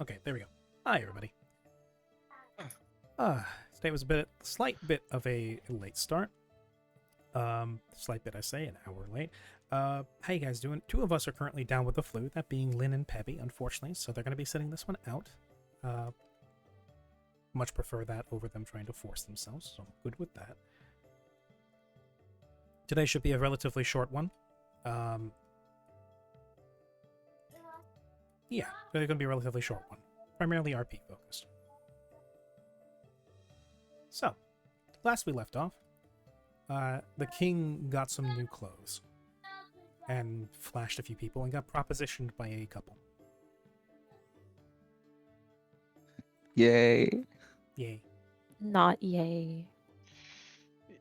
Okay, there we go. Hi, everybody. Today was slight bit of a late start. Slight bit, I say, an hour late. How you guys doing? Two of us are currently down with the flu, that being Lynn and Peppy, unfortunately, so they're going to be sitting this one out. Much prefer that over them trying to force themselves, so I'm good with that. Today should be a relatively short one. Yeah, it's going to be a relatively short one. Primarily RP focused. So, last we left off, the king got some new clothes and flashed a few people and got propositioned by a couple. Yay. Yay. Not yay.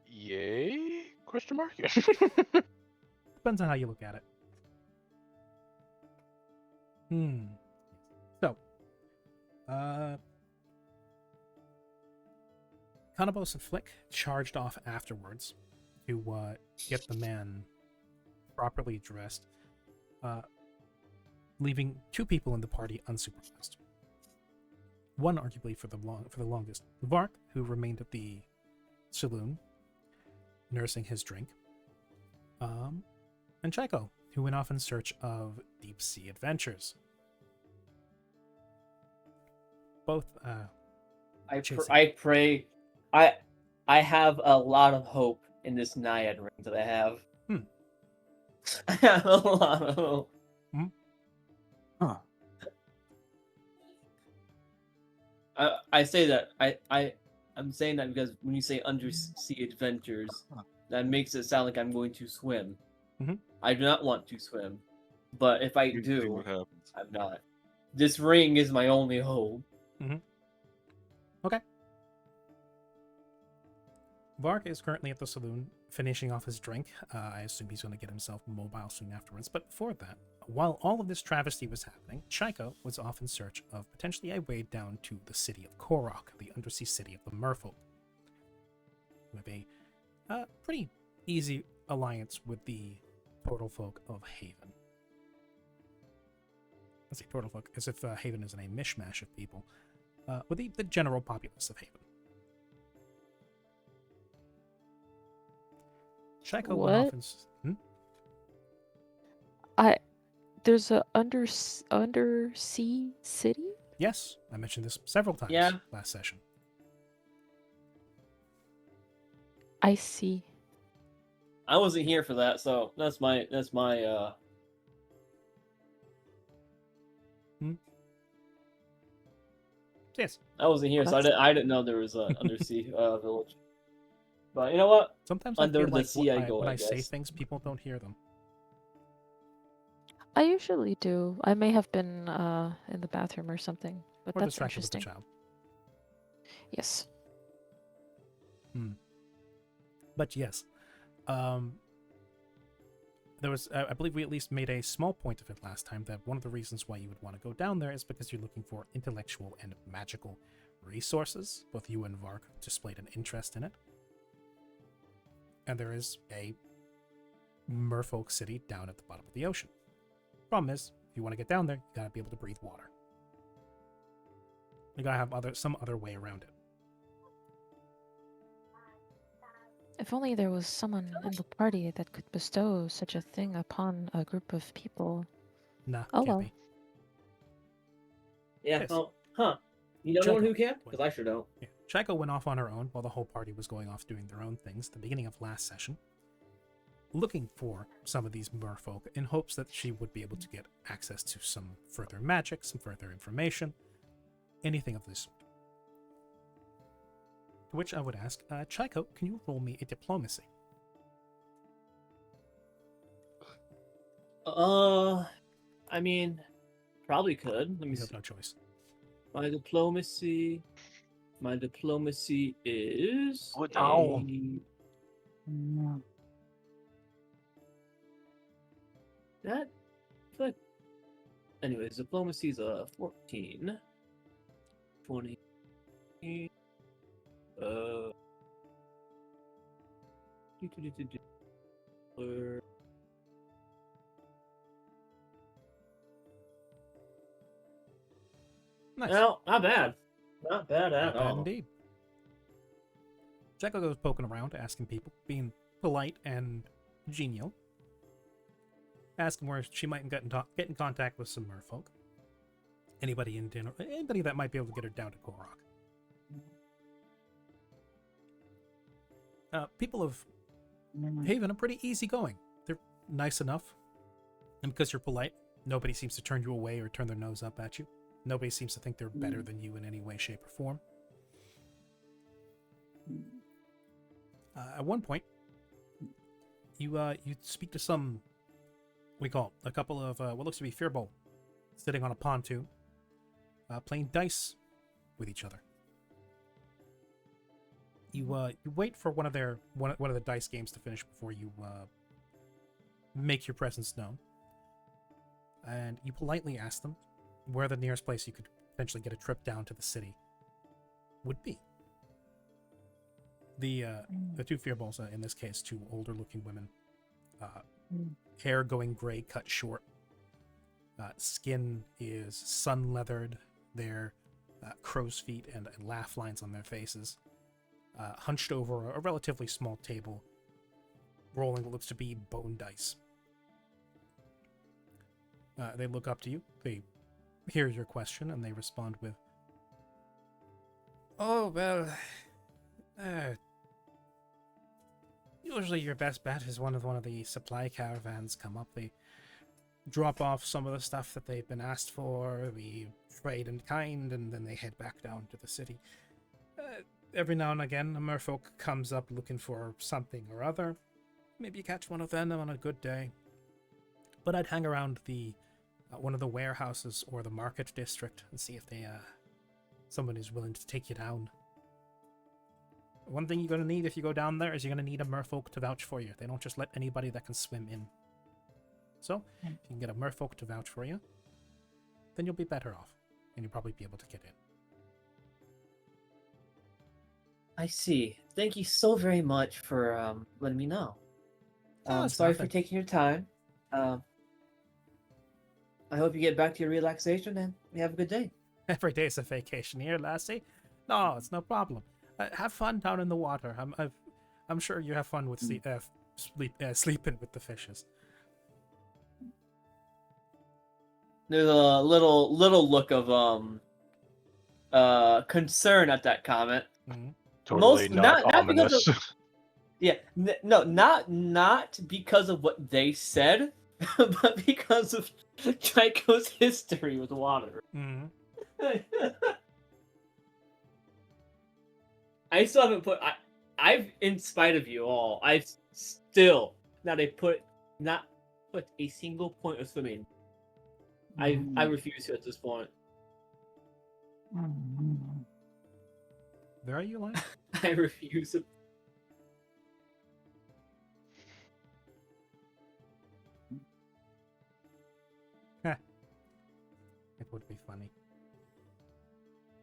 Yay? Question mark? Depends on how you look at it. So, Kanabos and Flick charged off afterwards to get the man properly dressed, leaving two people in the party unsupervised. One, arguably for the longest, Vark, who remained at the saloon, nursing his drink, and Chaiko, who went off in search of deep sea adventures. Both, I pray. I have a lot of hope in this Naiad ring that I have. I have a lot of hope. Huh. I say that I'm saying that because when you say undersea adventures, that makes it sound like I'm going to swim. Mhm. I do not want to swim, but if I You see do, what happens. I'm not. This ring is my only hope. Okay. Vark is currently at the saloon finishing off his drink. I assume he's going to get himself mobile soon afterwards. But before that, while all of this travesty was happening, Chaiko was off in search of potentially a way down to the city of Korok, the undersea city of the merfolk, with a pretty easy alliance with the Turtle folk of Haven. Let's say Turtle folk, as if Haven isn't a mishmash of people, with the general populace of Haven. Chaiko went off and... There's a undersea city? Yes, I mentioned this several times Yeah. last session. I see. I wasn't here for that, so that's my Yes. I wasn't here, so I didn't know there was an undersea village. But you know what? Sometimes Under I feel the like sea I go, when I I say guess. things, people don't hear them. I usually do. I may have been in the bathroom or something, but Or that's distracted with the interesting. child. Yes. But yes, there was, I believe we at least made a small point of it last time, that one of the reasons why you would want to go down there is because you're looking for intellectual and magical resources. Both you and Vark displayed an interest in it. And there is a merfolk city down at the bottom of the ocean. Problem is, if you want to get down there, you gotta be able to breathe water. You gotta have some other way around it. If only there was someone in the party that could bestow such a thing upon a group of people. Nah, Oh can't well. be. Yeah. Yes. Oh, huh. You know Check anyone it. who can? Because I sure don't. Yeah. Chaiko went off on her own while the whole party was going off doing their own things at the beginning of last session, looking for some of these merfolk in hopes that she would be able to get access to some further magic, some further information, anything of this sort. To which I would ask, Chaiko, can you roll me a diplomacy? I mean, probably could. Let me You see. have no choice. My diplomacy is Oh, no. that. But anyways, diplomacy is a 14. 20. Nice. No, not bad. Not bad at Not bad all. indeed. Jekko goes poking around, asking people, being polite and genial. Asking where she might get in contact with some merfolk. Anybody that might be able to get her down to Korok. People of Haven are pretty easygoing. They're nice enough. And because you're polite, nobody seems to turn you away or turn their nose up at you. Nobody seems to think they're better than you in any way, shape, or form. At one point, you speak to some, we call it, a couple of what looks to be Firbolg, sitting on a pontoon, playing dice with each other. You wait for one of the dice games to finish before you make your presence known, and you politely ask them where the nearest place you could potentially get a trip down to the city would be. The two Firbolgs, in this case, two older-looking women, hair going gray, cut short. Skin is sun-leathered. Their crow's feet and laugh lines on their faces. Hunched over a relatively small table, rolling what looks to be bone dice. They look up to you. They hear your question, and they respond with, "Oh, well, usually your best bet is one of the supply caravans come up. They drop off some of the stuff that they've been asked for, we trade in kind, and then they head back down to the city. Every now and again, a merfolk comes up looking for something or other. Maybe you catch one of them on a good day. But I'd hang around the one of the warehouses or the market district and see if someone is willing to take you down. One thing you're going to need if you go down there is you're going to need a merfolk to vouch for you. They don't just let anybody that can swim in. So, if you can get a merfolk to vouch for you, then you'll be better off, and you'll probably be able to get in." I see. Thank you so very much for letting me know. it's Sorry for nothing. taking your time. I hope you get back to your relaxation and you have a good day. Every day's a vacation here, lassie. No, it's no problem. Have fun down in the water. I'm sure you have fun with sleeping with the fishes. There's a little look of concern at that comment. Mm-hmm. Totally not because ominous. of, yeah, no, not because of what they said, but because of Tycho's history with water. Mm-hmm. I still haven't I've, in spite of you all, I've still not put a single point of swimming. I refuse to at this point. Where are you, Lion? I refuse. It would be funny.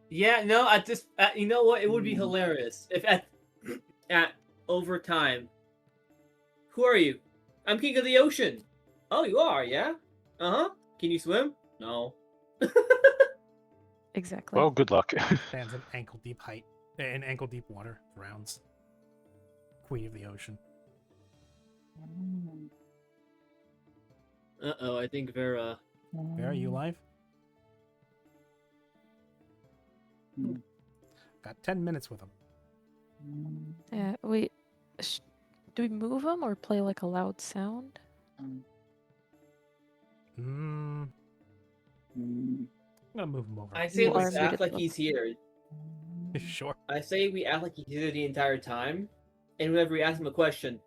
Yeah, no, at this, you know what? It would be hilarious if at over time. Who are you? I'm king of the ocean. Oh, you are, yeah? Uh-huh. Can you swim? No. Exactly. Well, good luck. Stands in ankle deep water, drowns. Queen of the ocean. Uh-oh, I think Vera. Where are you live? Got 10 minutes with him. Yeah, do we move him or play like a loud sound? I'm gonna move him over. I say You are let's muted, act like look. he's here. Sure. I say we act like he's here the entire time, and whenever we ask him a question,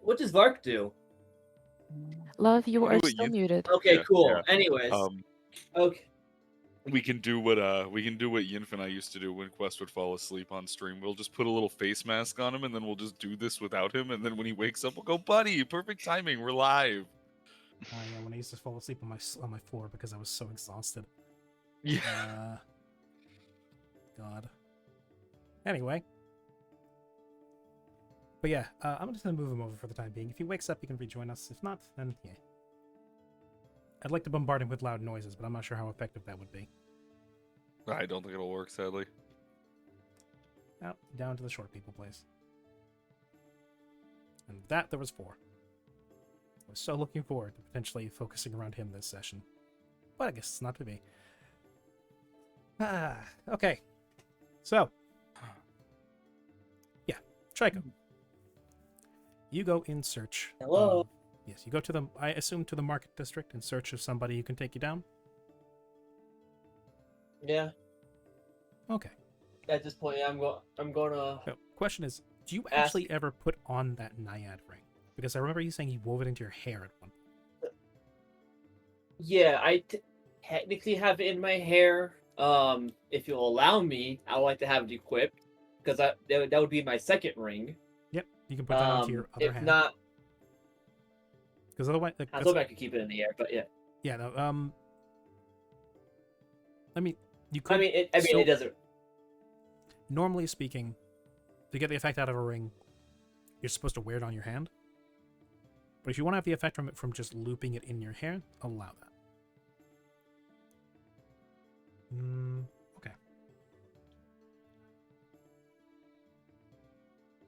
what does Vark do? Love, you are Do what still you- muted. Okay, Yeah, cool. yeah. Anyways, okay. We can do what Yinf and I used to do when Quest would fall asleep on stream. We'll just put a little face mask on him, and then we'll just do this without him. And then when he wakes up, we'll go, "Buddy, perfect timing. We're live." Yeah, when I used to fall asleep on my floor because I was so exhausted. Yeah. God. Anyway. But yeah, I'm just gonna move him over for the time being. If he wakes up, he can rejoin us. If not, then yeah. I'd like to bombard him with loud noises, but I'm not sure how effective that would be. I don't think it'll work, sadly. Out down to the short people place. And with that, there was 4. I was so looking forward to potentially focusing around him this session. But I guess it's not to be. Okay. So. Yeah, Trico. You go in search. Hello? Yes, you go to the, I assume, to the market district in search of somebody who can take you down? Yeah. Okay. At this point, I'm gonna. So, question is, do you Ask- actually ever put on that Naiad ring? Because I remember you saying you wove it into your hair at one point. Yeah, I technically have it in my hair. If you'll allow me, I would like to have it equipped because that would be my second ring. Yep, you can put that onto your other If hand. not, Because otherwise, I thought I could keep it in the air. But yeah, yeah, no, I mean, you could. it still- doesn't. Normally speaking, to get the effect out of a ring, you're supposed to wear it on your hand. But if you want to have the effect from it from just looping it in your hair, allow that. Okay.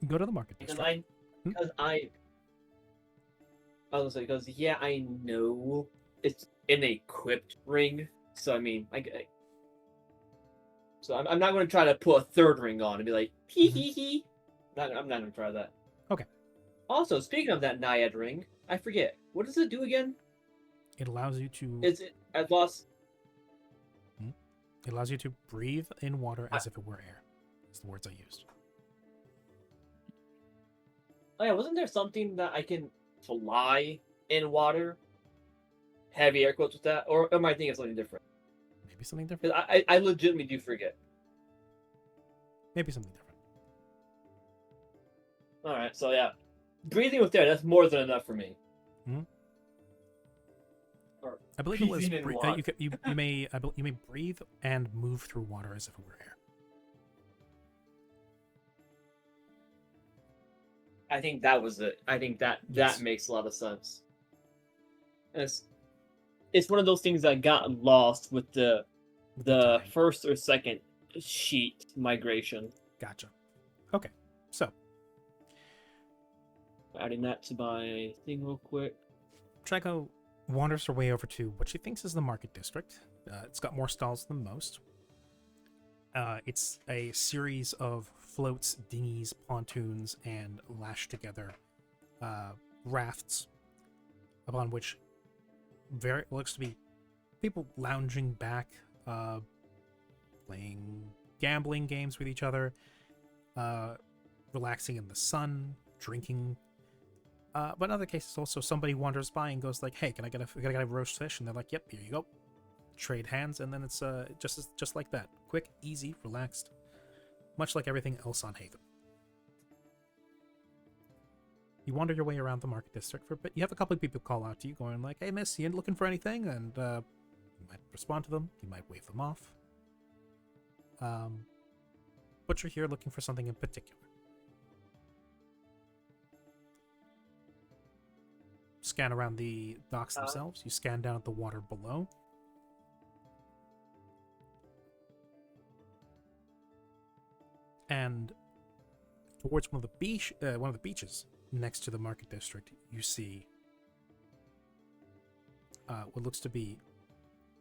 Go to the market Because district. I was gonna say, because yeah, I know it's an equipped ring, so I mean, so I'm not going to try to put a third ring on and be like, hee hee hee. I'm not going to try that. Okay. Also, speaking of that Naiad ring, I forget, what does it do again? It allows you to. Is it? I've lost. It allows you to breathe in water as if it were air. That's the words I used. Oh yeah, wasn't there something that I can fly in water? Heavy air quotes with that, or am I thinking of something different? Maybe something different. 'Cause I legitimately do forget. Maybe something different. All right, so yeah, breathing with air, that's more than enough for me. I believe it was. Breathing in water. You may. You may breathe and move through water as if it were air. I think that was it. I think that Yes. makes a lot of sense. It's one of those things that got lost with the time. first or second sheet migration. Gotcha. Okay, so Adding that to my thing real quick. Trico wanders her way over to what she thinks is the market district. It's got more stalls than most. It's a series of floats, dinghies, pontoons, and lashed together rafts, upon which looks to be people lounging back, playing gambling games with each other, relaxing in the sun, drinking. But in other cases, also somebody wanders by and goes like, "Hey, can I get a roast fish?" And they're like, "Yep, here you go." Trade hands, and then it's just like that, quick, easy, relaxed, much like everything else on Haven. You wander your way around the market district for a bit. You have a couple of people call out to you, going like, "Hey, miss, you looking for anything?" And you might respond to them. You might wave them off. But you're here looking for something in particular. Scan around the docks themselves. You scan down at the water below. And towards one of the beaches next to the market district, you see what looks to be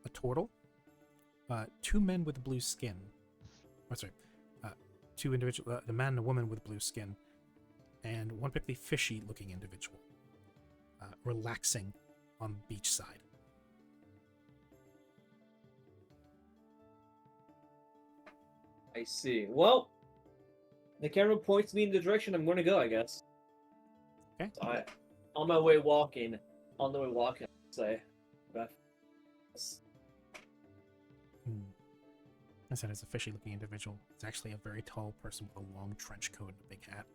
a turtle, 2 men with blue skin. Oh, sorry, 2 individuals, a man and a woman with blue skin, and one particularly fishy-looking individual, relaxing on the beach side. I see. Well, the camera points me in the direction I'm going to go, I guess. Okay. So on the way walking, I'd say. I said it's a fishy-looking individual. It's actually a very tall person with a long trench coat and a big hat.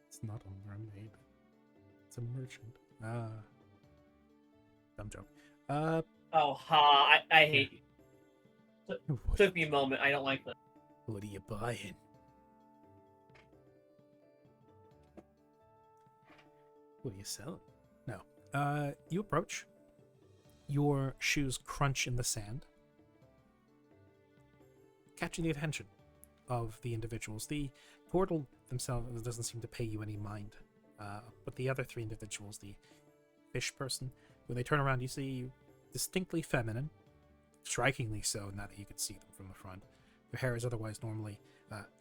It's not a mermaid. It's a merchant. Dumb joke. Oh, ha! I hate you. What, Took me a moment. I don't like that. what are you buying? What are you selling? No. You approach. Your shoes crunch in the sand catching the attention of the individuals. The portal themselves doesn't seem to pay you any mind, but the other 3 individuals, the fish person, when they turn around, you see distinctly feminine, strikingly so now that you can see them from the front. Their hair is otherwise normally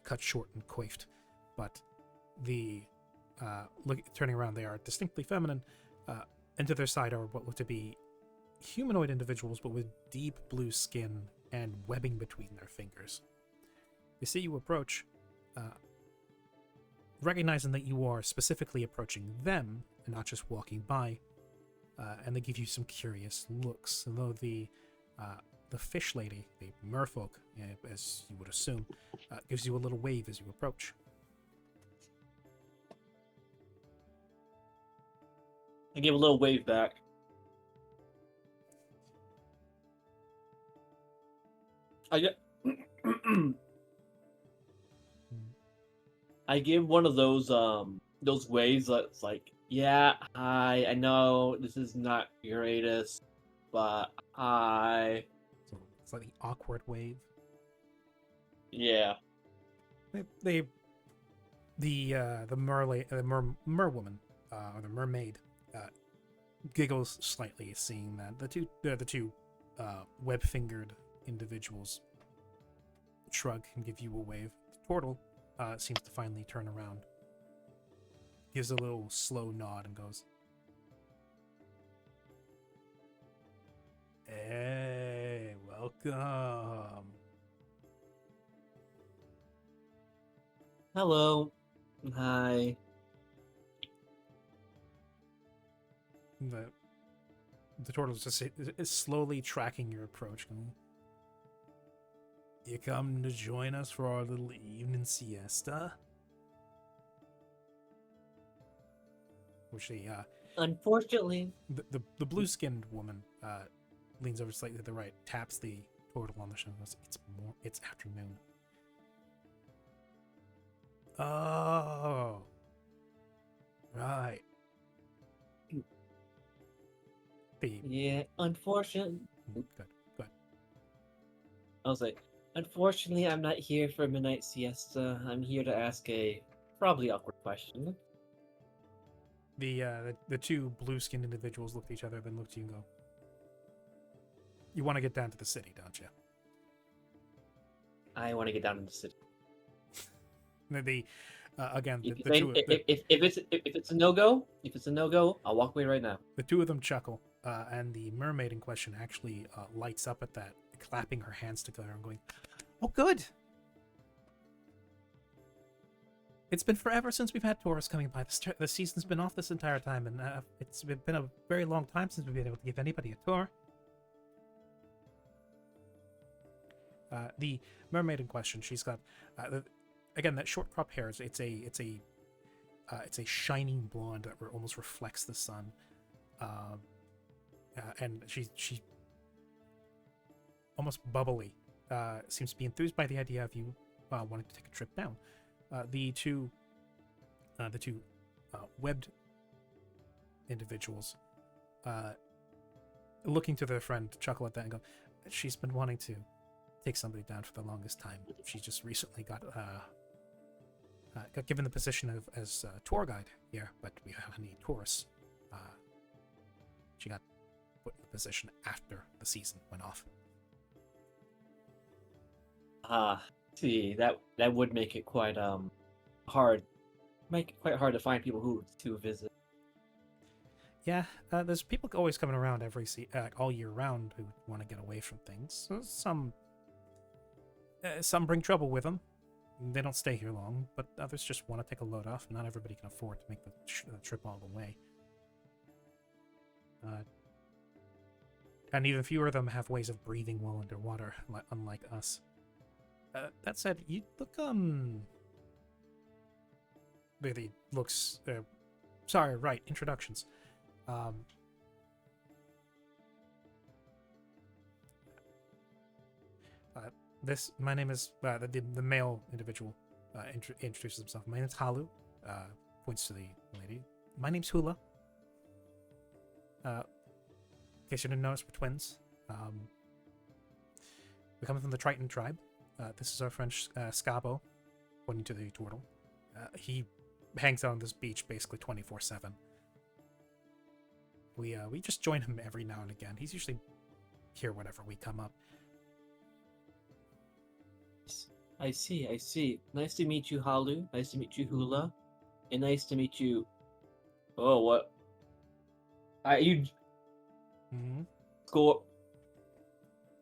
cut short and coiffed, but turning around, they are distinctly feminine, and to their side are what look to be humanoid individuals, but with deep blue skin and webbing between their fingers. They see you approach, recognizing that you are specifically approaching them and not just walking by, and they give you some curious looks. Although the fish lady, the merfolk, as you would assume, gives you a little wave as you approach. I give a little wave back. I get. I give one of those waves that's like, yeah, hi, I know this is not Uranus, but hi. So it's like the awkward wave. Yeah. The merwoman, or the mermaid, giggles slightly, seeing that the two web-fingered individuals shrug and give you a wave. The turtle seems to finally turn around, gives a little slow nod, and goes, "Hey, welcome." Hello. Hi. The turtle's just is slowly tracking your approach. You come to join us for our little evening siesta? Which Unfortunately. the blue-skinned woman leans over slightly to the right, taps the turtle on the shoulder, and goes, it's afternoon. Oh, right. Yeah, unfortunately. Good. I was like, unfortunately, I'm not here for a midnight siesta. I'm here to ask a probably awkward question. The 2 blue-skinned individuals look at each other, then look to you and go, "You want to get down to the city, don't you?" I want to get down in the city. Again, If it's a no-go, I'll walk away right now. the 2 of them chuckle, and the mermaid in question actually lights up at that, clapping her hands together and going, "Oh, good! It's been forever since we've had tourists coming by. The season's been off this entire time, and it's been a very long time since we've been able to give anybody a tour." The mermaid in question, she's got again that short crop hair. It's a shining blonde that almost reflects the sun, and she almost bubbly. Seems to be enthused by the idea of you wanting to take a trip down. The two webbed individuals, looking to their friend, chuckle at that and go, "She's been wanting to take somebody down for the longest time. She just recently got given the position as tour guide here, but we have any tourists. She got put in the position after the season went off." See, that would make it quite hard. Make it quite hard to find people to visit. Yeah, there's people always coming around all year round who want to get away from things. So some bring trouble with them. They don't stay here long, but others just want to take a load off. Not everybody can afford to make the trip all the way. And even fewer of them have ways of breathing well underwater, unlike us. That said, you look, really looks, sorry, right, introductions. My name is, the male individual introduces himself. My name is Halu, points to the lady. My name's Hula. In case you didn't notice, we're twins. We come from the Triton tribe. This is our friend Scabo, pointing to the turtle. He hangs out on this beach basically 24/7. We just join him every now and again. He's usually here whenever we come up. I see, I see. Nice to meet you, Halu. Nice to meet you, Hula. And nice to meet you. Oh, what? You Hmm. score.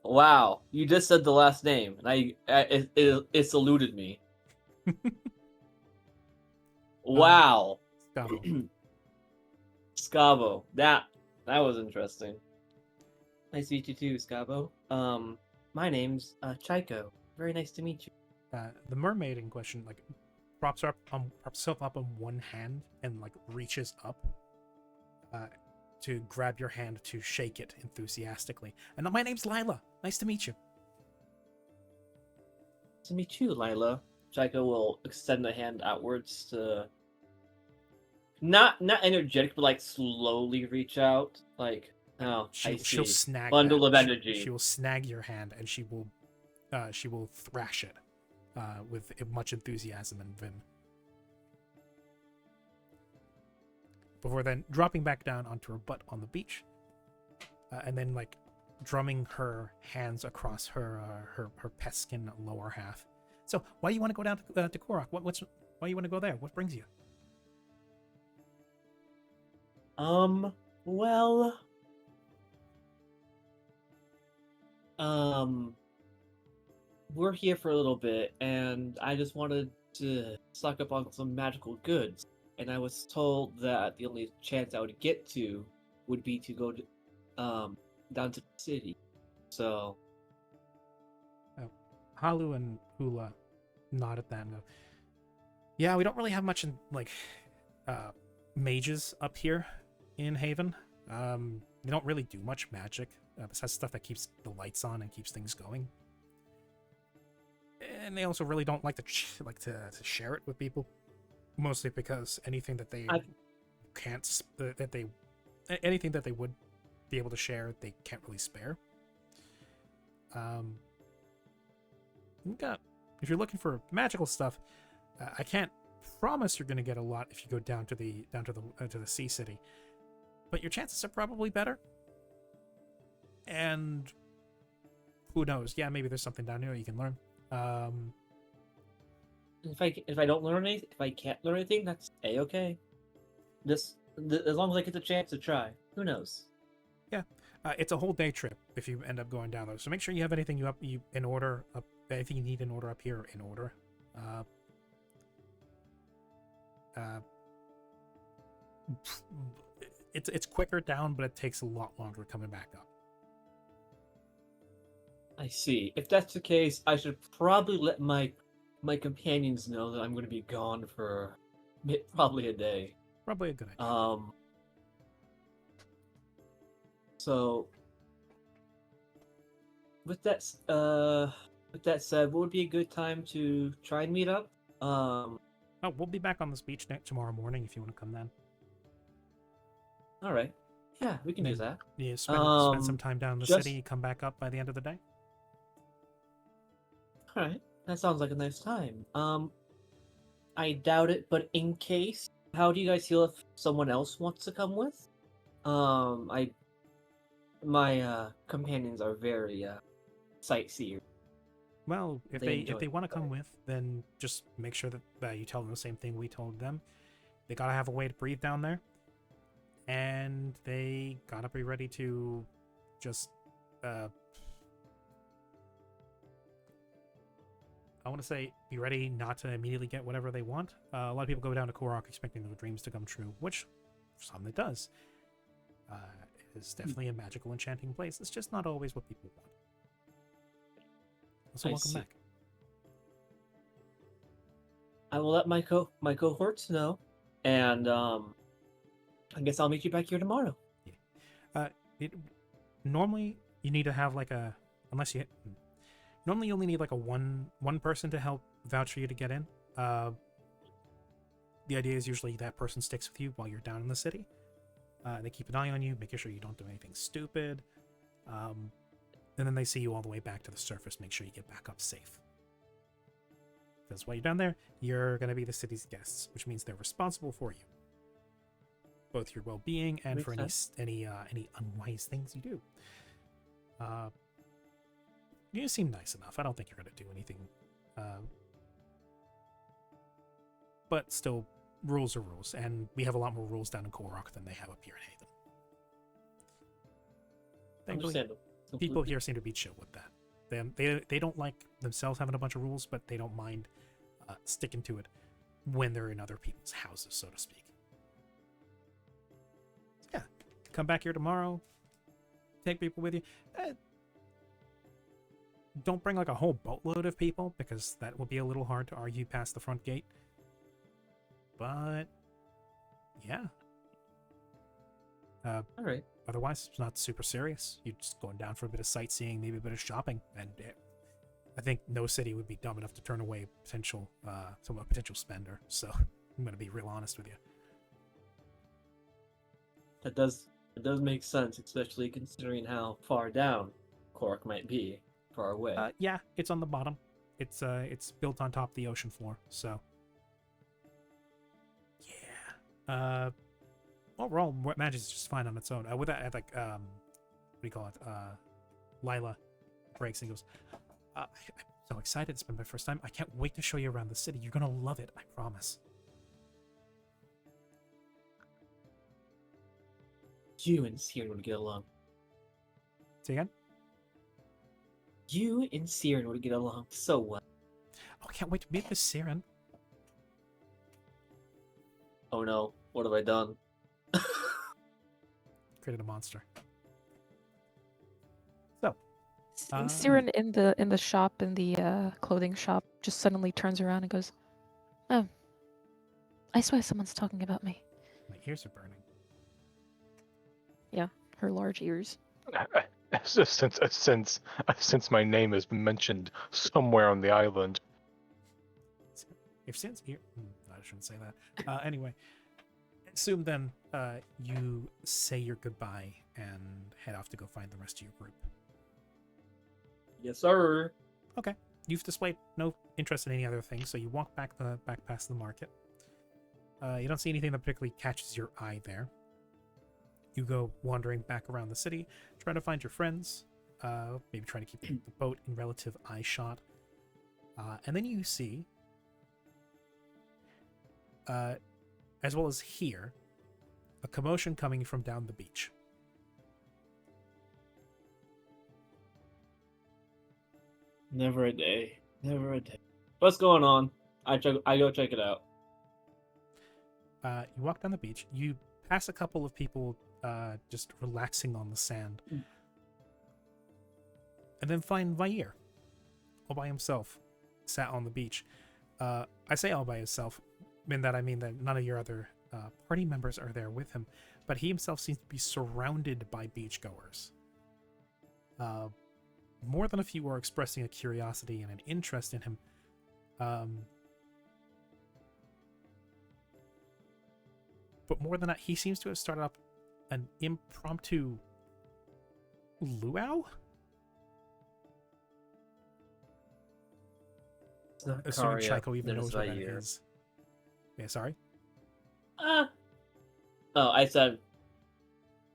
Wow, you just said the last name, and it eluded me. Wow, Scabo. Scavo. That was interesting. Nice to meet you too, Scavo. My name's Chico. Very nice to meet you. The mermaid in question like props herself up on one hand and like reaches up to grab your hand to shake it enthusiastically. And my name's Lila. Nice to meet you. Nice to meet you, Lila. Chico will extend a hand outwards to not energetic, but like slowly reach out. Like, oh, I see. She'll snag Bundle that. of energy. She will snag your hand and she will thrash it with much enthusiasm and vim. Before then dropping back down onto her butt on the beach, and then like drumming her hands across her peskin lower half. So why do you want to go down to Korok? Why do you want to go there? What brings you? Well, we're here for a little bit, and I just wanted to stock up on some magical goods. And I was told that the only chance I would get to would be to go to, down to the city. So, Halu and Hula nod at that and go, yeah, we don't really have much in like mages up here in Haven. They don't really do much magic besides stuff that keeps the lights on and keeps things going. And they also really don't like to share it with people, mostly because anything that they anything that they would be able to share, they can't really spare. If you're looking for magical stuff, I can't promise you're going to get a lot if you go down to the Sea City, but your chances are probably better. And who knows? Yeah, maybe there's something down here you can learn. if I don't learn anything, if I can't learn anything, that's a-okay. As long as I get the chance to try. Who knows? It's a whole day trip if you end up going down there. So make sure you have anything anything you need in order up here in order. It's quicker down, but it takes a lot longer coming back up. I see. If that's the case, I should probably let my companions know that I'm going to be gone for probably a day. Probably a good idea. So with that said, what would be a good time to try and meet up? Oh, we'll be back on this beach tomorrow morning if you want to come then. All right. Yeah, we can do Then- that. Yeah, spend some time down in the just- city, come back up by the end of the day. All right. That sounds like a nice time. I doubt it, but in case, how do you guys feel if someone else wants to come with? My companions are very sightseers. Well, if They they enjoy want to it. come with, then just make sure that you tell them the same thing we told them. They gotta have a way to breathe down there, and they gotta be ready to just I want to say be ready not to immediately get whatever they want. A lot of people go down to Korok expecting their dreams to come true, which for some it does. It's definitely a magical, enchanting place. It's just not always what people want. So I welcome see. back. I will let my cohorts know, and I guess I'll meet you back here tomorrow. Normally you need to have like a normally you only need like a one person to help vouch for you to get in. The idea is usually that person sticks with you while you're down in the city. They keep an eye on you, making sure you don't do anything stupid, and then they see you all the way back to the surface, make sure you get back up safe. Because while you're down there, you're going to be the city's guests, which means they're responsible for you, both your well-being and Makes for sense. any unwise things you do. You seem nice enough. I don't think you're going to do anything. But still, rules are rules, and we have a lot more rules down in Korok than they have up here in Haven. Thankfully, Understandable. people Completely. here seem to be chill with that. They don't like themselves having a bunch of rules, but they don't mind sticking to it when they're in other people's houses, so to speak. So yeah, come back here tomorrow. Take people with you. Don't bring like a whole boatload of people, because that will be a little hard to argue past the front gate. But yeah. All right. Otherwise, it's not super serious. You're just going down for a bit of sightseeing, maybe a bit of shopping, and I think no city would be dumb enough to turn away a potential spender. So I'm going to be real honest with you. That does make sense, especially considering how far down Cork might be, far away. Yeah, it's on the bottom. It's built on top of the ocean floor. So yeah. Overall, what Magic is just fine on its own. With that, like what do you call it? Lila breaks and goes, I'm so excited. It's been my first time. I can't wait to show you around the city. You're gonna love it. I promise. You and Siren would get along. Say again? You and Siren would get along so well. Oh, I can't wait to meet this Siren. Oh no, what have I done? Created a monster. So, Siren in the shop, in the clothing shop, just suddenly turns around and goes, "Oh, I swear someone's talking about me." my ears are burning. Her large ears. Since my name has been mentioned somewhere on the island. If Sin's ear, I shouldn't say that. Anyway, assume then you say your goodbye and head off to go find the rest of your group. Yes, sir. You've displayed no interest in any other things, so you walk back past the market. You don't see anything that particularly catches your eye there. You go wandering back around the city, trying to find your friends, maybe trying to keep the boat in relative eye shot. And then you see, as well as hear, a commotion coming from down the beach. Never a day. Never a day. What's going on? I go check it out. You walk down the beach. You pass a couple of people just relaxing on the sand. And then find Vair, all by himself, sat on the beach. I say all by himself, in that I mean that none of your other party members are there with him, but he himself seems to be surrounded by beachgoers. More than a few are expressing a curiosity and an interest in him. But more than that, he seems to have started up an impromptu luau? It's not Assuming Karia, Chico even then knows it's what that Vair. is. Yeah, sorry? Oh, I said,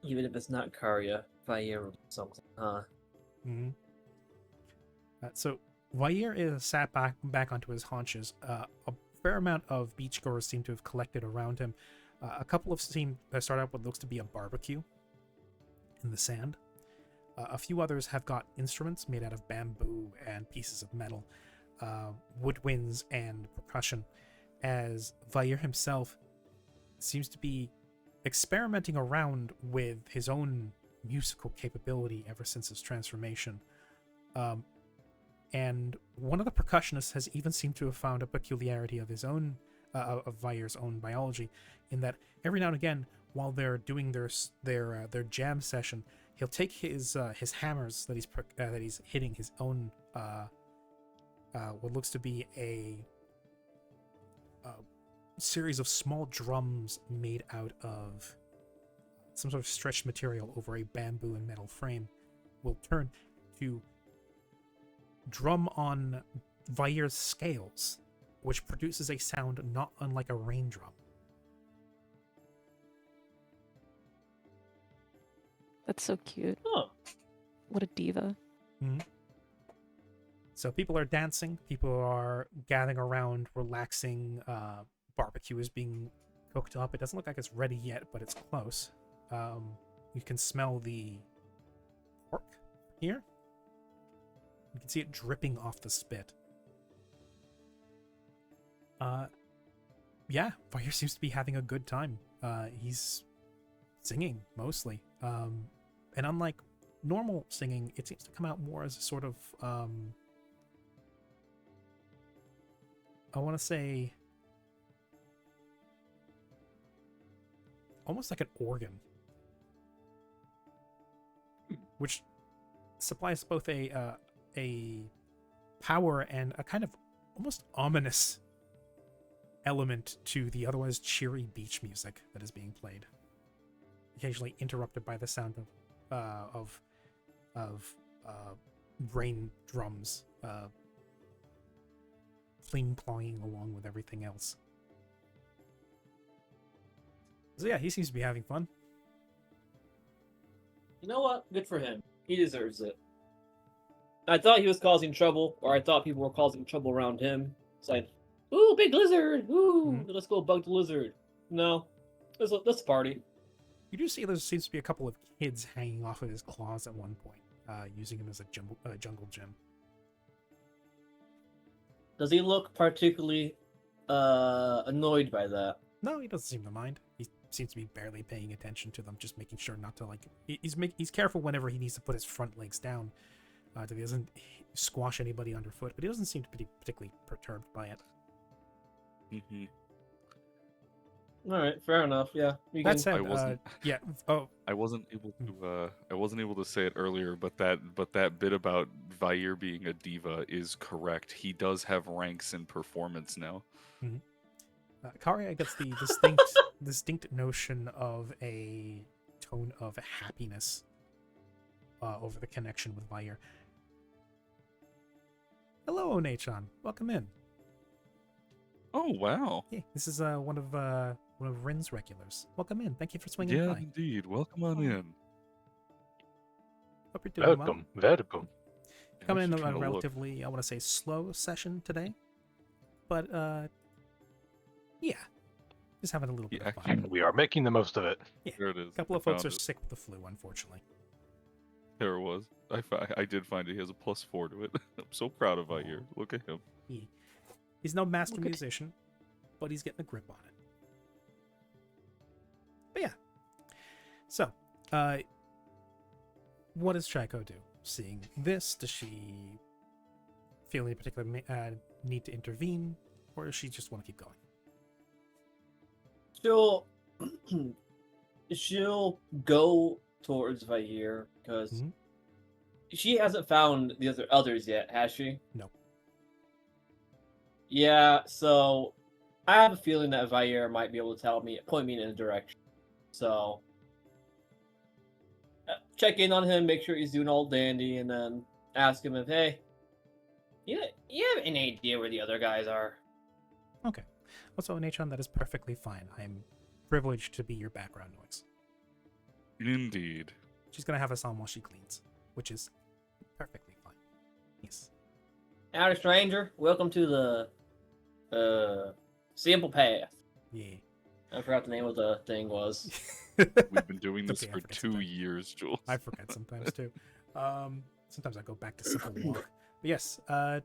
even if it's not Karia, Vair or something, huh? Mm-hmm. So Vair is sat back onto his haunches. A fair amount of beachgoers seem to have collected around him. A couple of seem to start out what looks to be a barbecue in the sand. A few others have got instruments made out of bamboo and pieces of metal, woodwinds and percussion, as Vair himself seems to be experimenting around with his own musical capability ever since his transformation. And one of the percussionists has even seemed to have found a peculiarity of his own, of Vair's own biology, in that every now and again, while they're doing their jam session, he'll take his hammers that he's hitting his own what looks to be a series of small drums made out of some sort of stretched material over a bamboo and metal frame, will turn to drum on Vair's scales which produces a sound not unlike a raindrop. That's so cute. Oh, What a diva. So people are dancing, people are gathering around, relaxing. Barbecue is being cooked up. It doesn't look like it's ready yet, but it's close. You can smell the pork here. You can see it dripping off the spit. Yeah, Fire seems to be having a good time. He's singing mostly. And unlike normal singing, it seems to come out more as a sort of I want to say almost like an organ, which supplies both a power and a kind of almost ominous element to the otherwise cheery beach music that is being played, occasionally interrupted by the sound of rain drums pling-plonging along with everything else. So yeah, he seems to be having fun. you know what? Good for him. He deserves it. I thought he was causing trouble, or I thought people were causing trouble around him. It's like, ooh, big lizard! Ooh, let's go bug the lizard. No, let's party. You do see there seems to be a couple of kids hanging off of his claws at one point, using him as a jungle gym. Does he look particularly annoyed by that? No, he doesn't seem to mind. He seems to be barely paying attention to them, just making sure not to he's careful whenever he needs to put his front legs down, so he doesn't squash anybody underfoot. But he doesn't seem to be particularly perturbed by it. Mm-hmm. All right, fair enough. Yeah, you That can- said, I wasn't- yeah. Oh, I wasn't able to say it earlier, but that bit about Vair being a diva is correct. He does have ranks in performance now. Karia gets the distinct notion of a tone of happiness over the connection with Vair. Hello, One-chan. Welcome in. Oh wow! Yeah, this is one of Rin's regulars. Welcome in. Thank you for swinging Yeah, by. indeed. Welcome on in. Hope you're doing Welcome, well. welcome. Coming in Just a trying to look. relatively, I want to say, slow session today, but yeah, just having a little bit Yeah, of fun. We are making the most of it. There it is. A couple I of folks found are it. sick with the flu, unfortunately. There it was. I did find it. He has a +4 to it. I'm so proud of Vair. Look at him. He's no master Look at- musician, but he's getting a grip on it. But yeah. So, what does Chico do? Seeing this, does she feel any particular need to intervene, or does she just want to keep going? she'll go towards Vair because Mhm. she hasn't found the others yet, has she? No. Yeah, so I have a feeling that Vair might be able to point me in a direction. So check in on him, make sure he's doing all dandy, and then ask him if, hey, you have any idea where the other guys are? Okay. Also, Nathan, that is perfectly fine. I am privileged to be your background noise. Indeed. She's gonna have us on while she cleans, which is perfectly fine. Yes. Howdy, stranger. Welcome to the Simple Path. Yeah. I forgot the name of the thing was. We've been doing this Okay, I for forget 2 sometimes. years, Jules. I forget sometimes too. Sometimes I go back to simple walk. But yes, have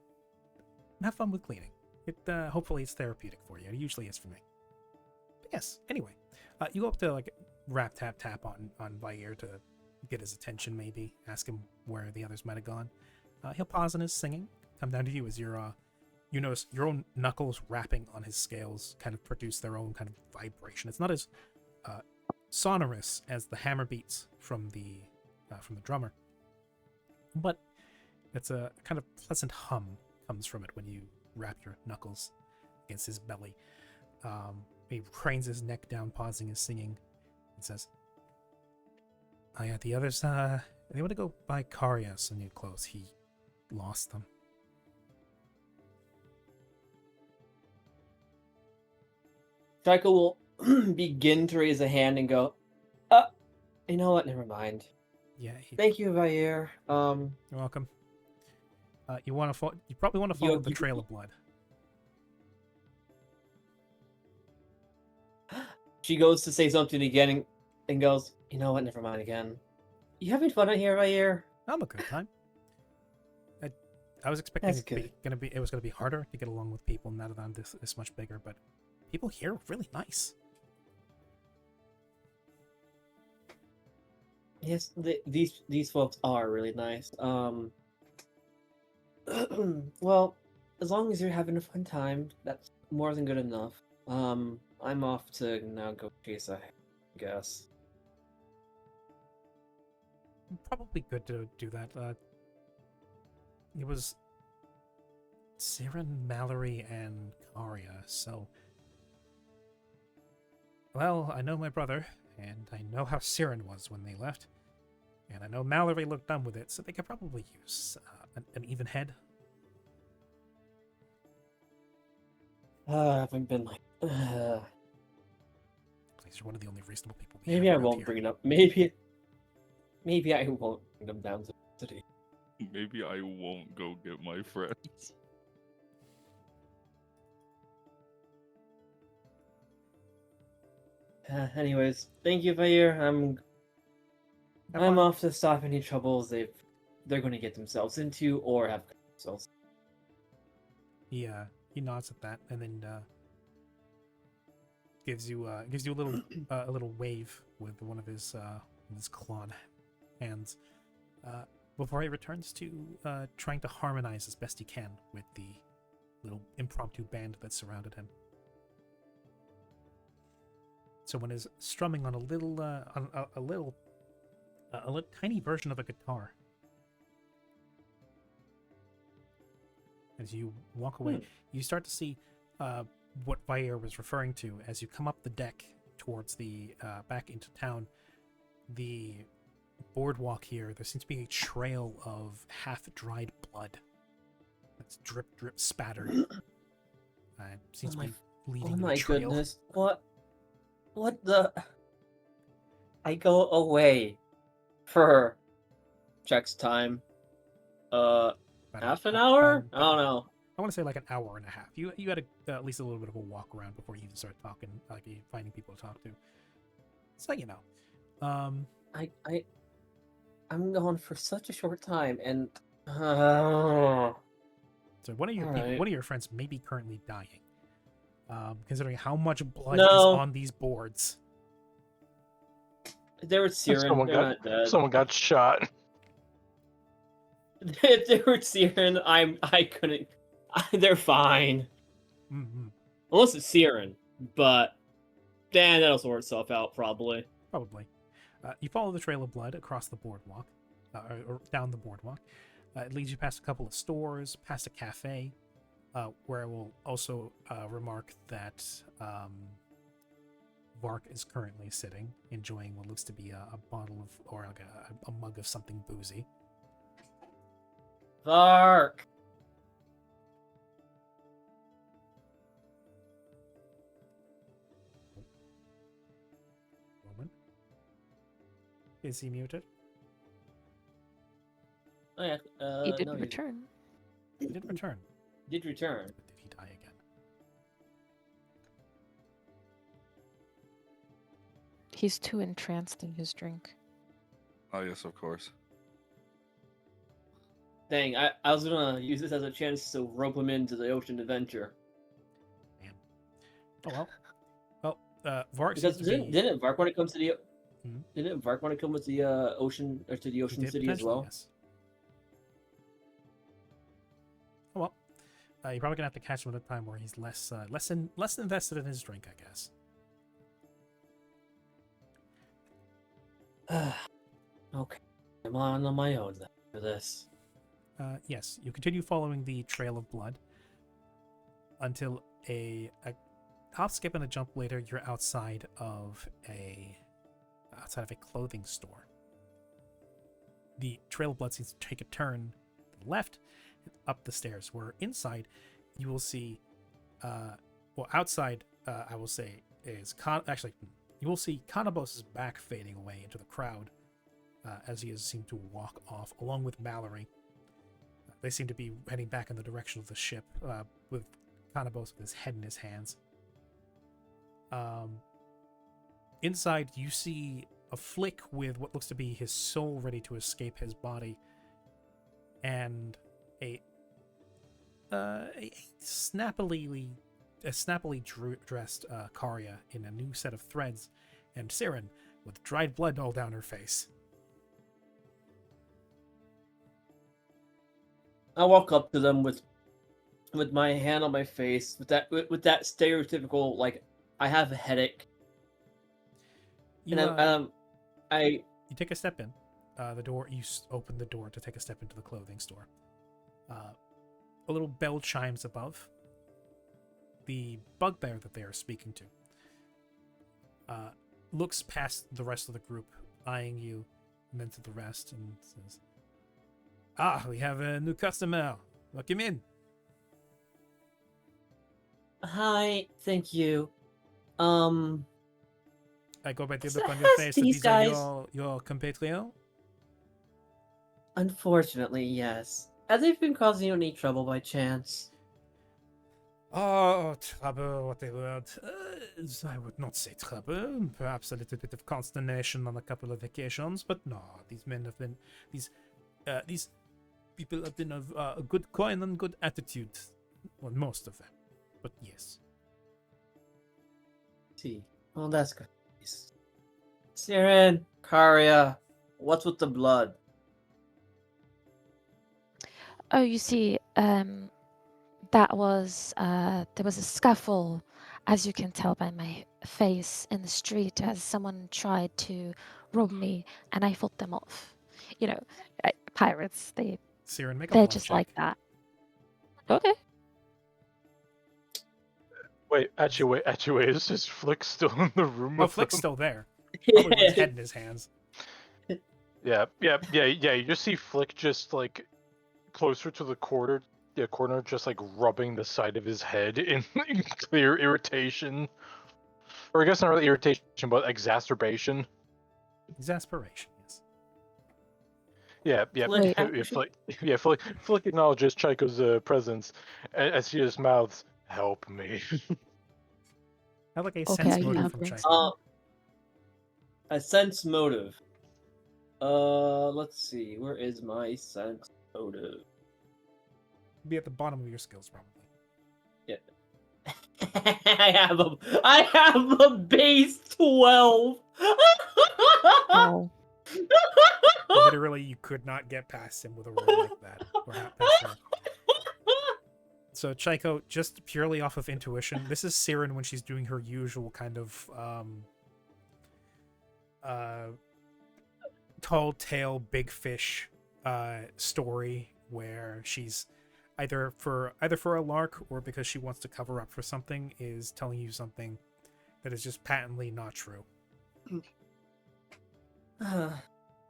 fun with cleaning. It hopefully it's therapeutic for you. It usually is for me. But yes. Anyway, you go up to like rap tap on Vair to get his attention. Maybe ask him where the others might have gone. He'll pause in his singing. Come down to you as your you notice your own knuckles rapping on his scales kind of produce their own kind of vibration. It's not as sonorous as the hammer beats from the drummer, but it's a kind of pleasant hum comes from it when you wrap your knuckles against his belly. He cranes his neck down, pausing his singing, and says, "Oh yeah, the others they want to go buy Karia some new clothes. He lost them." Shaika will begin to raise a hand and go, you know what? Never mind. Yeah, Thank you, Vair. you're welcome. You want to You probably want to follow the you- trail of blood. She goes to say something again and goes, you know what? Never mind again. You having fun out here, Vair? I'm a good time. I was expecting That's it was gonna be harder to get along with people now that I'm this much bigger, but people here are really nice. Yes, these folks are really nice. Well, as long as you're having a fun time, that's more than good enough. I'm off to now go chase a, guess. Probably good to do that. It was Siren, Mallory, and Karia, so... Well, I know my brother, and I know how Siren was when they left, and I know Mallory looked done with it, so they could probably use an even head. I haven't been like. Please, you're one of the only reasonable people we Maybe have I around won't here. bring it up. Maybe I won't bring them down to the city. Maybe I won't go get my friends. Anyways, thank you, Vair. I'm Have fun. off to stop any troubles they're going to get themselves into or have themselves. He nods at that and then gives you a little a little wave with one of his clawed hands before he returns to trying to harmonize as best he can with the little impromptu band that surrounded him. Someone is strumming on a little tiny version of a guitar. As you walk away, you start to see what Vair was referring to as you come up the deck towards the back into town. The boardwalk here, there seems to be a trail of half-dried blood that's drip, spattered. Seems to be leading Oh to my the trail. goodness! What the? I go away for checks time. About Half an hour? about- I don't know. I want to say like an hour and a half. You had at least a little bit of a walk around before you even start talking, like finding people to talk to. So you know, I'm gone for such a short time, and so one of your Alright. one of your friends may be currently dying. Considering how much blood is No. on these boards. there was Siren. Someone They're got not dead. someone got shot. If they were Siren, I couldn't. They're fine, Mm-hmm. unless it's Siren. But then that'll sort itself out probably. Probably. You follow the trail of blood across the boardwalk, or down the boardwalk. It leads you past a couple of stores, past a cafe, where I will also remark that Vark is currently sitting, enjoying what looks to be a bottle of, or like a mug of something boozy. Vark. Moment. Is he muted? Oh yeah. he didn't no, return. He did return. Did return. But did he die again? He's too entranced in his drink. Oh yes, of course. Dang, I was gonna use this as a chance to rope him into the ocean adventure. Oh well. Well, Vark Because seems to be... didn't Vark want to come to the Hmm? didn't Vark want to come with the ocean or to the He ocean did city as potentially, well? yes. Oh well. You're probably gonna have to catch him at a time where he's less invested in his drink, I guess. Okay, I'm on my own then for this. Yes, you continue following the trail of blood until a hop, skip, and a jump later, you're outside of a clothing store. The trail of blood seems to take a turn to the left, up the stairs. Where inside, you will see, outside, I will say, is actually, you will see Kanabos' back fading away into the crowd as he has seemed to walk off, along with Mallory. They seem to be heading back in the direction of the ship, with Kanabos with his head in his hands. Inside, you see a Flick with what looks to be his soul ready to escape his body, and a snappily dressed Karya in a new set of threads, and Siren with dried blood all down her face. I walk up to them with my hand on my face, with that stereotypical, like, I have a headache. You, And I you take a step in. The door. You open the door to take a step into the clothing store. A little bell chimes above. The bugbear that they are speaking to looks past the rest of the group, eyeing you, and then to the rest, and says, "Ah, we have a new customer. Look him in." Hi, thank you. I go by the What's look the on your heck, face that these these are guys? your compatriots. Unfortunately, yes. Have they been causing you any trouble by chance? Oh, trouble, what a word. I would not say trouble. Perhaps a little bit of consternation on a couple of occasions, but no, these men have been... These people have been of a good coin and good attitude. Well, most of them. But yes. See. Oh, that's good. Siren, Karya, what's with the blood? Oh, you see, that was there was a scuffle, as you can tell by my face in the street, as someone tried to rob me, and I fought them off. You know, pirates, Siren, make a they're bluff just check. like that. Okay. Wait, actually, is this Flick still in the room? Oh, with Flick's them? still there. Probably with his head in his hands. Yeah. You just see Flick just like closer to the corner, just like rubbing the side of his head in clear irritation, or I guess not really irritation, but exacerbation. Exasperation, yes. Yeah. Flick, Flick acknowledges Chaiko's presence as he just mouths, "Help me." I like a Okay, sense are you motive from helping? Chaiko. A sense motive. Let's see. Where is my sense motive? Be at the bottom of your skills, probably. I have a base 12. Oh, Literally, you could not get past him with a roll like that. Or past her. So, Chaiko, just purely off of intuition, this is Siren when she's doing her usual kind of tall tale, big fish story where she's either for a lark or because she wants to cover up for something is telling you something that is just patently not true.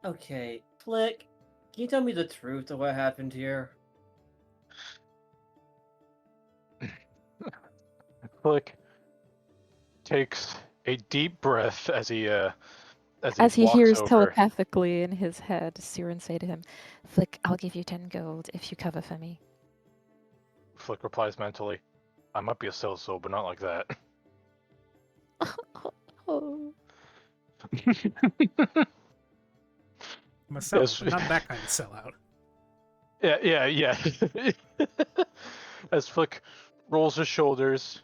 Okay, Flick, can you tell me the truth of what happened here? Flick takes a deep breath as he as he walks hears over. telepathically in his head Siren say to him, "Flick, I'll give you 10 gold if you cover for me." Flick replies mentally, "I might be a sell-so, but not like that." Oh. I'm a sellout, Yes. but not that kind of sellout. Yeah. As Flick rolls his shoulders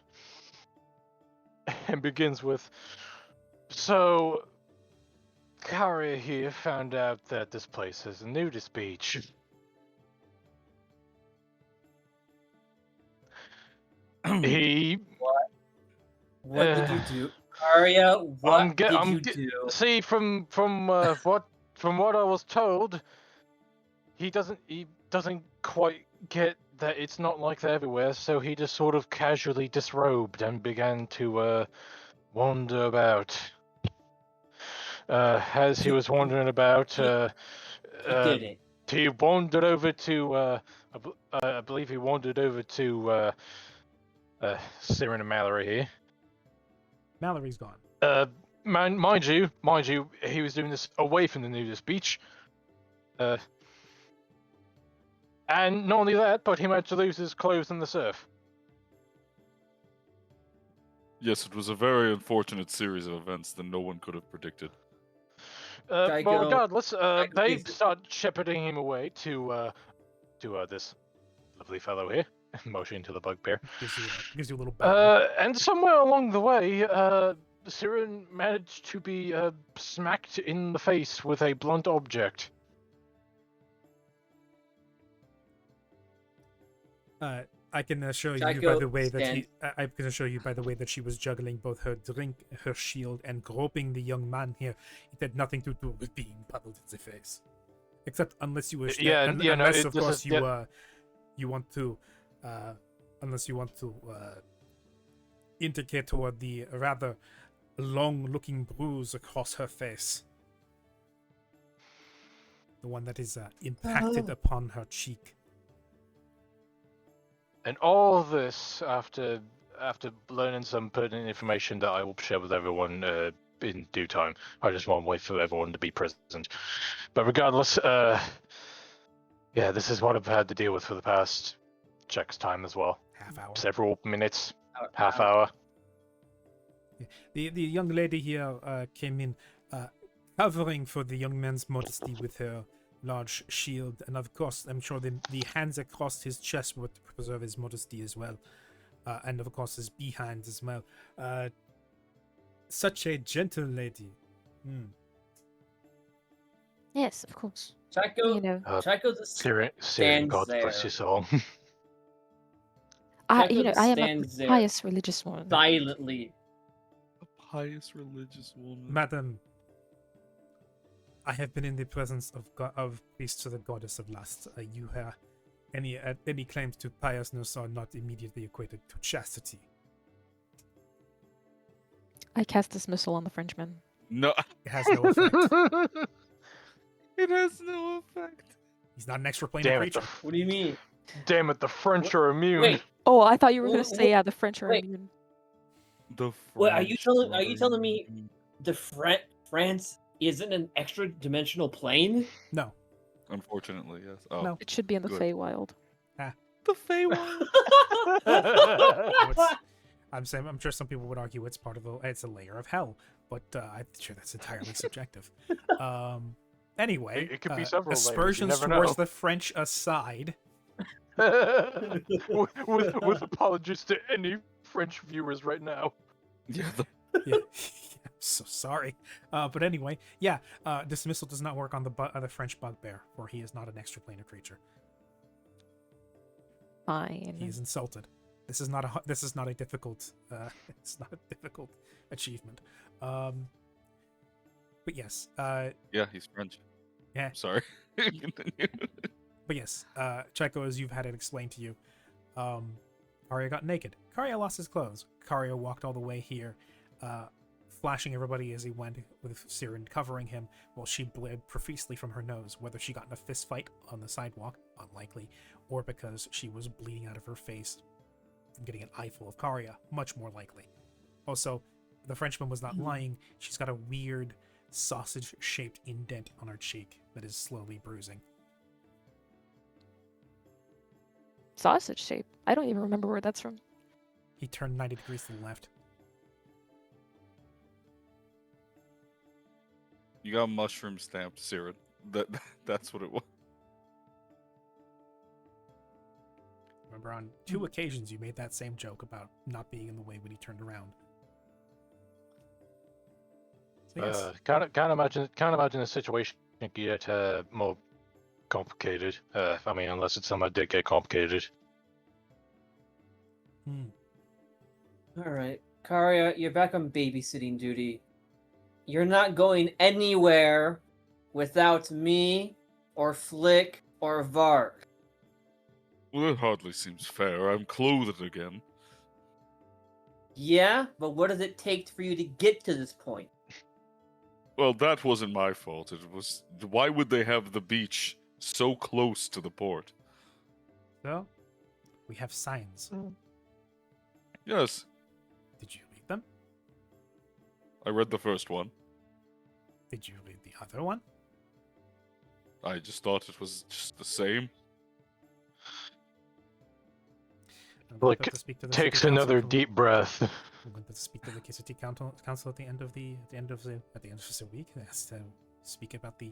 and begins with, "So, Karya here found out that this place has a nudist beach. He What did you do? Arya, what did I'm you ge- do? see from what I was told, he doesn't quite get that it's not like that everywhere, so he just sort of casually disrobed and began to wander about. As he was wandering about, He did it. he wandered over to I believe he wandered over to Siren and Mallory here. Mallory's gone. Mind you, he was doing this away from the nudist beach. And not only that, but he managed to lose his clothes in the surf. Yes, it was a very unfortunate series of events that no one could have predicted. Tycho- Well, regardless, Tycho, they please. start shepherding him away to this lovely fellow here, motioning to the bugbear. Gives you a little bow. And somewhere along the way, Siren managed to be smacked in the face with a blunt object. I can assure you Tycho, by the way that stand. I can assure you by the way that she was juggling both her drink, her shield, and groping the young man here. It had nothing to do with being paddled in the face, except unless you wish. Unless of course you want to, unless you want to indicate toward the rather long-looking bruise across her face, the one that is impacted upon her cheek. And all this after learning some pertinent information that I will share with everyone in due time. I just want to wait for everyone to be present. But regardless, yeah, this is what I've had to deal with for the past check's time as well. Half hour. Several minutes, half hour. The young lady here came in, covering for the young man's modesty with her large shield, and of course, I'm sure the hands across his chest were to preserve his modesty as well, and of course his behinds as well. Such a gentle lady. Yes, of course. Tycho, You know, Tycho just Syrian, stands God there. bless your soul. I Tycho am a stands there pious religious woman. silently. A pious religious woman. Madam, I have been in the presence of priests to the goddess of lust. You have any claims to piousness are not immediately equated to chastity. I cast dismissal on the Frenchman. No, It has no effect. it has no effect. He's not an extra planar Damn it, creature. What do you mean? Damn it, the French are immune. Wait, Oh, I thought you were going to Wh- say, wh- yeah, the French are wait. immune. The Wait, are you French telling me immune. the France isn't an extra dimensional plane? No. Unfortunately, yes. Oh, No. It should be in the Good. Feywild. the Feywild. I'm sure some people would argue it's it's a layer of hell, but I'm sure that's entirely subjective. Anyway, It could be several layers, you aspersions never towards know. the French aside, with apologies to any French viewers right now. Yeah, yeah, I'm so sorry. But anyway, yeah, dismissal does not work on the French bugbear, for he is not an extraplanar creature. Fine. He is insulted. This is not a difficult it's not a difficult achievement. But yes, yeah, he's French. Yeah. Sorry. Continue. but yes, Checo, as you've had it explained to you, Karia got naked. Karia lost his clothes. Karia walked all the way here, flashing everybody as he went, with Siren covering him, while she bled profusely from her nose. Whether she got in a fist fight on the sidewalk, unlikely, or because she was bleeding out of her face from getting an eyeful of Karia, much more likely. Also, the Frenchman was not lying. She's got a weird sausage-shaped indent on her cheek that is slowly bruising. Sausage shape. I don't even remember where that's from. He turned 90 degrees to the left. You got mushroom stamped, Siren. That's what it was. Remember, on 2 occasions you made that same joke about not being in the way when he turned around. So yes, Can't imagine the situation could get more complicated. I mean, unless it somehow did get complicated. All right, Karia, you're back on babysitting duty. You're not going anywhere without me or Flick or Vark. Well, that hardly seems fair. I'm clothed again. Yeah, but what does it take for you to get to this point? Well, that wasn't my fault. It was. Why would they have the beach so close to the port? so we have signs. Yes. Did you read them? I read the first one. Did you read the other one? I just thought it was just the same. I'm going Flick to speak to the Takes city council another to- deep breath. I'm going to speak to the city council at the end of the week. Yes, to speak about the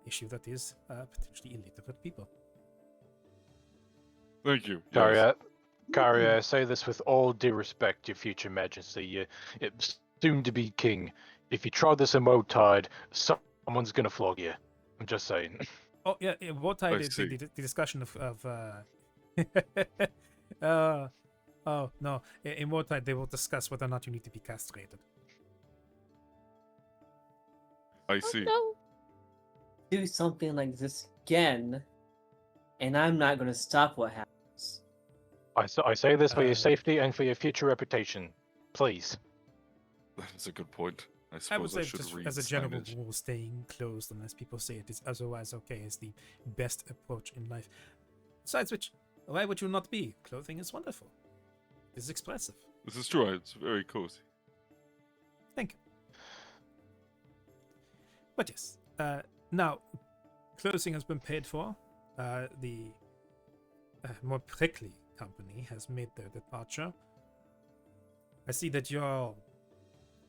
issue that is potentially illiterate people. Thank you. Yes. Karia, Karia, I say this with all due respect, your future majesty. Soon to be king. If you try this in Motide, someone's gonna flog you. I'm just saying. Oh yeah, what I I did see. the discussion of oh no, in Wartide they will discuss whether or not you need to be castrated. I see. No. Do something like this again, and I'm not going to stop what happens. I say this for your Uh, safety and for your future reputation. Please. That's a good point. I I would suppose say I should just read as a general signage. rule, staying closed unless people say it is otherwise okay is the best approach in life. Besides which, why would you not be? Clothing is wonderful. It is expressive. This is true. It's very cozy. Thank you. But yes, now closing has been paid for. The more prickly company has made their departure. I see that your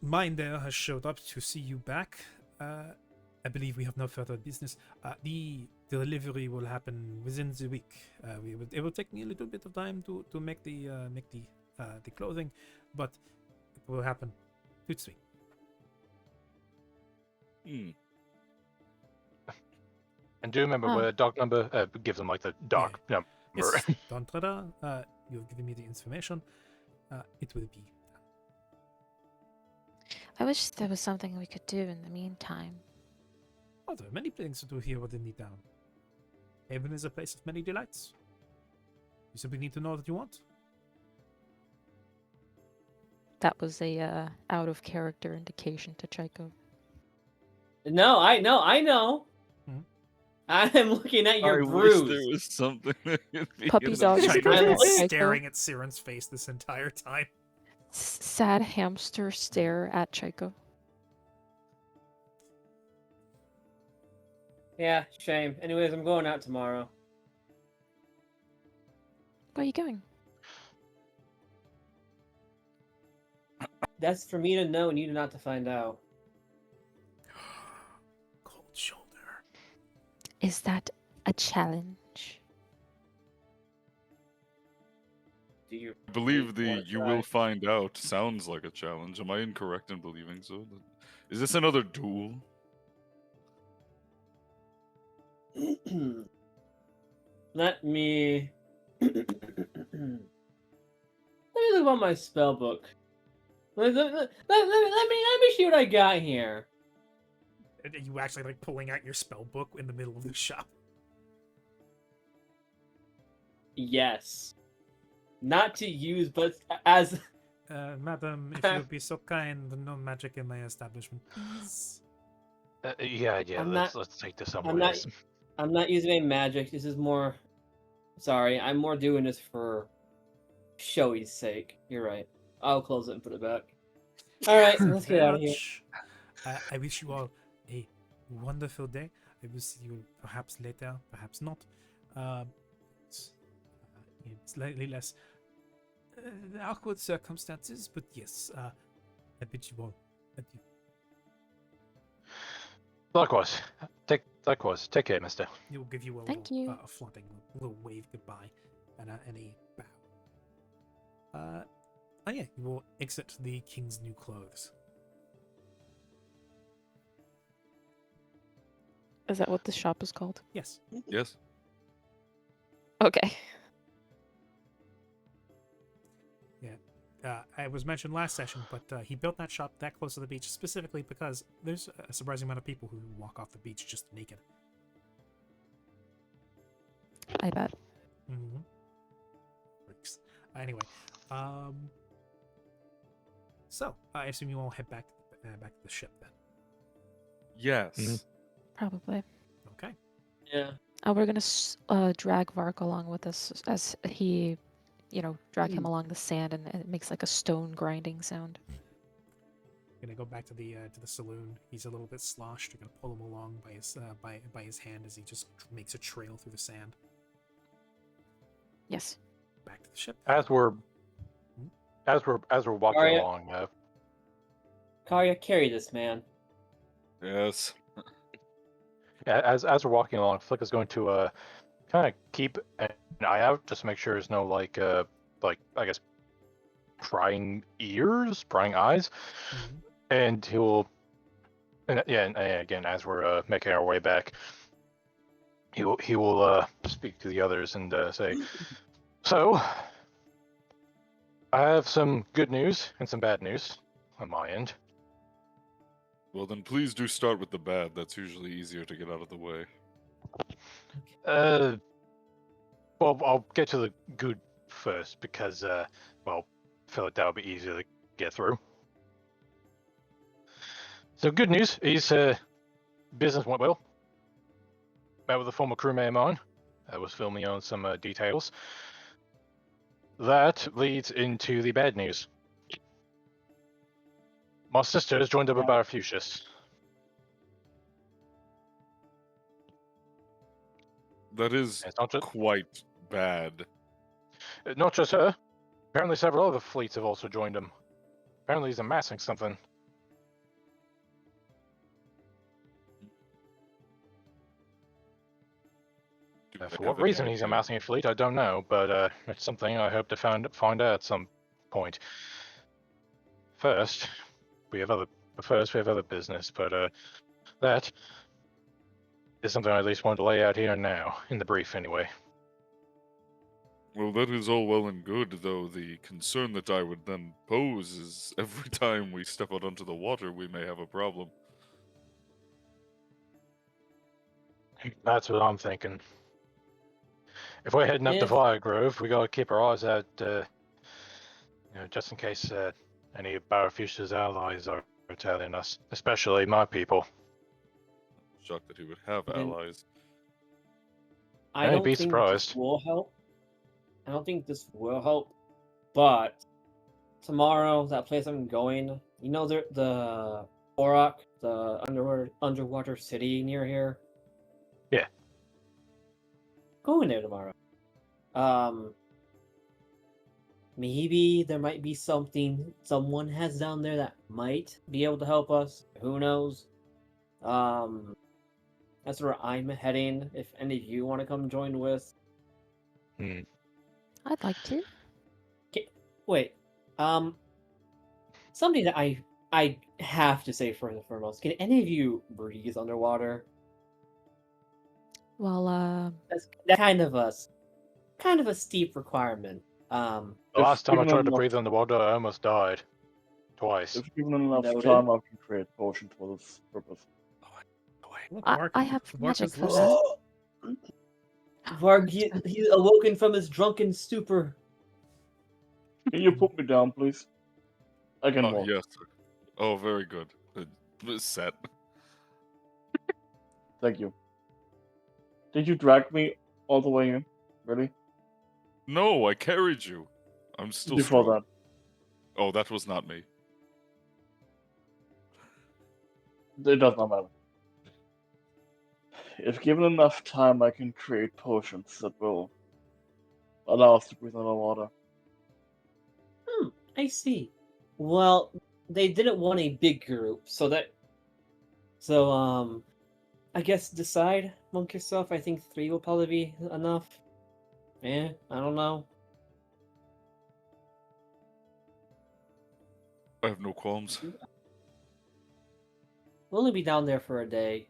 minder has showed up to see you back. I believe we have no further business. The delivery will happen within the week. It will take me a little bit of time to make the clothing, but it will happen tout de suite. Hmm. And do remember, Oh. where doc number give them like the doc number. Yes, Don Treda, you've given me the information. It will be. I wish there was something we could do in the meantime. Oh, there are many things to do here within the town. Haven is a place of many delights. You simply need to know what you want. That was a out of character indication to Chaiko. No, I know. Mhm. I'm looking at your I bruise. wish there was something that could be Puppy in the dog future. Chaiko has been Chaiko. staring at Siren's face this entire time. Sad hamster stare at Chaiko. Yeah, shame. Anyways, I'm going out tomorrow. Where are you going? That's for me to know and you not to find out. Cold shoulder. Is that a challenge? Do you I believe really the wanna "you try? will find out" sounds like a challenge. Am I incorrect in believing so? Is this another duel? Let me let me look on my spell book. Let me see what I got here. Are you actually like pulling out your spell book in the middle of the shop? Yes. Not to use, but as Madam, if you'll be so kind, no magic in my establishment, please. Yeah. I'm Let's take this somewhere not- else. I'm not using any magic. This is more. Sorry, I'm more doing this for showy's sake. You're right. I'll close it and put it back. All right, let's get Very out of here. much. I wish you all a wonderful day. I will see you perhaps later, perhaps not. In slightly less awkward circumstances, but yes, I bid you all adieu. Likewise. Take care, mister. He will give you a Thank little, you. a flaunting little wave goodbye and a bow. Oh yeah, you will exit the king's new clothes. Is that what the shop is called? Yes. Yes. Okay. I was mentioned last session, but he built that shop that close to the beach specifically because there's a surprising amount of people who walk off the beach just naked. I bet. Mm-hmm. Freaks. Anyway, so I assume you all head back to the ship then. Yes. Mhm. Probably. Okay. Yeah. We're gonna drag Vark along with us as he, drag him along the sand, and it makes like a stone grinding sound. Gonna go back to the saloon. He's a little bit sloshed. You're gonna pull him along by his by his hand as he just makes a trail through the sand. Yes. Back to the ship. As we're walking Arya? along, Karya, carry this man. Yes. as we're walking along, Flick is going to kind of keep an eye out just to make sure there's no like I guess prying ears, prying eyes, Mhm. and he will. And again, as we're making our way back, he will speak to the others and say, "So, I have some good news and some bad news on my end. Well, then please do start with the bad. That's usually easier to get out of the way. Well, I'll get to the good first because, well, I feel like that'll be easier to get through. So, good news is business went well. Met with a former crewmate of mine. I was filming on some details. That leads into the bad news. My sister has joined up with Barafucius. That is It's not just, quite bad. not just her. Apparently, several other fleets have also joined him. Apparently, he's amassing something. Do For they what have any reason he's idea? amassing a fleet, I don't know, but it's something I hope to find out at some point. First, we have other business, but that is something I at least wanted to lay out here and now, in the brief anyway. Well, that is all well and good, though the concern that I would then pose is every time we step out onto the water, we may have a problem. That's what I'm thinking. If we're heading up to If- Firegrove, we gotta keep our eyes out, just in case any of Barafush's allies are tailing us, especially my people. Shocked that he would have Then- allies. I I'd don't be think surprised. this will help. I don't think this will help, but tomorrow, that place I'm going, you know, the Orok, the underwater city near here. Yeah. Going there tomorrow. Maybe there might be something someone has down there that might be able to help us. Who knows? That's where I'm heading. If any of you want to come join with. I'd like to. Wait, something that I have to say first and foremost. Can any of you breathe underwater? Well, That's kind of a steep requirement. The last time I given tried to enough- breathe underwater, I almost died. Twice. If given enough Noted. time, I can create potions for this purpose. Look, I Mark- have Mark magic is for lucid. that. Varg, he's awoken from his drunken stupor. Can you put me down, please? I can Oh, walk. yes. Oh, very good. Set. Thank you. Did you drag me all the way in? Really? No, I carried you. I'm still Before strong. that. Oh, that was not me. It does not matter. If given enough time, I can create potions that will allow us to breathe underwater. I see. Well, they didn't want a big group, so I guess decide among yourself. I think 3 will probably be enough. I don't know. I have no qualms. We'll only be down there for a day.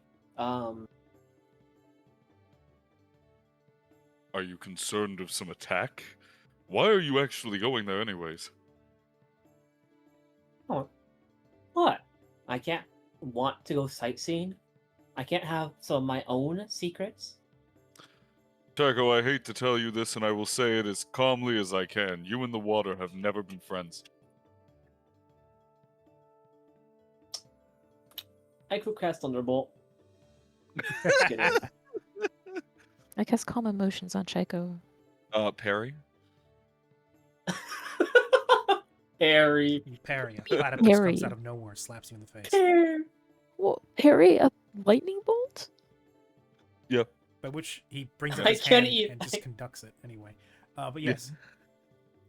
Are you concerned of some attack? Why are you actually going there anyways? What? I can't want to go sightseeing? I can't have some of my own secrets? Taco, I hate to tell you this, and I will say it as calmly as I can. You and the water have never been friends. I could cast Thunderbolt. Just kidding. I guess calm emotions on Chaco. Perry? Harry. You parry. A platypus comes Parry. out of nowhere, slaps you in the face. Well, Harry, a lightning bolt? By which he brings out I his can't hand eat- and just conducts it anyway. But yes,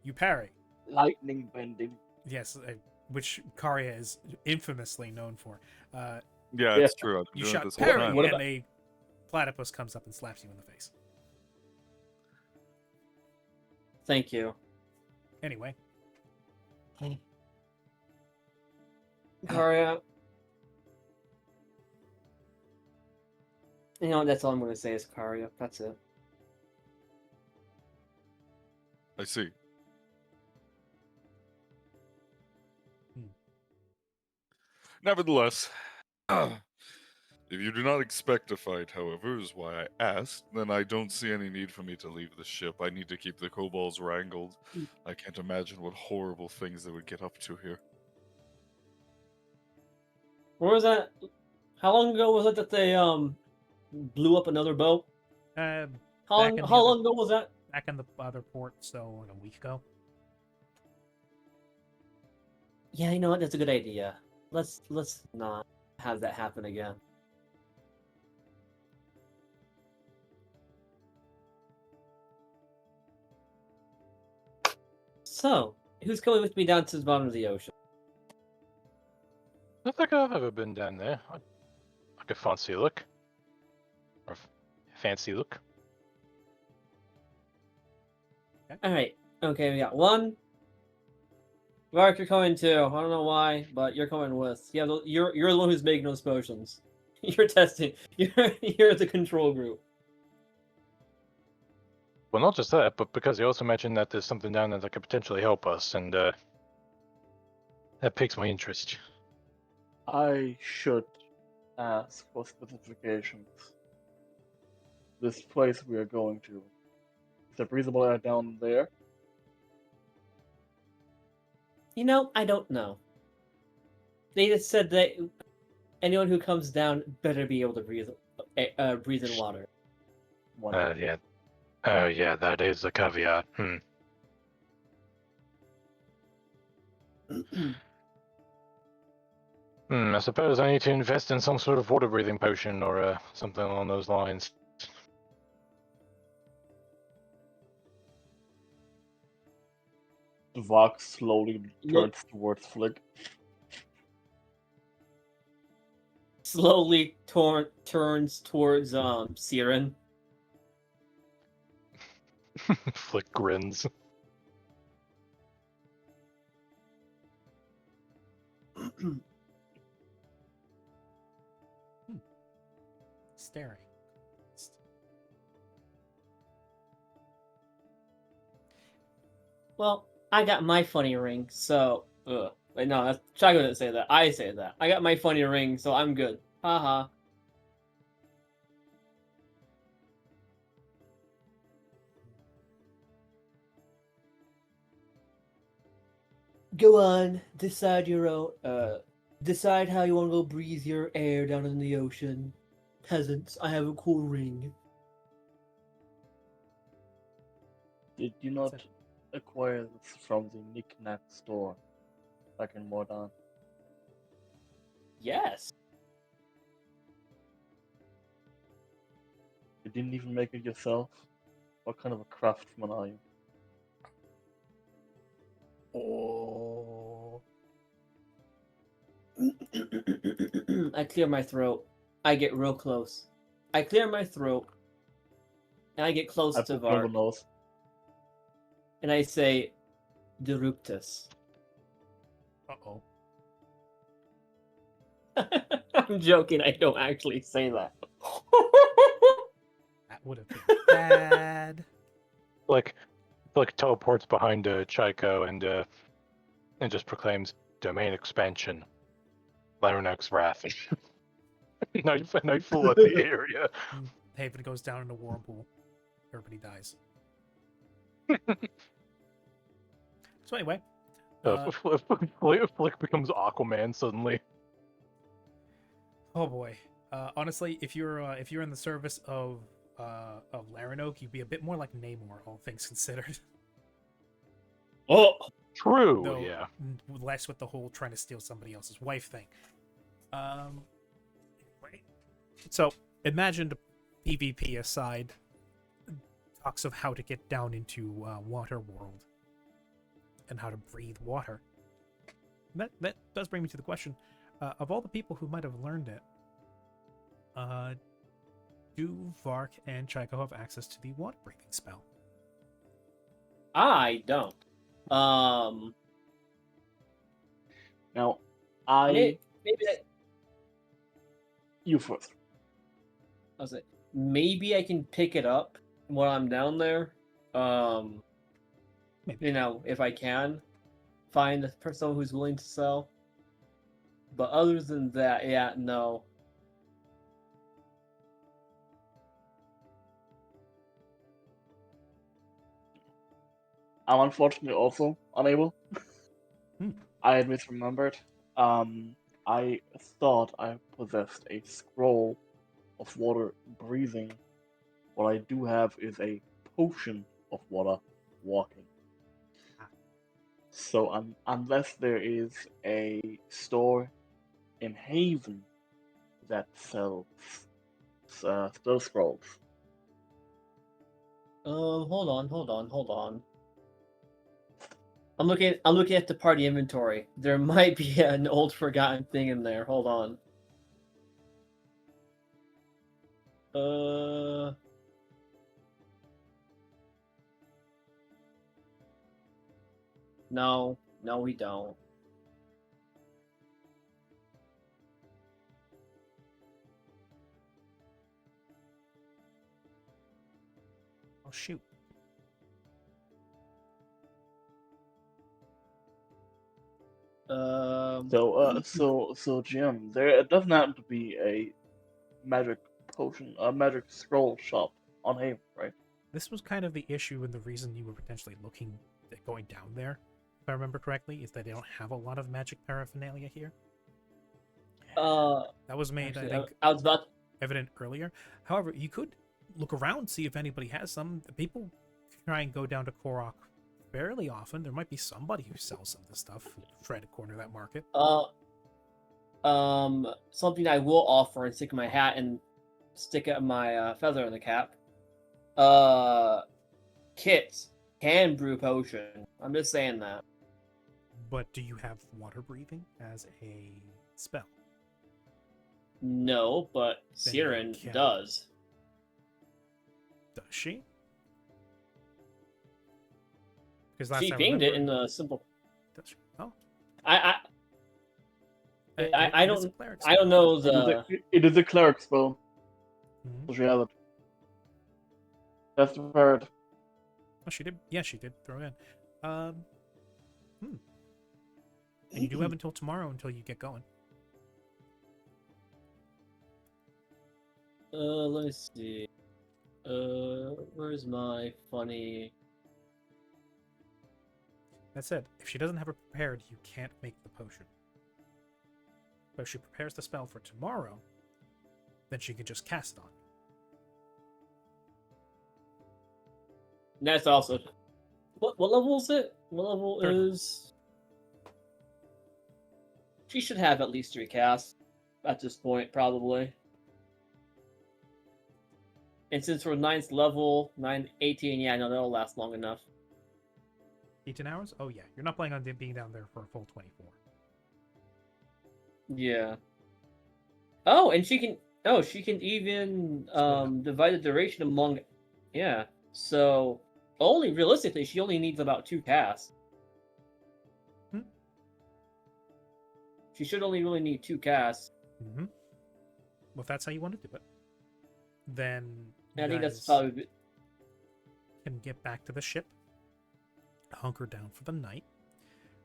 you parry. Lightning bending. Yes, which Karya is infamously known for. Yeah, Yeah. it's true. I've been You doing it shot this whole parry, time. What and about- a platypus comes up and slaps you in the face. Thank you. Anyway, Karya. You know what? That's all I'm going to say is Karya. That's it. I see. Nevertheless, if you do not expect a fight, however, is why I asked, then I don't see any need for me to leave the ship. I need to keep the kobolds wrangled. I can't imagine what horrible things they would get up to here. Where was that? How long ago was it that they blew up another boat? uh, How Back long? in the How other- long ago was that? back in the other port, so like a week ago. Yeah, you know what? That's a good idea. Let's not have that happen again. So, who's coming with me down to the bottom of the ocean? I don't think I've ever been down there. Like a fancy look. Or fancy look. All right. Okay, we got one. Vark, you're coming too. I don't know why, but you're coming with. Yeah, you're the one who's making those potions. You're testing. You're the control group. Well, not just that, but because you also mentioned that there's something down there that could potentially help us, and that piques my interest. I should ask for specifications. This place we are going to. Is there breathable air down there? You know, I don't know. They just said that anyone who comes down better be able to breathe in water. Wonderful. Yeah. Oh, yeah, that is a caveat. I suppose I need to invest in some sort of water breathing potion or something along those lines. Dvark slowly Look- turns towards Flick. Slowly turns towards Siren. Flick grins. Staring. Well, I got my funny ring, so wait, no, that's Chago didn't say that. I say that. I got my funny ring, so I'm good. Haha. Go on, decide your own. Decide how you want to go breathe your air down in the ocean. Peasants, I have a cool ring. Did you not acquire this from the Knick-Knack store back in Mordan? Yes. You didn't even make it yourself? What kind of a craftsman are you? Oh. I clear my throat. I get real close. I clear my throat. And I get close I to put one on the Vark. nose. And I say, Deruptus. Uh-oh. I'm joking. I don't actually say that. That would have been bad. Flick teleports behind Chaiko and just proclaims domain expansion. Laronak's wrath. Knife flood the area. Haven goes down in a whirlpool. Everybody dies. So anyway, Flick becomes Aquaman suddenly. oh boy. Honestly, if you're in the service of Laranoke, you'd be a bit more like Namor, all things considered. Oh, True. Though Yeah. less with the whole trying to steal somebody else's wife thing. Right. So imagine PvP aside, talks of how to get down into water world and how to breathe water. That does bring me to the question: of all the people who might have learned it, do Vark and Chaiko have access to the water breathing spell? I don't. Now, I Maybe that. you first. I was like, maybe I can pick it up while I'm down there. Maybe. You know, if I can find someone who's willing to sell. But other than that, yeah, no. I'm unfortunately also unable. Hmm. I had misremembered. I thought I possessed a scroll of water breathing. What I do have is a potion of water walking. So unless there is a store in Haven that sells spell scrolls, Hold on. I'm looking at the party inventory. There might be an old forgotten thing in there. Hold on. No, we don't. Oh shoot. so Jim, there doesn't happen to be a magic potion, a magic scroll shop on Haven, right? This was kind of the issue and the reason you were potentially looking at going down there, if I remember correctly, is that they don't have a lot of magic paraphernalia here. That was made, Actually, I think, I was about. evident earlier. However, you could look around, see if anybody has some. People try and go down to Korok fairly often. There might be somebody who sells some of this stuff, try to corner that market. Something I will offer and stick in my hat and stick my feather in the cap. Kits can brew potion. I'm just saying that. But do you have water breathing as a spell? No, but Then you Siren can. does. Does she? Because last She I pinged it remember- in the simple. Does she? Oh. I It is a cleric I don't know It is the. it is a cleric spell, Mhm. so she has it. That's the parrot. Oh, she did. Yeah, she did throw it in. And you do have until tomorrow until you get going. Let me see. Where's my funny? That said, if she doesn't have it prepared, you can't make the potion. But if she prepares the spell for tomorrow, then she can just cast it on. That's also. What level is it? What level Third level. is? She should have at least 3 casts at this point, probably. And since we're 9th level, 18, yeah, no, that'll last long enough. 18 hours? Oh yeah, you're not planning on being down there for a full 24. Yeah. Oh, and she can. Oh, she can even divide the duration among. Yeah. So realistically, she only needs about 2 casts. Hmm. She should only really need 2 casts. Mm-hmm. Well, if that's how you want to do it, then I think that's guys probably. can get back to the ship, hunker down for the night.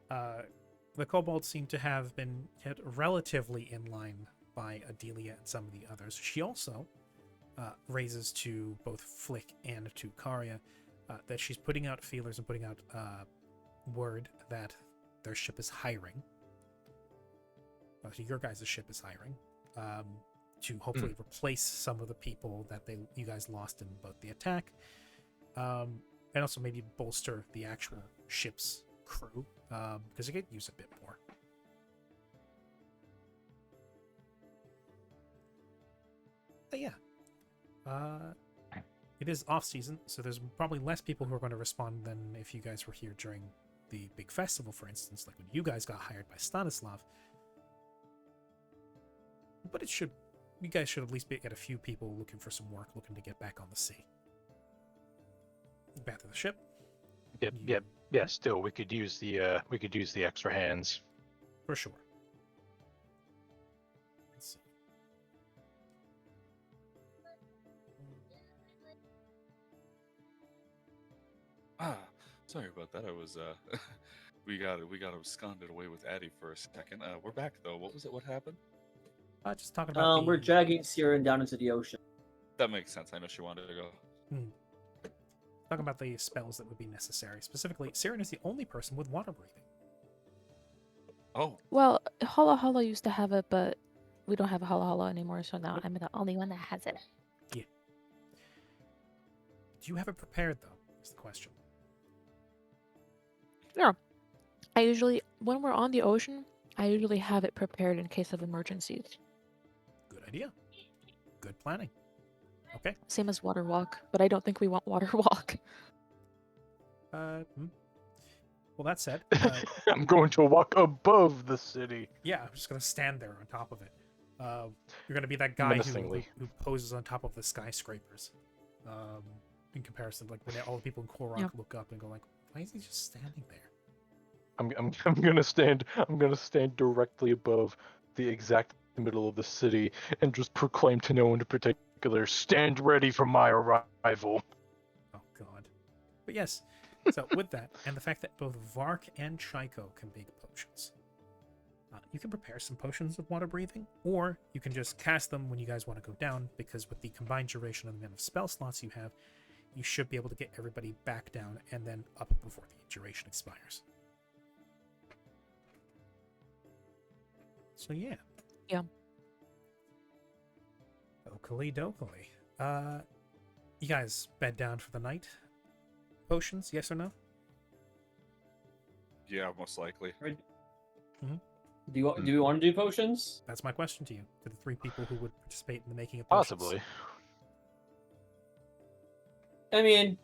The kobolds seem to have been kept relatively in line by Adelia and some of the others. She also raises to both Flick and to Karya that she's putting out feelers and putting out word that their ship is hiring. So your guys' ship is hiring to hopefully replace some of the people that you guys lost in both the attack, and also maybe bolster the actual ship's crew, because you could use a bit more. But yeah, it is off season, so there's probably less people who are going to respond than if you guys were here during the big festival, for instance, like when you guys got hired by Stanislav. But you guys should at least get a few people looking for some work, looking to get back on the sea. Back to the ship. Yeah. Still, we could use the extra hands. For sure. Let's see. Sorry about that. I was we got absconded away with Addy for a second. We're back though. What was it? What happened? Just talking about We're dragging Siren down into the ocean. That makes sense. I know she wanted to go. talking about the spells that would be necessary. Specifically, Siren is the only person with water breathing. Oh, Well, Holla Holla used to have it, but we don't have a Holla Holla anymore, so now I'm the only one that has it. Do you have it prepared, though, is the question. I usually, when we're on the ocean, I usually have it prepared in case of emergencies. Good idea. Good planning. Okay. Same as Water Walk, but I don't think we want Water Walk. Well, that said, I'm going to walk above the city. yeah, I'm just gonna stand there on top of it. You're gonna be that guy Menacingly. who poses on top of the skyscrapers. In comparison, like when all the people in Korok Yeah. look up and go like, "Why is he just standing there?" I'm gonna stand directly above the exact middle of the city and just proclaim to no one in particular, "Stand ready for my arrival." Oh God. But yes. So with that, and the fact that both Vark and Chaiko can make potions, you can prepare some potions of water breathing, or you can just cast them when you guys want to go down, because with the combined duration of the amount of spell slots you have, you should be able to get everybody back down and then up before the duration expires. So yeah. Yeah. Dokily dokily. You guys bed down for the night? Potions, yes or no? yeah, most likely. Do we want to do potions? That's my question to you, to the three people who would participate in the making of potions. Possibly. I mean,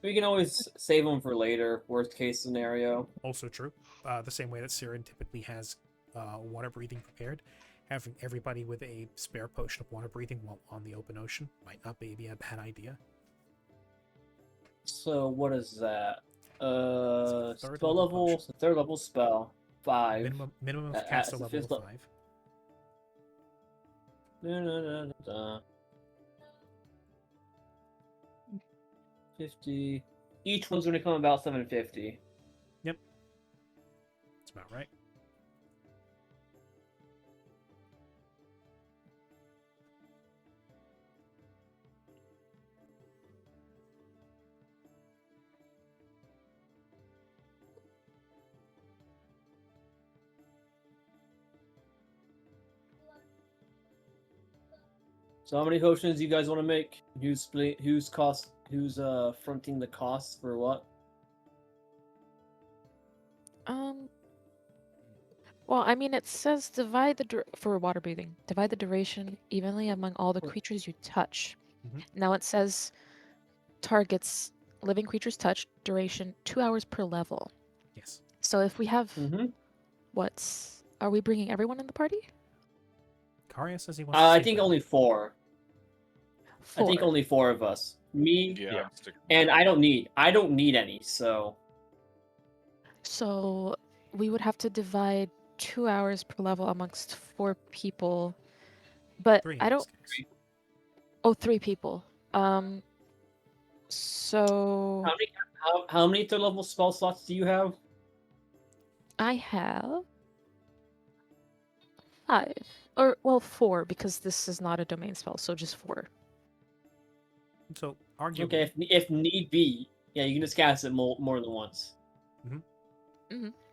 we can always save them for later. Worst case scenario. Also true. The same way that Siren typically has water breathing prepared, having everybody with a spare potion of water breathing while on the open ocean might not be a bad idea. So what is that? It's a third Spell level level, potion. it's a third level spell. 5. Minimum of At caster the level fifth of le- 5. Da, da, da, da, da. 50. Each one's gonna come about 750. That's about right. So how many potions do you guys want to make? Who's fronting the costs for what? Well, I mean, it says divide for water breathing. Divide the duration evenly among all the Cool. creatures you touch. Mhm. Now it says targets living creatures touch duration 2 hours per level. Yes. So if we have Mm-hmm. are we bringing everyone in the party? Karia says he wants to I see think that. only 4. I think 4. only 4 of us. Me, Yeah, Yeah. stick- and I don't need any. So So we would have to divide 2 hours per level amongst 4 people. But 3 in I this don't. case. Oh, 3 people. So how many third level spell slots do you have? I have 5. Or, well, 4, because this is not a domain spell, so just 4. So, arguably, Okay, if need be, yeah, you can just cast it more than once.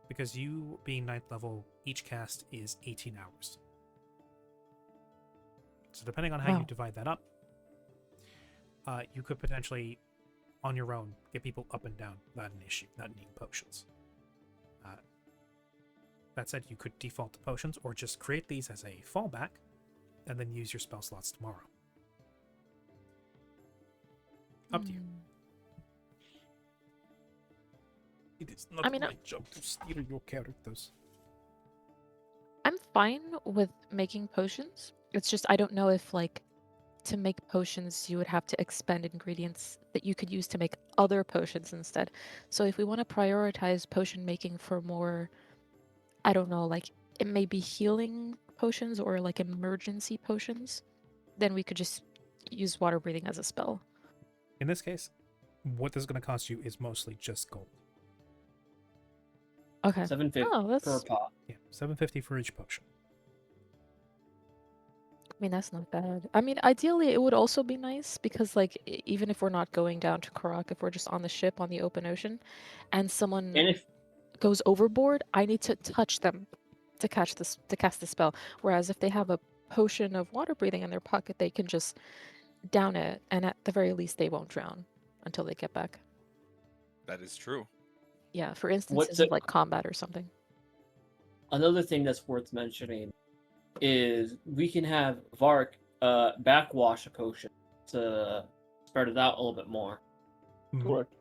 because you being 9th level, each cast is 18 hours. So depending on how you Wow. divide that up, you could potentially, on your own, get people up and down without an issue, not needing potions. That said, you could default to potions or just create these as a fallback and then use your spell slots tomorrow. Up to you. It is not I mean, my job to steer your characters. I'm fine with making potions. It's just I don't know if like to make potions you would have to expend ingredients that you could use to make other potions instead. So if we want to prioritize potion making for more, I don't know, like it may be healing potions or like emergency potions, then we could just use water breathing as a spell. In this case, what this is going to cost you is mostly just gold. Okay. 750 Oh, per that's. pot. Yeah, 750 for each potion. I mean, that's not bad. I mean, ideally, it would also be nice because, like, even if we're not going down to Karak, if we're just on the ship on the open ocean, and someone And if goes overboard, I need to touch them to catch this to cast the spell. Whereas if they have a potion of water breathing in their pocket, they can just down it, and at the very least, they won't drown until they get back. That is true. Yeah, for instances of it- like combat or something. another thing that's worth mentioning is we can have Vark backwash a potion to spread it out a little bit more. Mhm. Correct.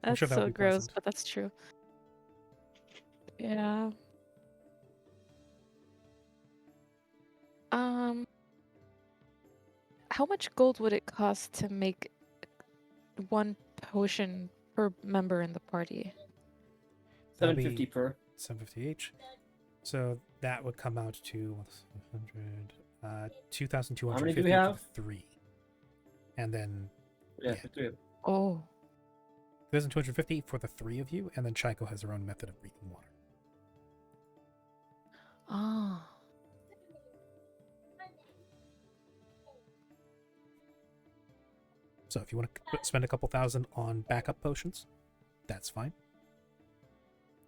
I'm That's sure that would so be gross, pleasant. but that's true. Yeah. How much gold would it cost to make one potion per member in the party? That'd 750 be per. 750 each. So that would come out to 100, 2,250 How many do we for have? 3. And then Yeah, Yeah. for 3 of them. Oh, 2,250 for the 3 of you, and then Chaiko has her own method of breathing water. ah. So if you want to spend a couple thousand on backup potions, that's fine.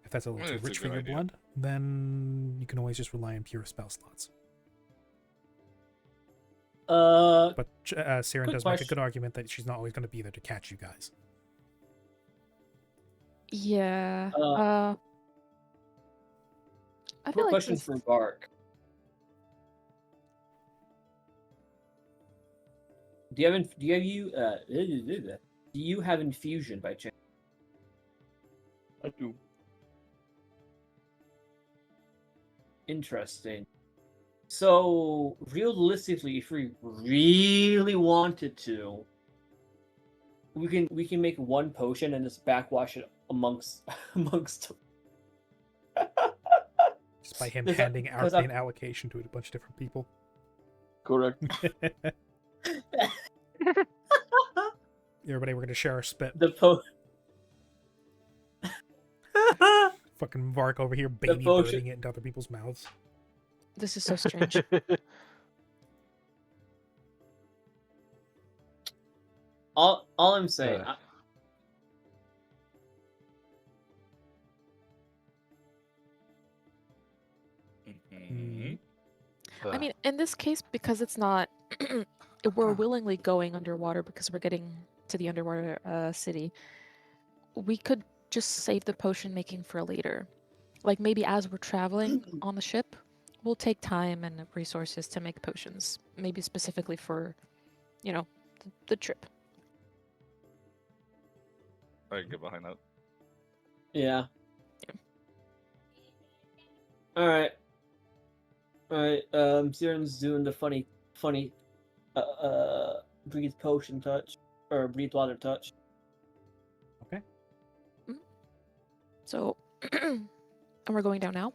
If that's a little too That's a rich for good your idea. blood, then you can always just rely on pure spell slots. But Siren Quick does make a question. good argument that she's not always going to be there to catch you guys. Yeah. Uh, I feel quick like question this- for Vark. Do you have infusion by chance? I do. Interesting. So realistically, if we really wanted to, we can make one potion and just backwash it amongst Just by him Is that- handing because arcane allocation to a bunch of different people. Correct. Everybody, we're going to share our spit. the po. Fucking Vark over here baby potion- birding it into other people's mouths. This is so strange. all I'm saying. Uh. Mhm. I mean, in this case, because it's not, we're willingly going underwater because we're getting to the underwater city. We could just save the potion making for later. Like maybe as we're traveling on the ship, we'll take time and resources to make potions. Maybe specifically for, the trip. I can get behind that. Yeah. All right. Siren's doing the funny, breathe potion touch or breathe water touch. So, and we're going down now?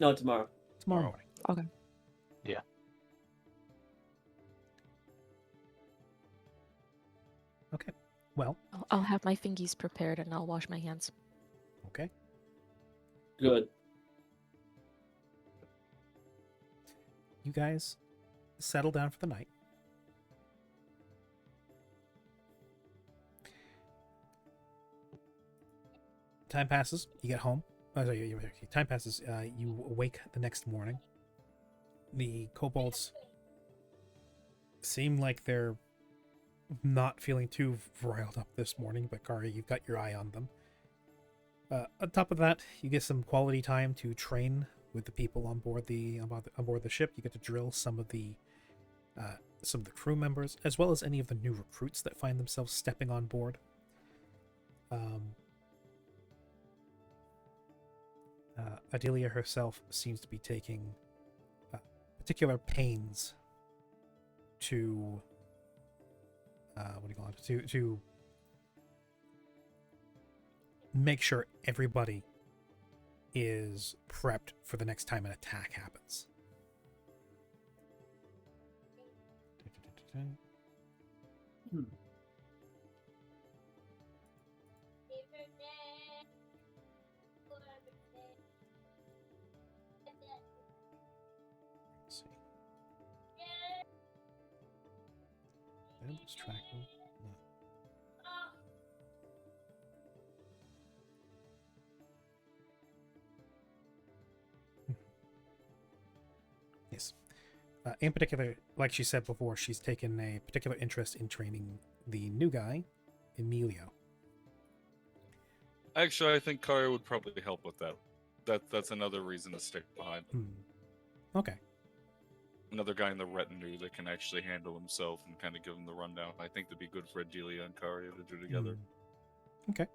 No, tomorrow. Tomorrow morning. Okay. Yeah. Okay. Well, I'll have my fingies prepared and I'll wash my hands. okay. Good. You guys settle down for the night. Time passes. You get home. Time passes. You awake the next morning. The kobolds seem like they're not feeling too riled up this morning, but Kari, you've got your eye on them. On top of that, you get some quality time to train with the people on board the ship. You get to drill some of the crew members, as well as any of the new recruits that find themselves stepping on board. Adelia herself seems to be taking particular pains to to make sure everybody is prepped for the next time an attack happens. Let's see. Did I lose track of? No. Yes. In particular, like she said before, she's taken a particular interest in training the new guy, Emilio. Actually, I think Kari would probably help with that. That's another reason to stick behind. Okay. Another guy in the retinue that can actually handle himself and kind of give him the rundown. I think that'd be good for Adelia and Kari to do together. Okay.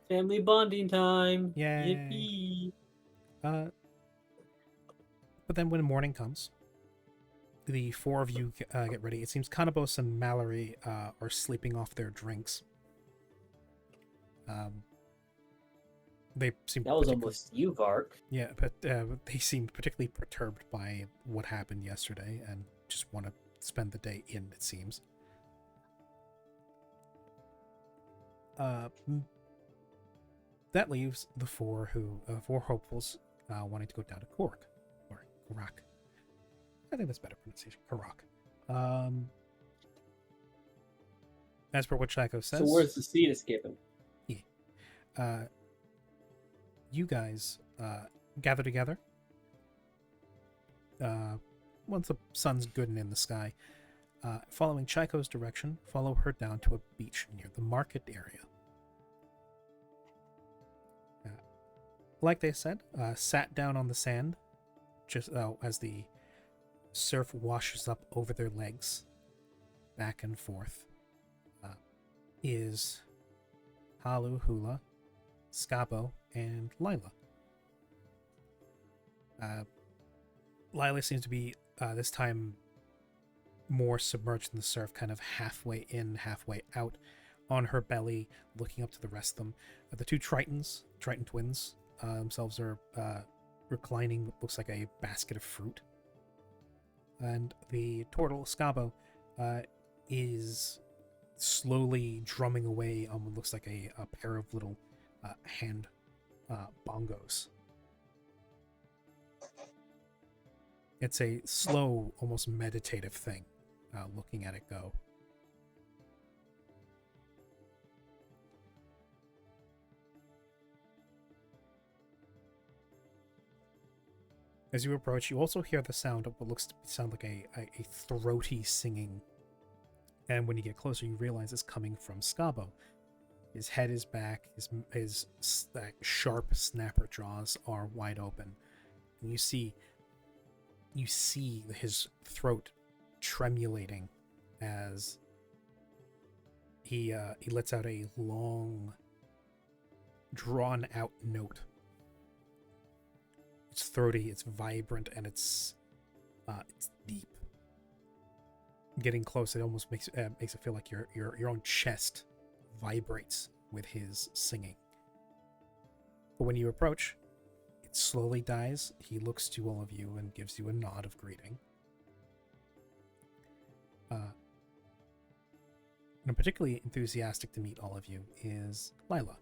Family bonding time. Yay. Yippee. But then when morning comes, the four of you get ready. It seems Kanabos and Mallory are sleeping off their drinks. They seem That was particularly- almost you, Vark. Yeah, but they seem particularly perturbed by what happened yesterday and just want to spend the day in, it seems. That leaves the four hopefuls wanting to go down to Korok. Or Karak. I think that's better pronunciation. Karak. As per what Shaiko says... So where's the seed escaping? You guys gather together. Once the sun's good and in the sky, following Chaiko's direction, follow her down to a beach near the market area. Like they said, sat down on the sand, just as the surf washes up over their legs, back and forth, is Halu, Hula, Scabo, and Lila. Lila seems to be, this time, more submerged in the surf, kind of halfway in, halfway out, on her belly, looking up to the rest of them. The two Triton twins, themselves are reclining what looks like a basket of fruit. And the turtle, Scabo, is slowly drumming away on what looks like a pair of little hand bongos. It's a slow, almost meditative thing, looking at it go. As you approach, you also hear the sound of what looks to sound like a throaty singing. And when you get closer, you realize it's coming from Scabo. His head is back, his sharp snapper jaws are wide open. And you see his throat tremulating as he lets out a long, drawn-out note. It's throaty, it's vibrant, and it's deep. Getting close, it almost makes it feel like your own chest vibrates with his singing. But when you approach, it slowly dies. He looks to all of you and gives you a nod of greeting. And particularly enthusiastic to meet all of you is Lila,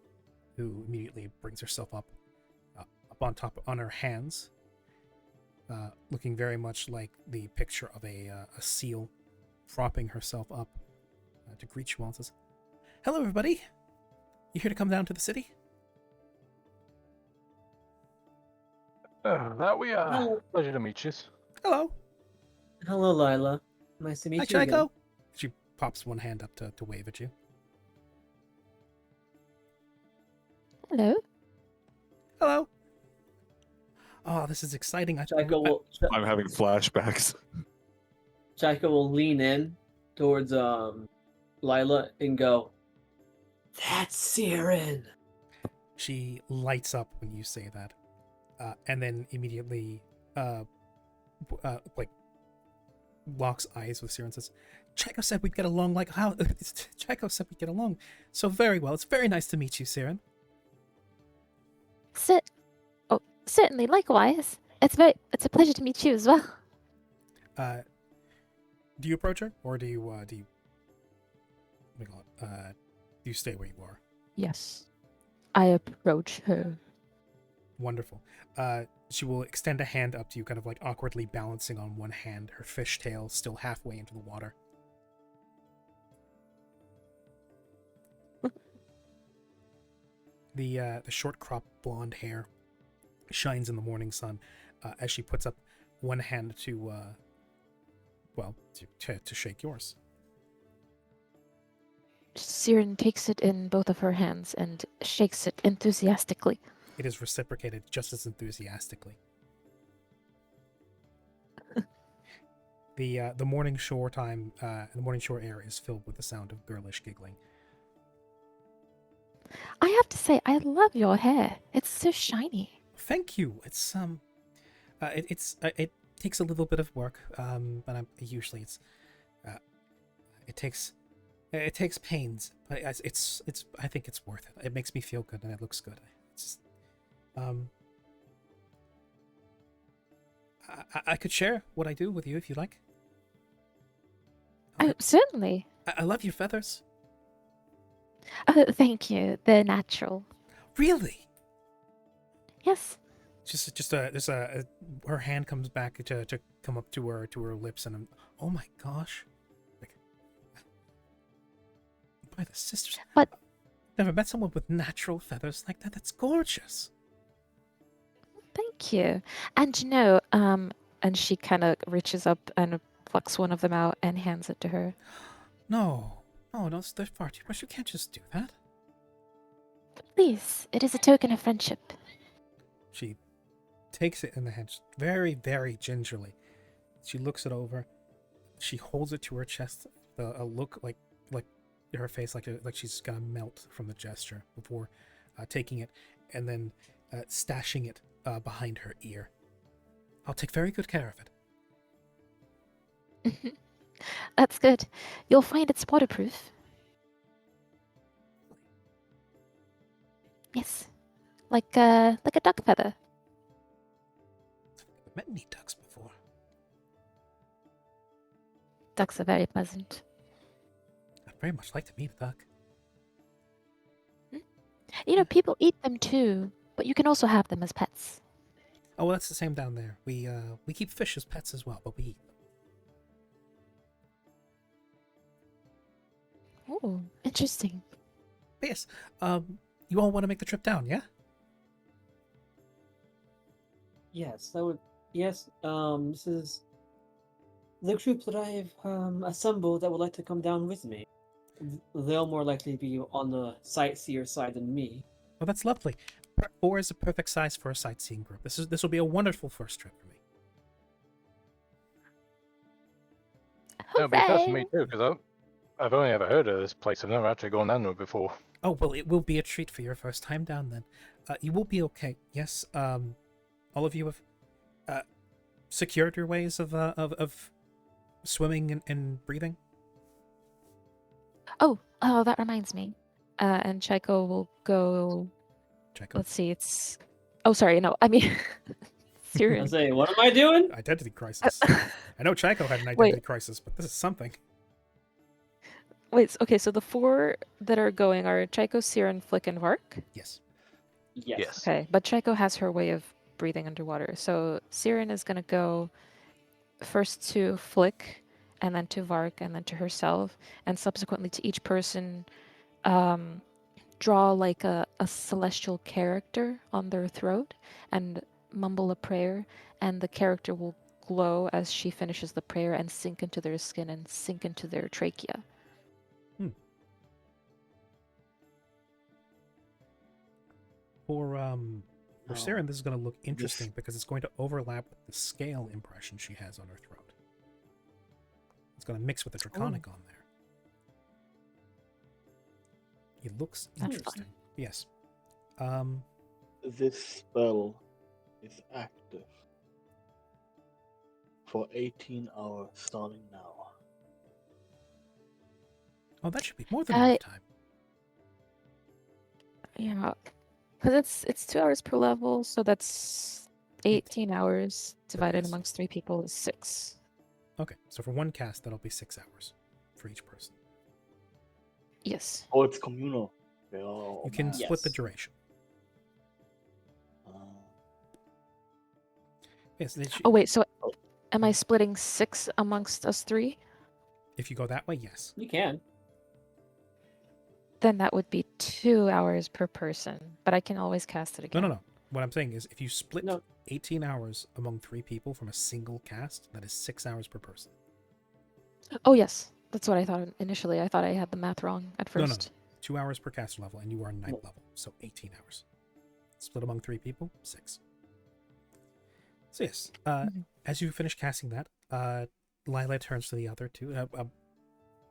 who immediately brings herself up on her hands, looking very much like the picture of a seal, propping herself up to greet you all and says, "Hello, everybody. You here to come down to the city?" That we are. Hello. Pleasure to meet you. Hello. Hello, Lila. Nice to meet Hi, you again. Chaiko. She pops one hand up to wave at you. Hello. Hello. Oh, this is exciting. Chaika will I'm having flashbacks. Chaika will lean in towards Lila and go, "That's Siren." She lights up when you say that, and then immediately, like, locks eyes with Siren and says, "Chaiko said we'd get along like how? Chaiko said we'd get along so very well. It's very nice to meet you, Siren." Certainly, likewise. It's a pleasure to meet you as well. Do you approach her, or do you what do you call it? Do you stay where you are? Yes. I approach her. Wonderful. She will extend a hand up to you, kind of like awkwardly balancing on one hand, her fishtail still halfway into the water. The short cropped blonde hair shines in the morning sun as she puts up one hand to shake yours. Siren takes it in both of her hands and shakes it enthusiastically. It is reciprocated just as enthusiastically. The morning shore time, the morning shore air is filled with the sound of girlish giggling. I have to say, I love your hair. It's so shiny. Thank you. It's it takes a little bit of work, but it takes pains, but it's I think it's worth it. It makes me feel good and it looks good. It's I could share what I do with you if you like. Oh, certainly. I love your feathers. Oh, thank you. They're natural. Really? Yes. Her hand comes back to come up to her lips, and oh my gosh, like, by the sisters, But never met someone with natural feathers like that. That's gorgeous. thank you. And and she kind of reaches up and plucks one of them out and hands it to her. No, they're far too much. You can't just do that. Please, it is a token of friendship. She takes it in the hand very, very gingerly. She looks it over. She holds it to her chest. A look like her face like she's gonna melt from the gesture before taking it and then stashing it behind her ear. I'll take very good care of it. That's good. You'll find it's waterproof. Yes, like a duck feather. I've met any ducks before. Ducks are very pleasant. I'd very much like to meet a duck. You know, people eat them too, but you can also have them as pets. Oh, well, that's the same down there. We keep fish as pets as well, but we eat them. Oh, interesting. But yes, you all want to make the trip down, yeah? Yes, that would. Yes, this is the group that I've assembled that would like to come down with me. They'll more likely be on the sightseer side than me. Well, that's lovely. 4 is a perfect size for a sightseeing group. This will be a wonderful first trip for me. That'll be tough for me Hooray! too, because I've only ever heard of this place. I've never actually gone down there before. Oh, well, it will be a treat for your first time down then. You will be okay. Yes, all of you have secured your ways of swimming and breathing? Oh, that reminds me. And Chaiko will go. Check Let's see. It's. Oh, sorry. No, I mean, I Siren. say, what am I doing? Identity crisis. I know Chaiko had an Wait. identity crisis, but this is something. Wait. Okay. So the 4 that are going are Chaiko, Siren, Flick, and Vark. Yes. Yes. Okay, but Chaiko has her way of breathing underwater. So Siren is gonna go first to Flick, and then to Vark, and then to herself, and subsequently to each person, draw like a celestial character on their throat and mumble a prayer, and the character will glow as she finishes the prayer and sink into their skin and sink into their trachea. For Oh, Saren, this is going to look this- interesting because it's going to overlap with the scale impression she has on her throat. It's going to mix with the draconic on there. It looks That's fun. interesting. Yes. This spell is active for 18 hours starting now. Oh, that should be more than I- enough time. Yeah, because it's 2 hours per level, so that's 18 hours divided cast. amongst 3 people is 6. Okay, so for one cast, that'll be 6 hours for each person. Yes. Oh, it's communal. Oh, You can man. split the Yes. duration. Yes, they should- Oh wait, so am I splitting 6 amongst us 3? if you go that way, yes. You can. Then that would be 2 hours per person, but I can always cast it No, again. no, no. What I'm saying is, if you split No. 18 hours among 3 people from a single cast, that is 6 hours per person. Oh yes, that's what I thought initially. I thought I had the math wrong at No, no, first. 2 hours per caster level, and you are 9th No. level, so 18 hours. Split among 3 people, 6. So yes, Mhm. as you finish casting that, Lila turns to the other two,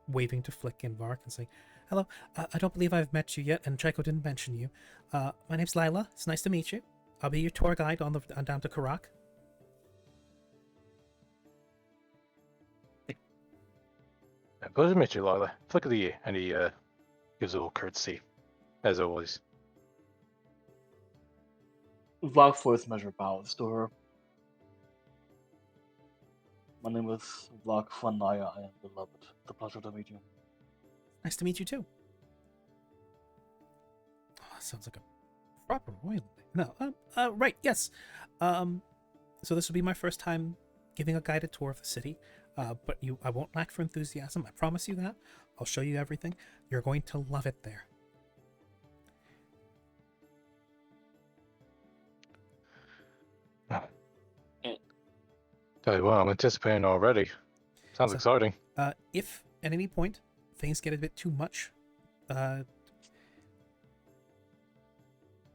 waving to Flick and Vark and saying, "Hello, I don't believe I've met you yet, and Draco didn't mention you. My name's Lila. It's nice to meet you. I'll be your tour guide on down to Karak." Pleasure to meet you, Lila. Flick of the ear, and he gives a little curtsy, as always. Vlad for his measure bows to her. My name is Vlad Fanaya. I am beloved. It's a pleasure to meet you. Nice to meet you too. Oh, that sounds like a proper royal name. No, right, yes. So this will be my first time giving a guided tour of the city. But I won't lack for enthusiasm. I promise you that. I'll show you everything. You're going to love it there. Tell you what, I'm anticipating already. Sounds So- exciting. If at any point things get a bit too much,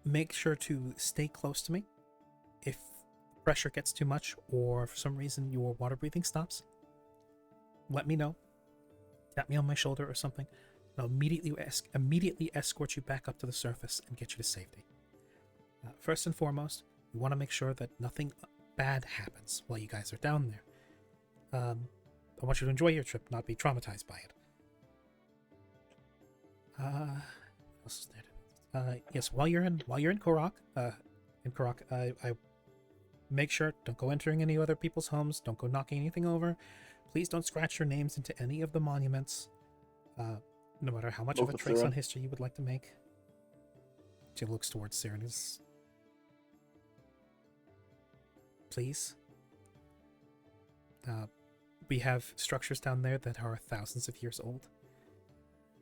make sure to stay close to me. If pressure gets too much, or for some reason your water breathing stops, let me know. Tap me on my shoulder or something. I'll immediately escort you back up to the surface and get you to safety. First and foremost, we want to make sure that nothing bad happens while you guys are down there. I want you to enjoy your trip, not be traumatized by it. What else is there? Yes, while you're in Korok, I make sure don't go entering any other people's homes. Don't go knocking anything over. Please don't scratch your names into any of the monuments. No matter how much of a Look at trace on Siren. history you would like to make. She looks towards Siren. Please. We have structures down there that are thousands of years old.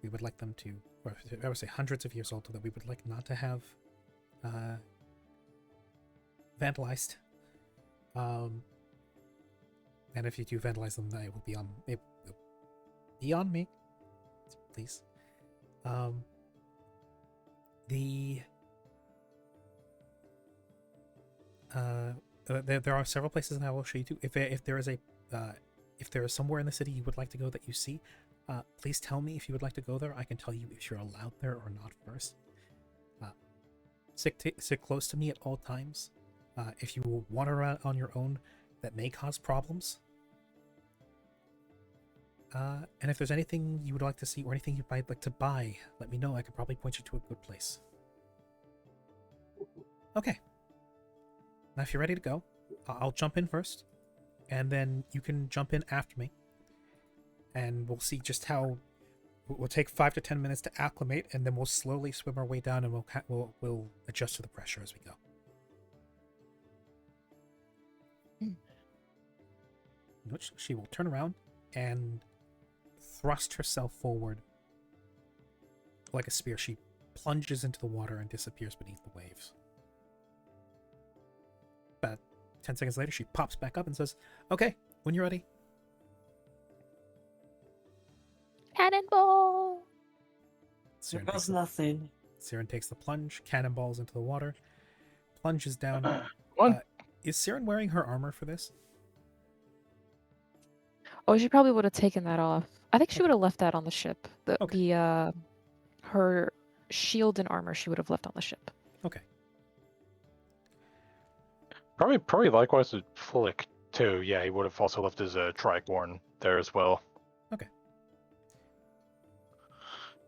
We would like them to, or I would say hundreds of years old, that we would like not to have vandalized. And if you do vandalize them, it will be on me. Please. There are several places that I will show you to. If there is somewhere in the city you would like to go that you see, please tell me if you would like to go there. I can tell you if you're allowed there or not first. Sit close to me at all times. If you wander around on your own, that may cause problems. And if there's anything you would like to see or anything you might like to buy, let me know. I could probably point you to a good place. Okay. Now, if you're ready to go, I'll jump in first, and then you can jump in after me. And we'll see just how. We'll take 5 to 10 minutes to acclimate, and then we'll slowly swim our way down, and we'll adjust to the pressure as we go. Mm. In which she will turn around and thrust herself forward like a spear. She plunges into the water and disappears beneath the waves. About 10 seconds later, she pops back up and says, "Okay, when you're ready." Cannonball! Siren There makes was nothing. Siren takes the plunge, cannonballs into the water, plunges down. One. Is Siren wearing her armor for this? Oh, she probably would have taken that off. I think she would have left that on the ship. Okay. Her shield and armor she would have left on the ship. Okay. Probably likewise with Flick too. Yeah, he would have also left his tricorn there as well. Okay.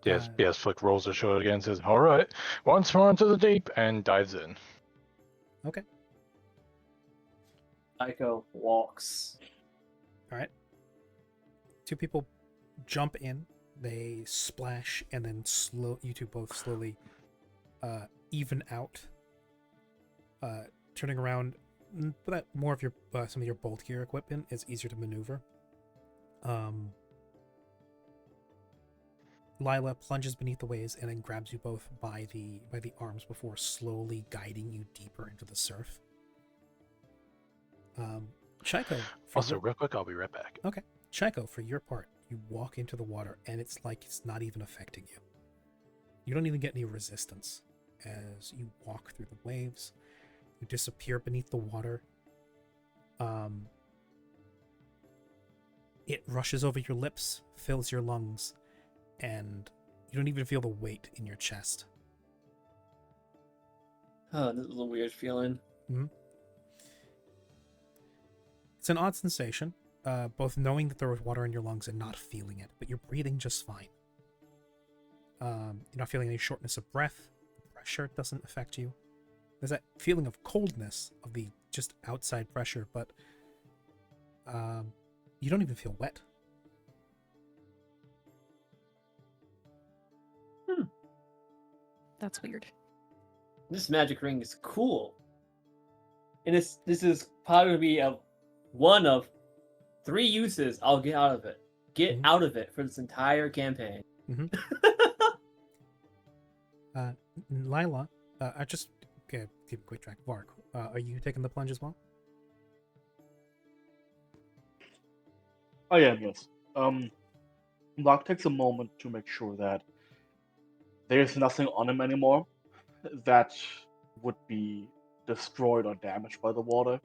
Yes, Flick rolls the shield again, says, "All right, once more into the deep," and dives in. Okay. Psycho walks. All right. Two people jump in. They splash, and then you two both slowly even out. Turning around, but more of your some of your bolt gear equipment is easier to maneuver. Lila plunges beneath the waves and then grabs you both by the arms before slowly guiding you deeper into the surf. Chaiko, Also, real quick, I'll be right back. Chaiko, for your part, you walk into the water and it's like it's not even affecting you. You don't even get any resistance as you walk through the waves. You disappear beneath the water. It rushes over your lips, fills your lungs, and you don't even feel the weight in your chest. Oh, this is a weird feeling. It's an odd sensation, both knowing that there was water in your lungs and not feeling it, but you're breathing just fine. You're not feeling any shortness of breath. The pressure doesn't affect you. There's that feeling of coldness of the just outside pressure, but you don't even feel wet. That's weird. This magic ring is cool. And this is probably gonna be one of 3 uses I'll get out of it. Mhm. Out of it for this entire campaign. Lila, I just keep a quick track. Vark, are you taking the plunge as well? I am, yes. Lark takes a moment to make sure that there's nothing on him anymore that would be destroyed or damaged by the water.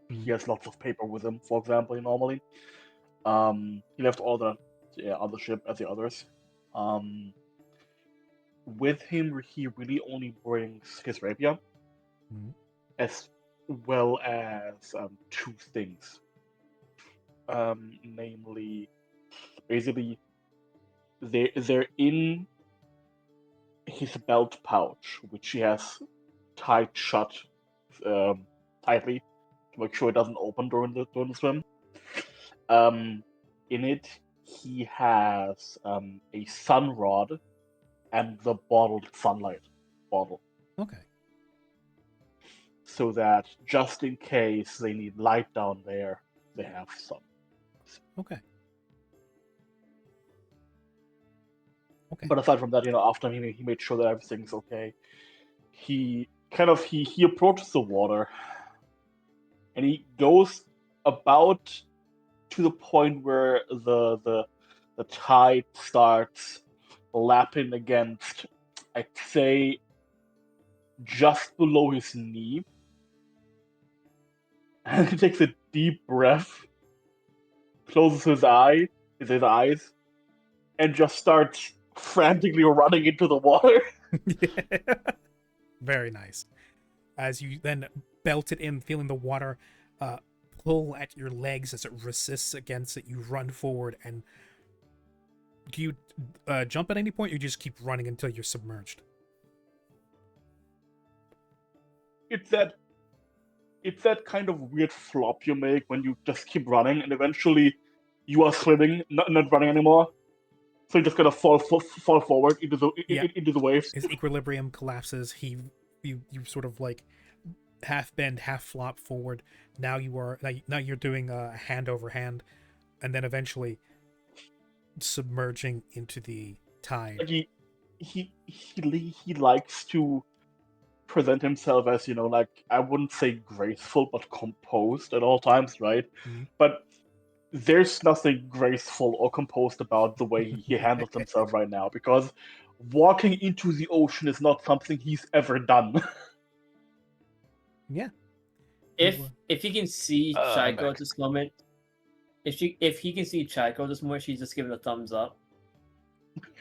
He has lots of paper with him, for example, normally. He left all the on the ship as the others. With him, he really only brings his rapier, as well as 2 things. Namely, basically, they're in his belt pouch, which he has tied shut tightly to make sure it doesn't open during the swim. In it, he has a sun rod and the bottled sunlight bottle, Okay. so that just in case they need light down there, they have sun. Okay. Okay. But aside from that, after he made sure that everything's okay, he approaches the water, and he goes about to the point where the tide starts lapping against, I'd say, just below his knee, and he takes a deep breath, closes his eyes, and just starts frantically running into the water. Very nice. As you then belt it in, feeling the water pull at your legs as it resists against it, you run forward. And do you jump at any point, or you just keep running until you're submerged? It's that kind of weird flop you make when you just keep running, and eventually you are swimming, not running anymore. So you're just gonna fall forward into the waves. His equilibrium collapses. You sort of like half bend, half flop forward. Now you're doing a hand over hand, and then eventually submerging into the tide. Like he likes to present himself as, I wouldn't say graceful, but composed at all times, right? Mhm. But there's nothing graceful or composed about the way he handles himself right now, because walking into the ocean is not something he's ever done. Yeah. If he can see I'm Chaiko back. at this moment, if he can see Chaiko at this moment, she's just giving a thumbs up.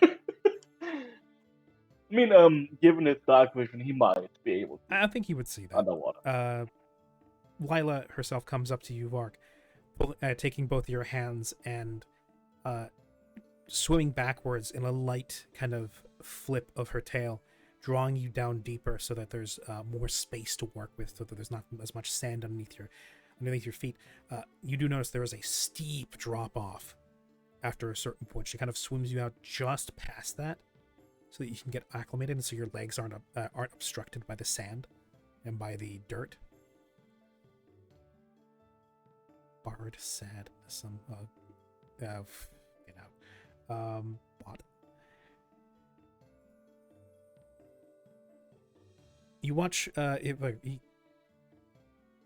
I mean, given his dark vision, he might be able to I think he would see that. underwater. Lila herself comes up to you, Vark, taking both your hands and swimming backwards in a light kind of flip of her tail, drawing you down deeper so that there's more space to work with, so that there's not as much sand underneath your feet. You do notice there is a steep drop off after a certain point. She kind of swims you out just past that, so that you can get acclimated, and so your legs aren't obstructed by the sand and by the dirt. Bard sad some get out. Bot. You watch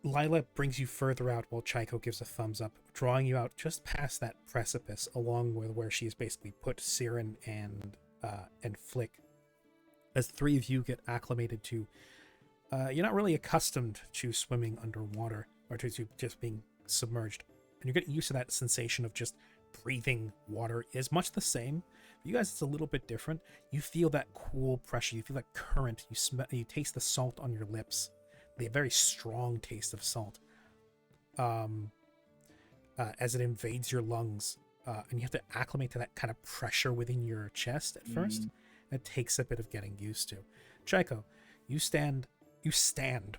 Lila brings you further out while Chaiko gives a thumbs up, drawing you out just past that precipice, along with where she's basically put Siren and Flick. As the three of you get acclimated to, you're not really accustomed to swimming underwater, or to just being submerged, and you're getting used to that sensation of just breathing water. Is much the same. For you guys, it's a little bit different. You feel that cool pressure. You feel that current. You taste the salt on your lips. The very strong taste of salt. As it invades your lungs, and you have to acclimate to that kind of pressure within your chest at first. It takes a bit of getting used to. Chaiko, you stand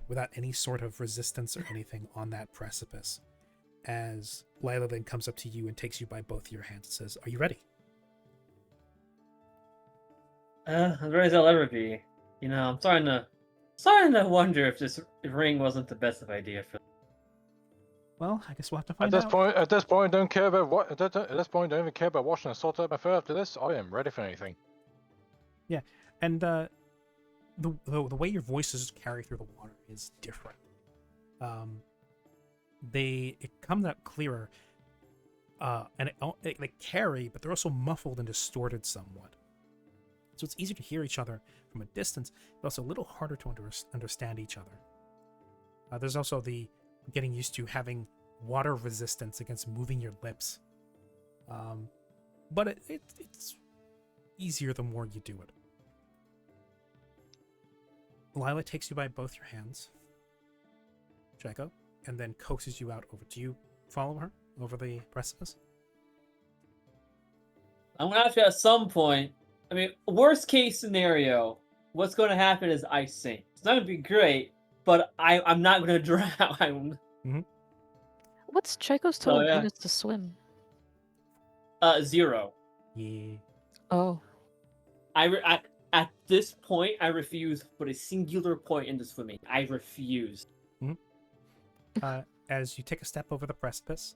without any sort of resistance or anything on that precipice, as Lila then comes up to you and takes you by both your hands and says, "Are you ready?" As ready as I'll ever be. You know, I'm starting to wonder if this ring wasn't the best of idea for. Well, I guess we'll have to At find this out. point, don't care about what. At this point, don't even care about washing the salt out my fur. After this, I am ready for anything. And the way your voices carry through the water is different. It comes out clearer, and they carry, but they're also muffled and distorted somewhat. So it's easier to hear each other from a distance, but also a little harder to understand each other. There's also the getting used to having water resistance against moving your lips. But it's easier the more you do it. Lila takes you by both your hands, Chaiko, and then coaxes you out over. Do you follow her over the precipice? I'm gonna have to at some point. I mean, worst case scenario, what's going to happen is I sink. It's not gonna be great, but I'm not gonna drown. What's Chaiko's total yeah. bonus to swim? 0. Yeah. Oh. At this point, I refuse to put a singular point into swimming. I refuse. As you take a step over the precipice,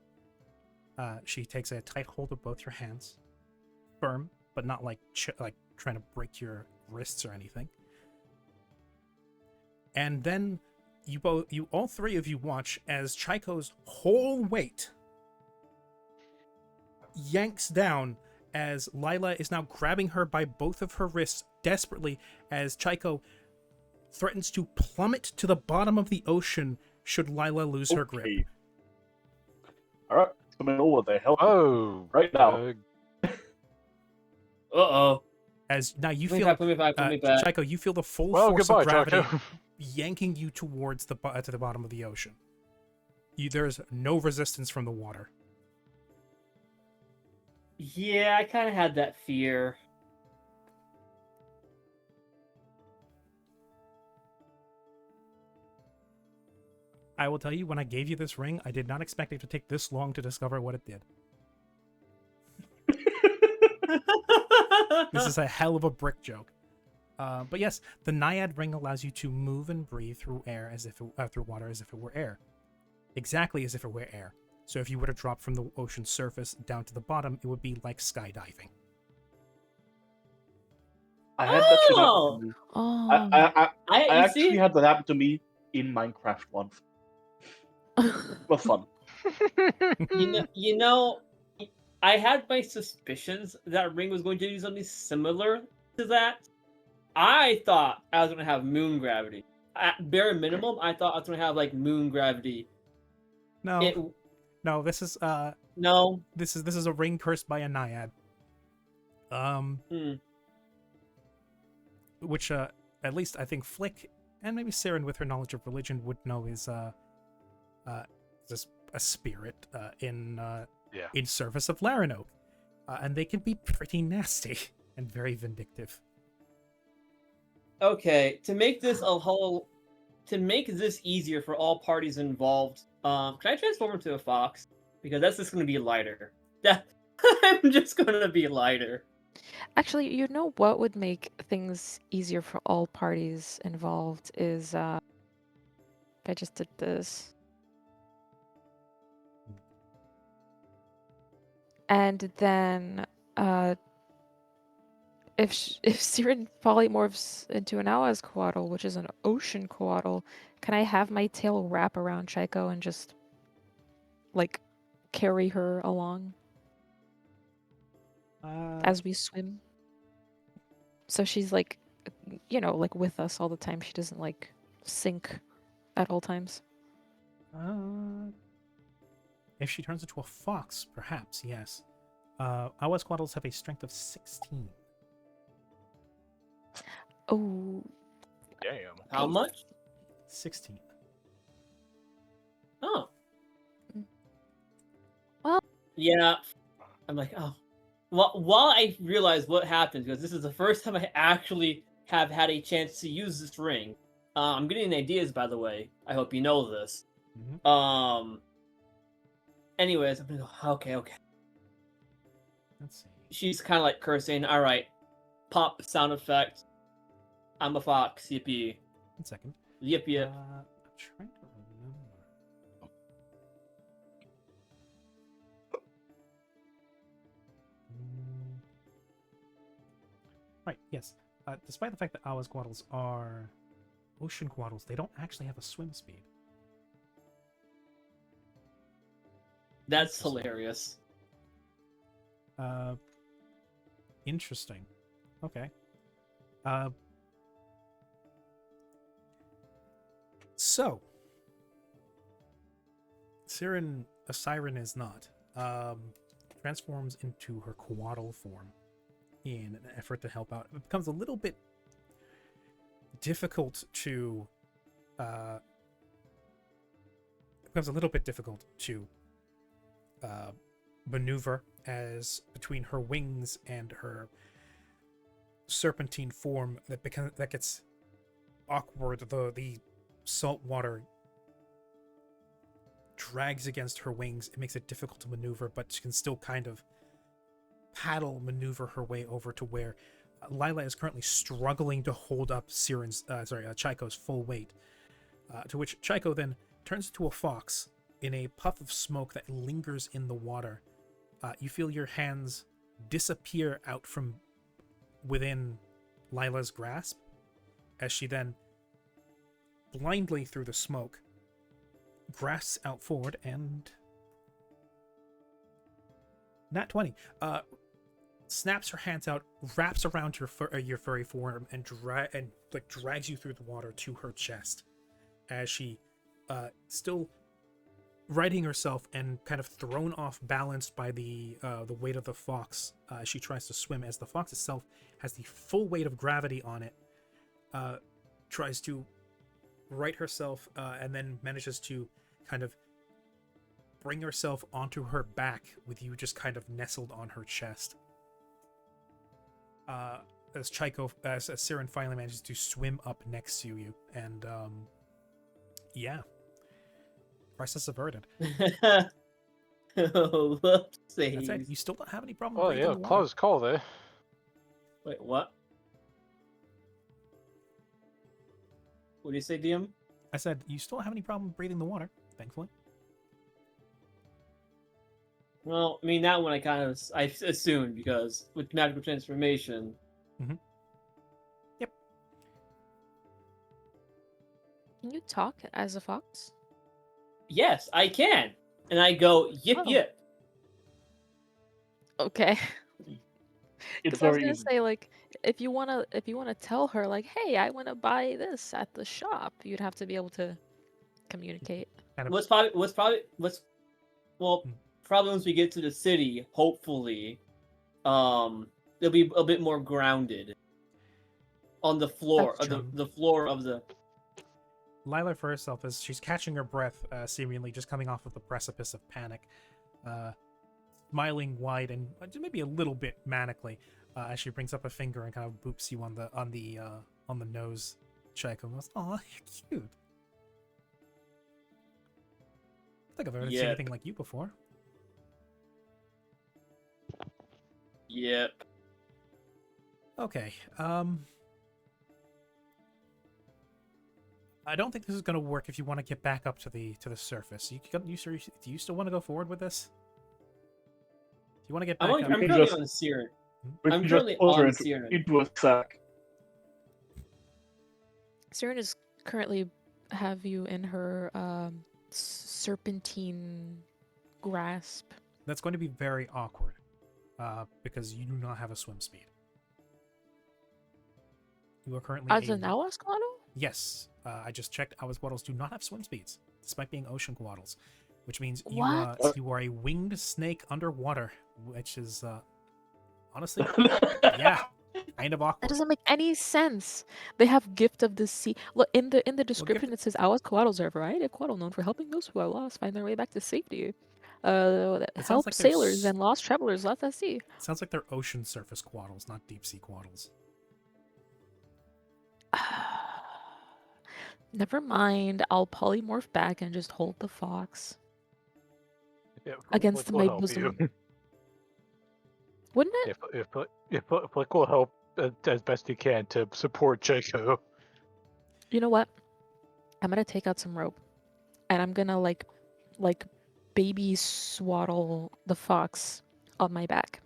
she takes a tight hold of both your hands, firm, but not like trying to break your wrists or anything. And then all three of you watch as Chaiko's whole weight yanks down, as Lila is now grabbing her by both of her wrists desperately, as Chaiko threatens to plummet to the bottom of the ocean should Lila lose her grip. Alright, coming over there. Help me Oh, right now. Uh-oh. As now you Put me feel, back, put me back, put me back. Chaiko, you feel the full well, force goodbye, of gravity Chaiko. yanking you towards to the bottom of the ocean. There's no resistance from the water. Yeah, I kind of had that fear. I will tell you, when I gave you this ring, I did not expect it to take this long to discover what it did. This is a hell of a brick joke. But yes, the Naiad ring allows you to move and breathe through air through water as if it were air. Exactly as if it were air. So if you were to drop from the ocean surface down to the bottom, it would be like skydiving. I had that shit happen to me. Oh. I You actually see? had that happen to me in Minecraft once. It was fun. You know, I had my suspicions that ring was going to do something similar to that, I thought I was gonna have moon gravity. At bare minimum, I thought I was gonna have like moon gravity. No, It no, this is no. this is a ring cursed by a naiad. Hmm. Which at least I think Flick and maybe Siren with her knowledge of religion would know is just a spirit in service of Laranoke. And they can be pretty nasty and very vindictive. Okay, to make this easier for all parties involved, can I transform into a fox? Because that's just gonna be lighter. I'm just gonna be lighter. Actually, you know what would make things easier for all parties involved is if I just did this. And then if Siren polymorphs into an Awazquaddle, which is an ocean quaddle, can I have my tail wrap around Chico and just like carry her along as we swim? So she's like, like with us all the time. She doesn't like sink at all times. If she turns into a fox, perhaps, yes. Awazquaddles have a strength of 16. Oh, Damn. How much? 16. Oh. Well. Yeah. I'm like, oh. While I realize what happened, because this is the first time I actually have had a chance to use this ring. I'm getting ideas, by the way. I hope you know this. Mm-hmm. Anyways, I'm gonna go, okay. Let's see. She's kind of like cursing. All right. Pop sound effect. I'm a fox. Yippee. 1 second. Yip yip. I'm trying to remember. Right, yes. Despite the fact that Awazquaddles are ocean quaddles, they don't actually have a swim speed. That's hilarious. Interesting. Okay. So, Siren is not. Transforms into her quaddle form in an effort to help out. It becomes a little bit difficult to maneuver, as between her wings and her serpentine form that gets awkward. The salt water drags against her wings. It makes it difficult to maneuver, but she can still kind of maneuver her way over to where Lila is currently struggling to hold up Chico's full weight. To which Chico then turns into a fox in a puff of smoke that lingers in the water. You feel your hands disappear out from within Lila's grasp as she then, blindly through the smoke, grasps out forward and... Nat 20. Snaps her hands out, wraps around your furry form, and drags you through the water to her chest, as she, still righting herself and kind of thrown off balance by the weight of the fox, as she tries to swim, as the fox itself has the full weight of gravity on it, tries to right herself, and then manages to kind of bring herself onto her back with you just kind of nestled on her chest. As Siren finally manages to swim up next to you, and yeah, crisis averted. Oh, whoopsies. That's it. You still don't have any problem. Oh breathing yeah, the water. close call there. Wait, what? What do you say, DM? I said you still don't have any problem breathing the water. Thankfully. Well, I mean, that one I assumed, because with magical transformation. Mm-hmm. Yep. Can you talk as a fox? Yes, I can. And I go, yip Oh. yip. Okay. It's 'Cause I was very gonna easy. say, like, if you wanna tell her, like, "Hey, I wanna buy this at the shop," you'd have to be able to communicate. Kind of. Well, Hmm. probably once we get to the city, hopefully, they'll be a bit more grounded on the floor That's of true. the floor of the. Lila for herself, as she's catching her breath, seemingly just coming off of the precipice of panic, smiling wide and maybe a little bit manically, as she brings up a finger and kind of boops you on the nose. Chaiko goes, "Aw, you're cute. I don't think I've ever seen Yeah. anything like you before." Yep. Okay. I don't think this is going to work if you want to get back up to the surface. Do you still want to go forward with this? Do you want to get back I'm up? currently just- on Siren. We I'm can just currently put her on into, Siren. into a sack. Siren is currently have you in her serpentine grasp. That's going to be very awkward, because you do not have a swim speed. You are currently As an Awasquatl? Yes, I just checked. Awasquattles do not have swim speeds, despite being ocean quaddles, which means What? you are a winged snake underwater, which is honestly, yeah, kind of That awkward. doesn't make any sense. They have gift of the sea. Look in the description. It says Awasquattles are a variety of quaddle known for helping those who are lost find their way back to safety. That It sounds help like they're sailors and lost travelers left at sea. It sounds like they're ocean surface quaddles, not deep sea quaddles. Never mind. I'll polymorph back and just hold the fox. Yeah, Against Flick will my help bosom. you. Wouldn't it? If Flick will help as best he can to support Jaco. You know what? I'm gonna take out some rope, and I'm gonna like baby swaddle the fox on my back,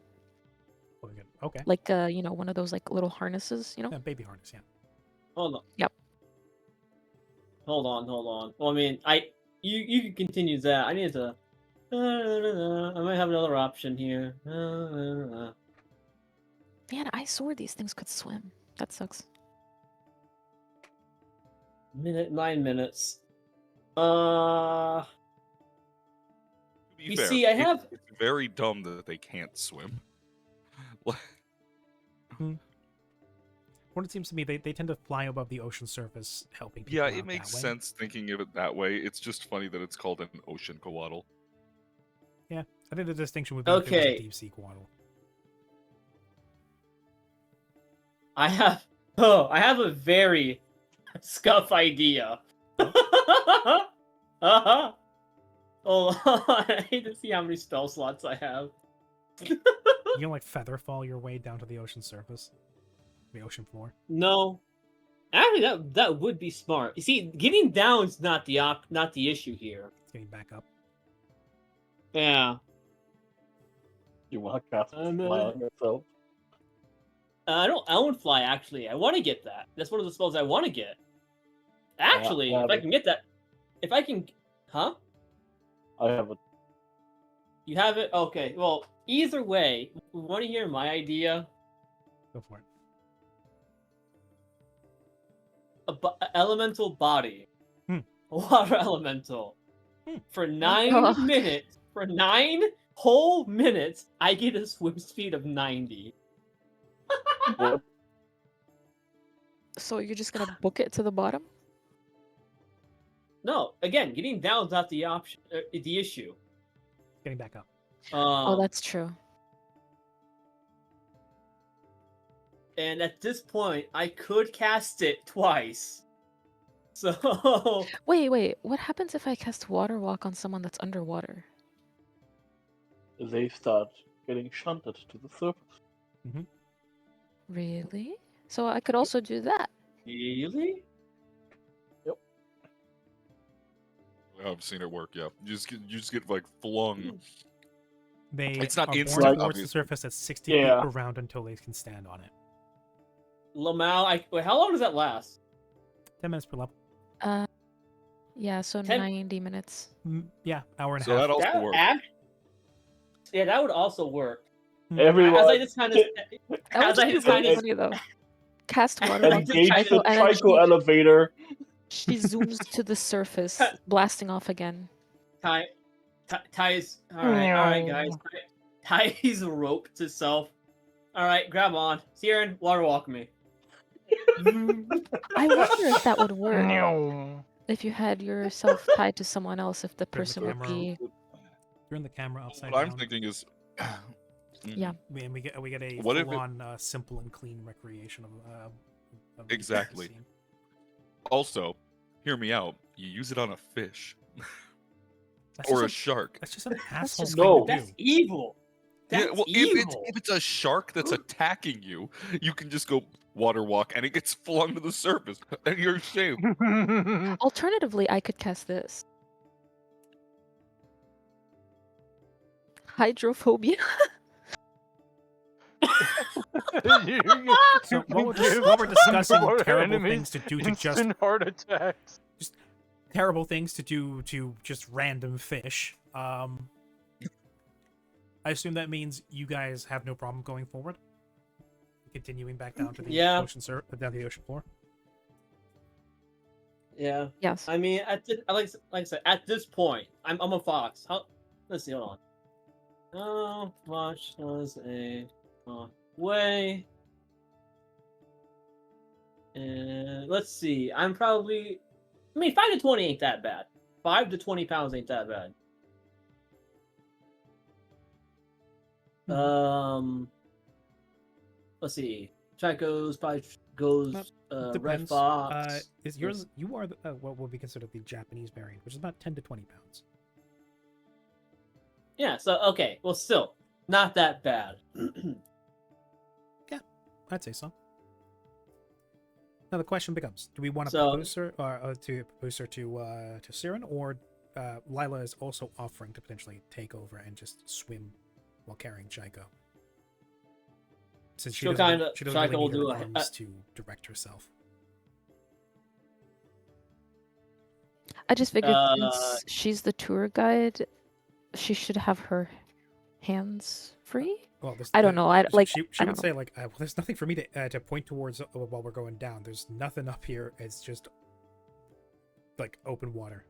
Okay. like one of those like little harnesses, Yeah, baby harness. Yeah. Hold on. Yep. Hold on. Well, I mean, you can continue that. I need to. I might have another option here. Man, I swore these things could swim. That sucks. 9 minutes. To be You fair, see, I have. it's very dumb that they can't swim. What it seems to me, they tend to fly above the ocean surface, helping people Yeah, out it makes that way. sense thinking of it that way. It's just funny that it's called an ocean kowaddle. Yeah, I think the distinction would be if it was Okay. a deep sea quaddle. I have a very scuff idea. Uh-huh. Hold on. I hate to see how many spell slots I have. You can like feather fall your way down to the ocean surface, the ocean floor. No. Actually, that would be smart. You see, getting down's not the issue here. Getting back up. Yeah. You want to cast I'm, fly on yourself? I won't fly. Actually, I want to get that. That's one of the spells I want to get. Actually, if I can get that, huh? I have a. You have it. Okay. Well, either way, want to hear my idea? Go for it. A elemental body, Hmm. a water elemental. Hmm. For 9 Oh. minutes, for 9 whole minutes, I get a swim speed of 90. What? So you're just gonna book it to the bottom? No, again, getting down's not the option. The issue. Getting back up. Oh, that's true. And at this point, I could cast it twice. So Wait. What happens if I cast Water Walk on someone that's underwater? They start getting shunted to the surface. Really? So I could also do that. really, I've seen it work. Yeah, you just get like flung. They It's not are instant, borne towards the obviously. surface at 60 Yeah. feet per round until they can stand on it. Lamau. Wait, how long does that last? 10 minutes per level. Yeah, so 10 90 minutes. Yeah, hour and a So half. that also That works. act- Yeah, that would also work. Everyone As I just kind of, That would as I just be just really kind of, funny though. Cast water on engage Chico, the and then Trico elevator. she zooms to the surface, blasting off again. ties. All right, guys. Ties a rope to self. All right, grab on. Siren, water walk me. I wonder if that would work. No. If you had yourself tied to someone else, if the Turn the person would camera be. Turn the camera upside What I'm down. thinking is, Yeah. And we get a What if it- full-on simple and clean recreation of the Exactly. scene. Also, hear me out. You use it on a fish That's or a just shark. That's just an That's asshole just thing No. to That's do. evil. That's Yeah, well, evil. if it's a shark that's attacking you, you can just go water walk and it gets flung to the surface and you're safe. Alternatively, I could cast this. Hydrophobia. So while we're discussing underwater terrible enemies things to do to just instant heart attacks. terrible things to do to just random fish, I assume that means you guys have no problem going forward, continuing back down to the Yeah. down the ocean floor. Yeah. Yes. I mean, like I said, at this point, I'm a fox. Let's see. Hold on. How much does a weigh? And let's see. I'm probably. I mean, 5 to 20 ain't that bad. 5 to 20 pounds ain't that bad. Let's see. Chico's probably goes. Red Depends. Fox. Is yours? You are what will be considered the Japanese variant, which is about 10 to 20 pounds. Yeah. So okay. Well, still not that bad. I'd say so. Now the question becomes: do we want to So- propose her, to Siren, or Lila is also offering to potentially take over and just swim while carrying Chico? Since she She'll doesn't, kinda- she doesn't Chico really need will her do arms to direct herself. I just figured Uh, since she's the tour guide, she should have her hands free. Well, this, I don't know. I like. She I would don't say like, well, there's nothing for me to point towards while we're going down. There's nothing up here. It's just like open water.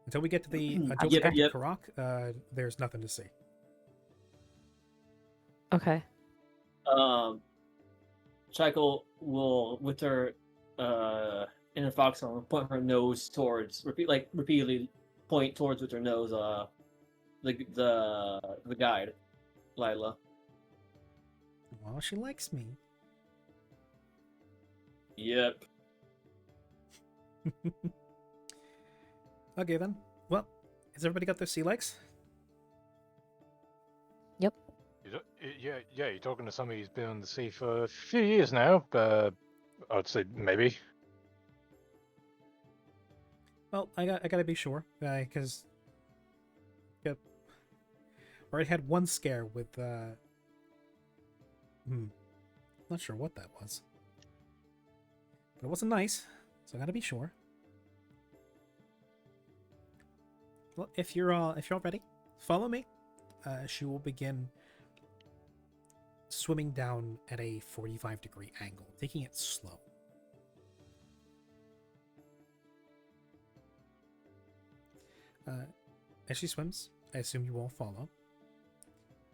Until we get to the Yep. Karak, there's nothing to see. Okay. Chico will, with her inner fox arm, point her nose towards, repeatedly point towards with her nose, the guide, Lila. Well, she likes me. Yep. Okay then. Well, has everybody got their sea legs? Yeah, you're talking to somebody who's been on the sea for a few years now. I'd say maybe. Well, I gotta be sure, because already had one scare with not sure what that was, but it wasn't nice, so I gotta be sure. Well, if you're all ready, follow me. She will begin swimming down at a 45-degree angle, taking it slow. As she swims, I assume you all follow.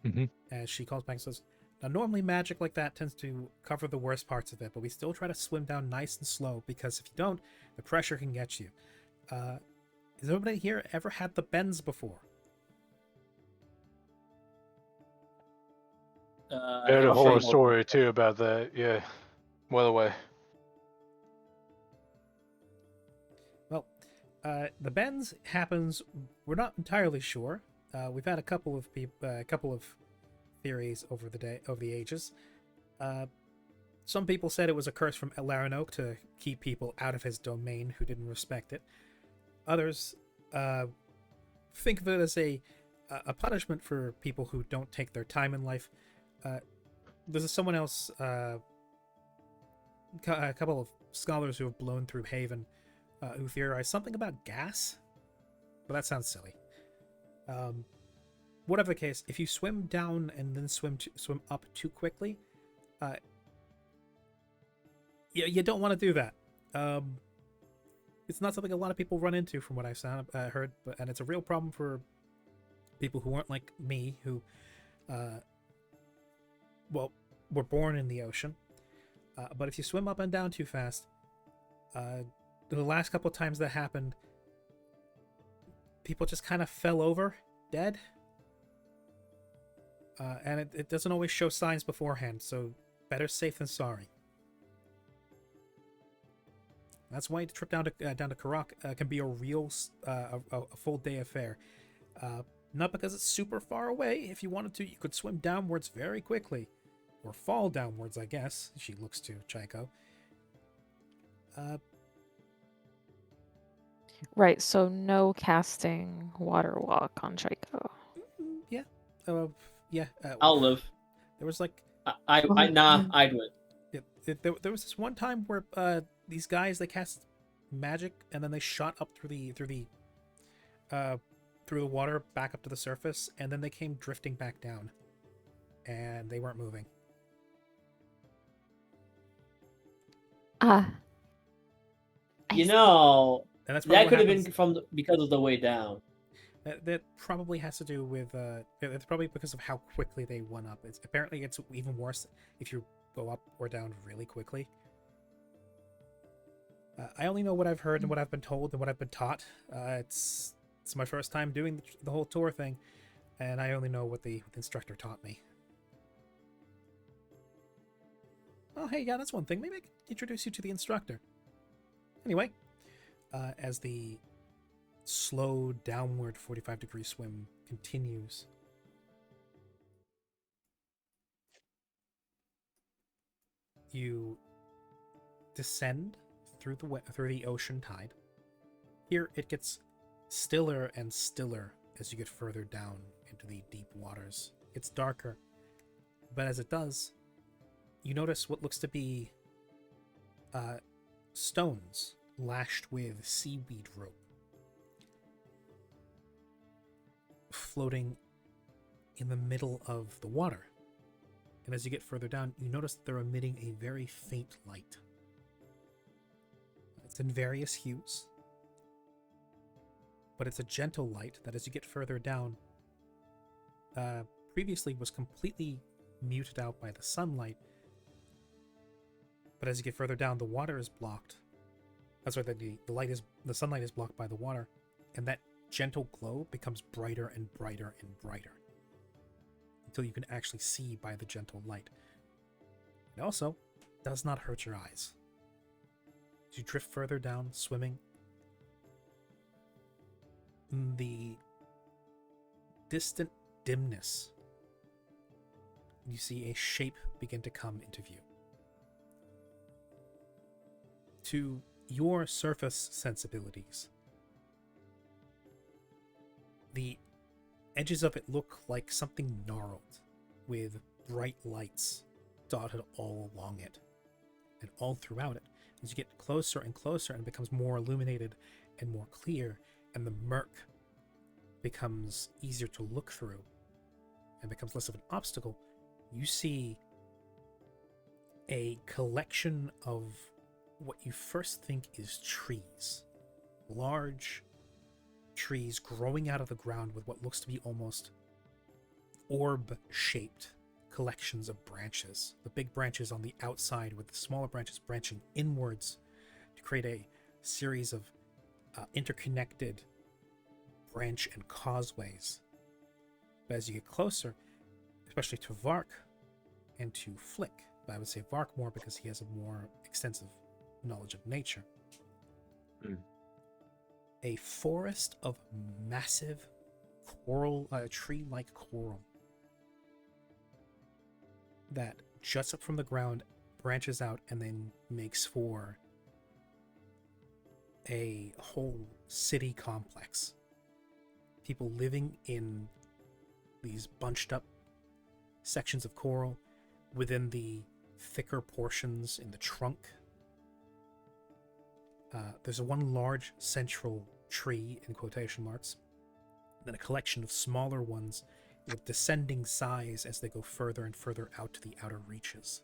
Mhm. As she calls back and says, now normally magic like that tends to cover the worst parts of it, but we still try to swim down nice and slow, because if you don't, the pressure can get you. Has everybody here ever had the bends before? I heard a I'll horror say- story too about that. Yeah, well away. Well, the bends happens. We're not entirely sure. We've had a couple of theories over the ages. Some people said it was a curse from Elarinoke to keep people out of his domain who didn't respect it. Others think of it as a punishment for people who don't take their time in life. There's someone else, a couple of scholars who have blown through Haven, who theorize something about gas, but that sounds silly. whatever the case, if you swim down and then swim up too quickly, you don't want to do that. It's not something a lot of people run into, from what I've heard, and it's a real problem for people who aren't like me, who, were born in the ocean. But if you swim up and down too fast, the last couple of times that happened, people just kind of fell over dead. And it doesn't always show signs beforehand, so better safe than sorry. That's why the trip down to Karak can be a real a full day affair. Not because it's super far away. If you wanted to, you could swim downwards very quickly, or fall downwards, I guess. She looks to Chaiko. Right, so no casting water walk on Chaiko. Yeah. I'll live. There was like I'd win. yeah, there was this one time where these guys, they cast magic and then they shot up through the water back up to the surface, and then they came drifting back down, and they weren't moving. You know, And that's that probably could have what been happens- because of the way down. That probably has to do with it's probably because of how quickly they went up. Apparently it's even worse if you go up or down really quickly. I only know what I've heard and what I've been told and what I've been taught. It's my first time doing the whole tour thing, and I only know what the instructor taught me. Oh, hey, yeah, that's one thing. Maybe I could introduce you to the instructor. Anyway, as the slow downward 45-degree swim continues, you descend through the ocean tide. Here it gets stiller and stiller as you get further down into the deep waters. It's darker, but as it does, you notice what looks to be stones lashed with seaweed rope floating in the middle of the water. And as you get further down, you notice that they're emitting a very faint light. It's in various hues, but it's a gentle light that, as you get further down, previously was completely muted out by the sunlight. But as you get further down, the water is blocked. That's why the sunlight is blocked by the water, and that gentle glow becomes brighter and brighter and brighter until you can actually see by the gentle light. It also does not hurt your eyes. As you drift further down, swimming, in the distant dimness, you see a shape begin to come into view. To your surface sensibilities, the edges of it look like something gnarled, with bright lights dotted all along it and all throughout it. As you get closer and closer, and it becomes more illuminated and more clear, and the murk becomes easier to look through and becomes less of an obstacle, you see a collection of what you first think is trees. Large trees growing out of the ground with what looks to be almost orb-shaped collections of branches. The big branches on the outside with the smaller branches branching inwards to create a series of interconnected branch and causeways. But as you get closer, especially to Vark and to Flick, but I would say Vark more because he has a more extensive knowledge of nature, a forest of massive coral, tree-like coral that juts up from the ground, branches out, and then makes for a whole city complex. People living in these bunched up sections of coral within the thicker portions in the trunk. There's one large central tree, in quotation marks, then a collection of smaller ones with descending size as they go further and further out to the outer reaches.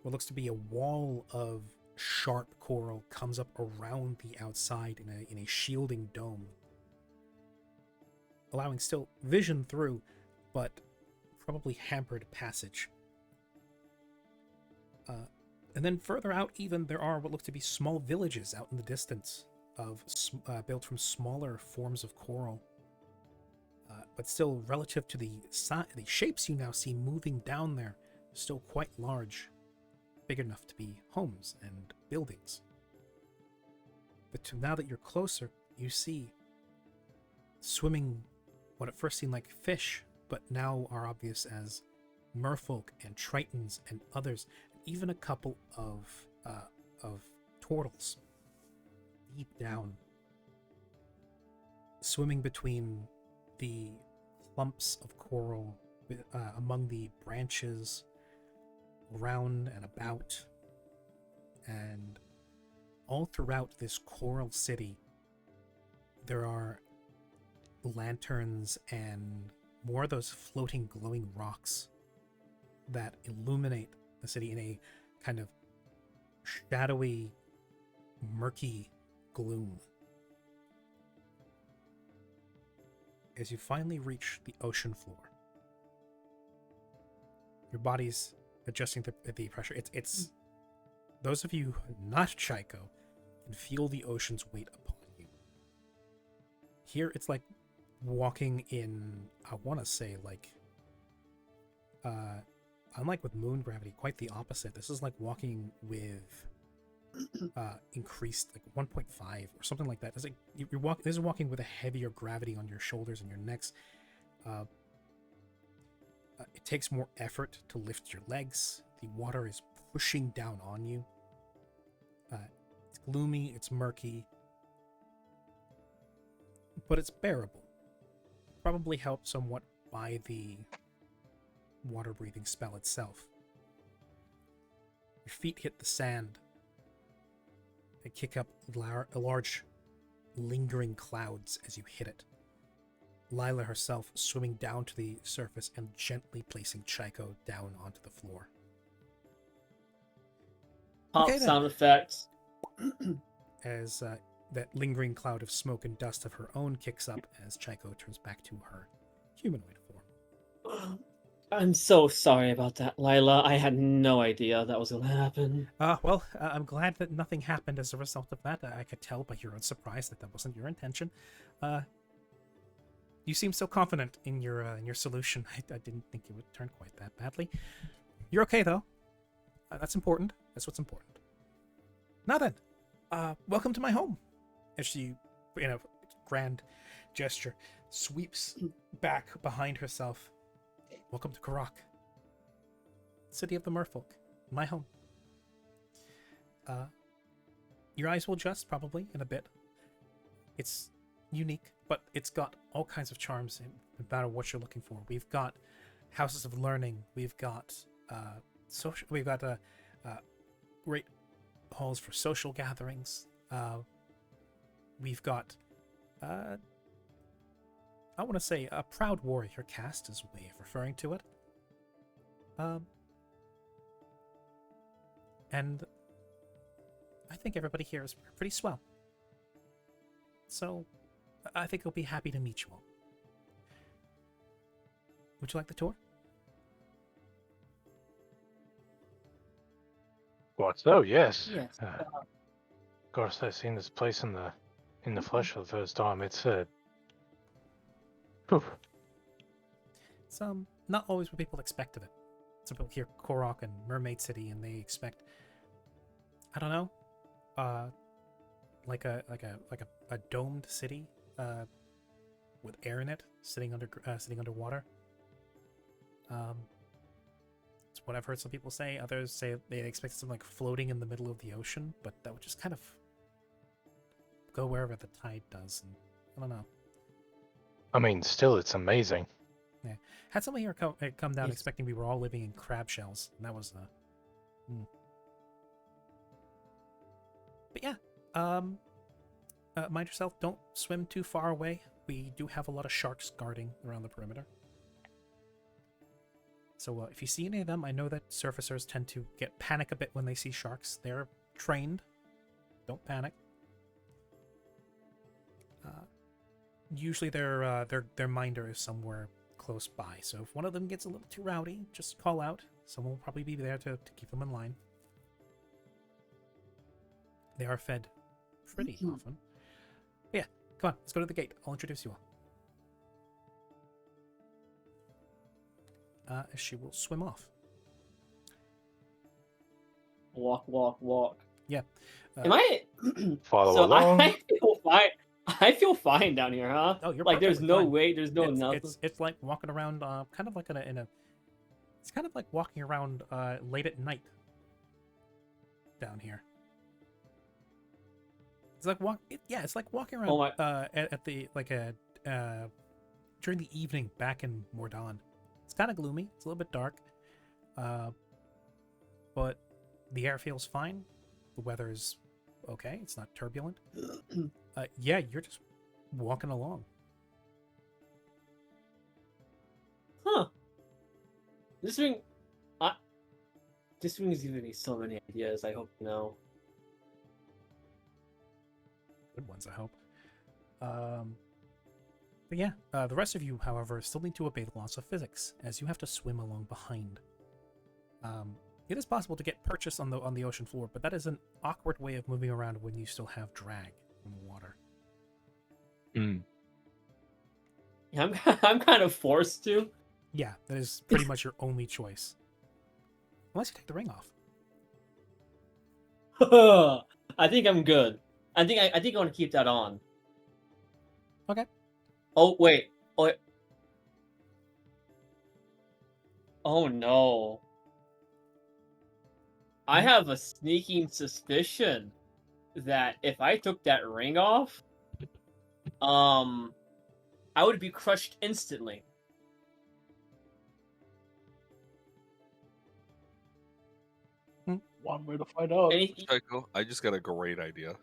What looks to be a wall of sharp coral comes up around the outside in a shielding dome, allowing still vision through, but probably hampered passage. And then further out even, there are what look to be small villages out in the distance, built from smaller forms of coral. But still, relative to the shapes you now see moving down there, still quite large, big enough to be homes and buildings. But now that you're closer, you see swimming what at first seemed like fish, but now are obvious as merfolk and tritons and others, even a couple of turtles deep down, swimming between the clumps of coral, among the branches, round and about, and all throughout this coral city there are lanterns and more of those floating glowing rocks that illuminate the city in a kind of shadowy, murky gloom. As you finally reach the ocean floor, your body's adjusting the pressure. It's those of you not Chaiko can feel the ocean's weight upon you. Here it's like walking in, I want to say, like unlike with moon gravity, quite the opposite. This is like walking with increased, like 1.5 or something like that. It's like this is walking with a heavier gravity on your shoulders and your necks. It takes more effort to lift your legs. The water is pushing down on you. It's gloomy, it's murky, but it's bearable. Probably helped somewhat by the water breathing spell itself. Your feet hit the sand. They kick up large, lingering clouds as you hit it. Lila herself swimming down to the surface and gently placing Chaiko down onto the floor. Pop Okay, then. sound effects. As that lingering cloud of smoke and dust of her own kicks up as Chaiko turns back to her humanoid form. I'm so sorry about that, Lila. I had no idea that was going to happen. I'm glad that nothing happened as a result of that. I could tell by your own surprise that wasn't your intention. You seem so confident in your solution. I didn't think it would turn quite that badly. You're okay, though. That's important. That's what's important. Now then, welcome to my home. As she, in a grand gesture, sweeps back behind herself. Welcome to Karak, city of the merfolk, my home. Your eyes will adjust probably in a bit. It's unique, but it's got all kinds of charms no matter what you're looking for. We've got houses of learning. We've got great halls for social gatherings. We've got I want to say a proud warrior caste is a way of referring to it. And I think everybody here is pretty swell. So I think I'll be happy to meet you all. Would you like the tour? What? Oh, yes. Yes. Of course, I've seen this place in the flesh for the first time. It's whew. It's not always what people expect of it. Some people hear Korok and Mermaid City and they expect, I don't know, like a domed city with air in it, sitting underwater. It's what I've heard some people say. Others say they expect something like floating in the middle of the ocean, but that would just kind of go wherever the tide does. And I don't know. I mean, still, it's amazing. Yeah, had someone here come down Yes. expecting we were all living in crab shells, and that was But yeah, mind yourself. Don't swim too far away. we do have a lot of sharks guarding around the perimeter. So if you see any of them, I know that surfacers tend to panic a bit when they see sharks. They're trained. Don't panic. Usually their minder is somewhere close by. So if one of them gets a little too rowdy, just call out. Someone will probably be there to keep them in line. They are fed pretty often. But yeah, come on, let's go to the gate. I'll introduce you all. She will swim off. Walk, walk, walk. Yeah. Am I? Follow so along. I feel fine. I feel fine down here, huh? Oh, you're like there's perfectly no fine. weight, there's no it's, nothing. it's like walking around, kind of like it's kind of like walking around late at night down here. It's like it's like walking around Oh my- at the during the evening back in Mordon. It's kind of gloomy. It's a little bit dark, but the air feels fine. The weather is okay. It's not turbulent. Yeah, you're just walking along. Huh. This ring is giving me so many ideas, I hope you know. Good ones, I hope. But yeah, the rest of you, however, still need to obey the laws of physics, as you have to swim along behind. It is possible to get purchase on the ocean floor, but that is an awkward way of moving around when you still have drag from the water. Yeah, I'm kind of forced to. Yeah, that is pretty much your only choice. Unless you take the ring off. I think I'm good. I think I want to keep that on. Okay. Oh wait. Oh no. I have a sneaking suspicion that if I took that ring off, I would be crushed instantly. One way to find out. Anything, Tycho, I just got a great idea.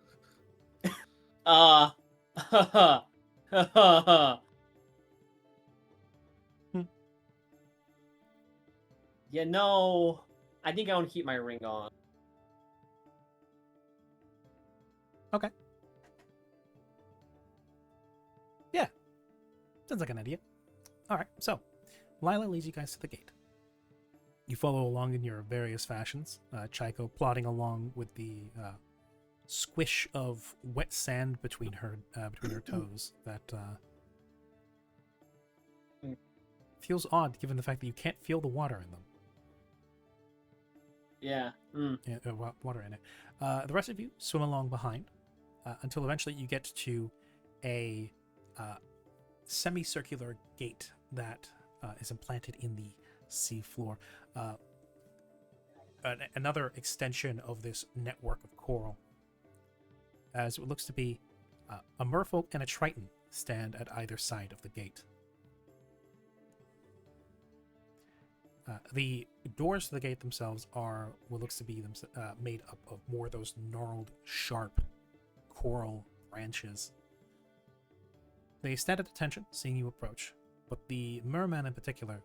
You know, I think I want to keep my ring on. Okay. Yeah. Sounds like an idea. Alright, so Lila leads you guys to the gate. You follow along in your various fashions, Chaiko plodding along with the squish of wet sand between her toes that feels odd given the fact that you can't feel the water in them. Yeah. Yeah, water in it. The rest of you swim along behind until eventually you get to a semicircular gate that is implanted in the sea floor. Another extension of this network of coral, as it looks to be a merfolk and a triton stand at either side of the gate. The doors to the gate themselves are what looks to be made up of more of those gnarled, sharp coral branches. They stand at attention, seeing you approach, but the merman in particular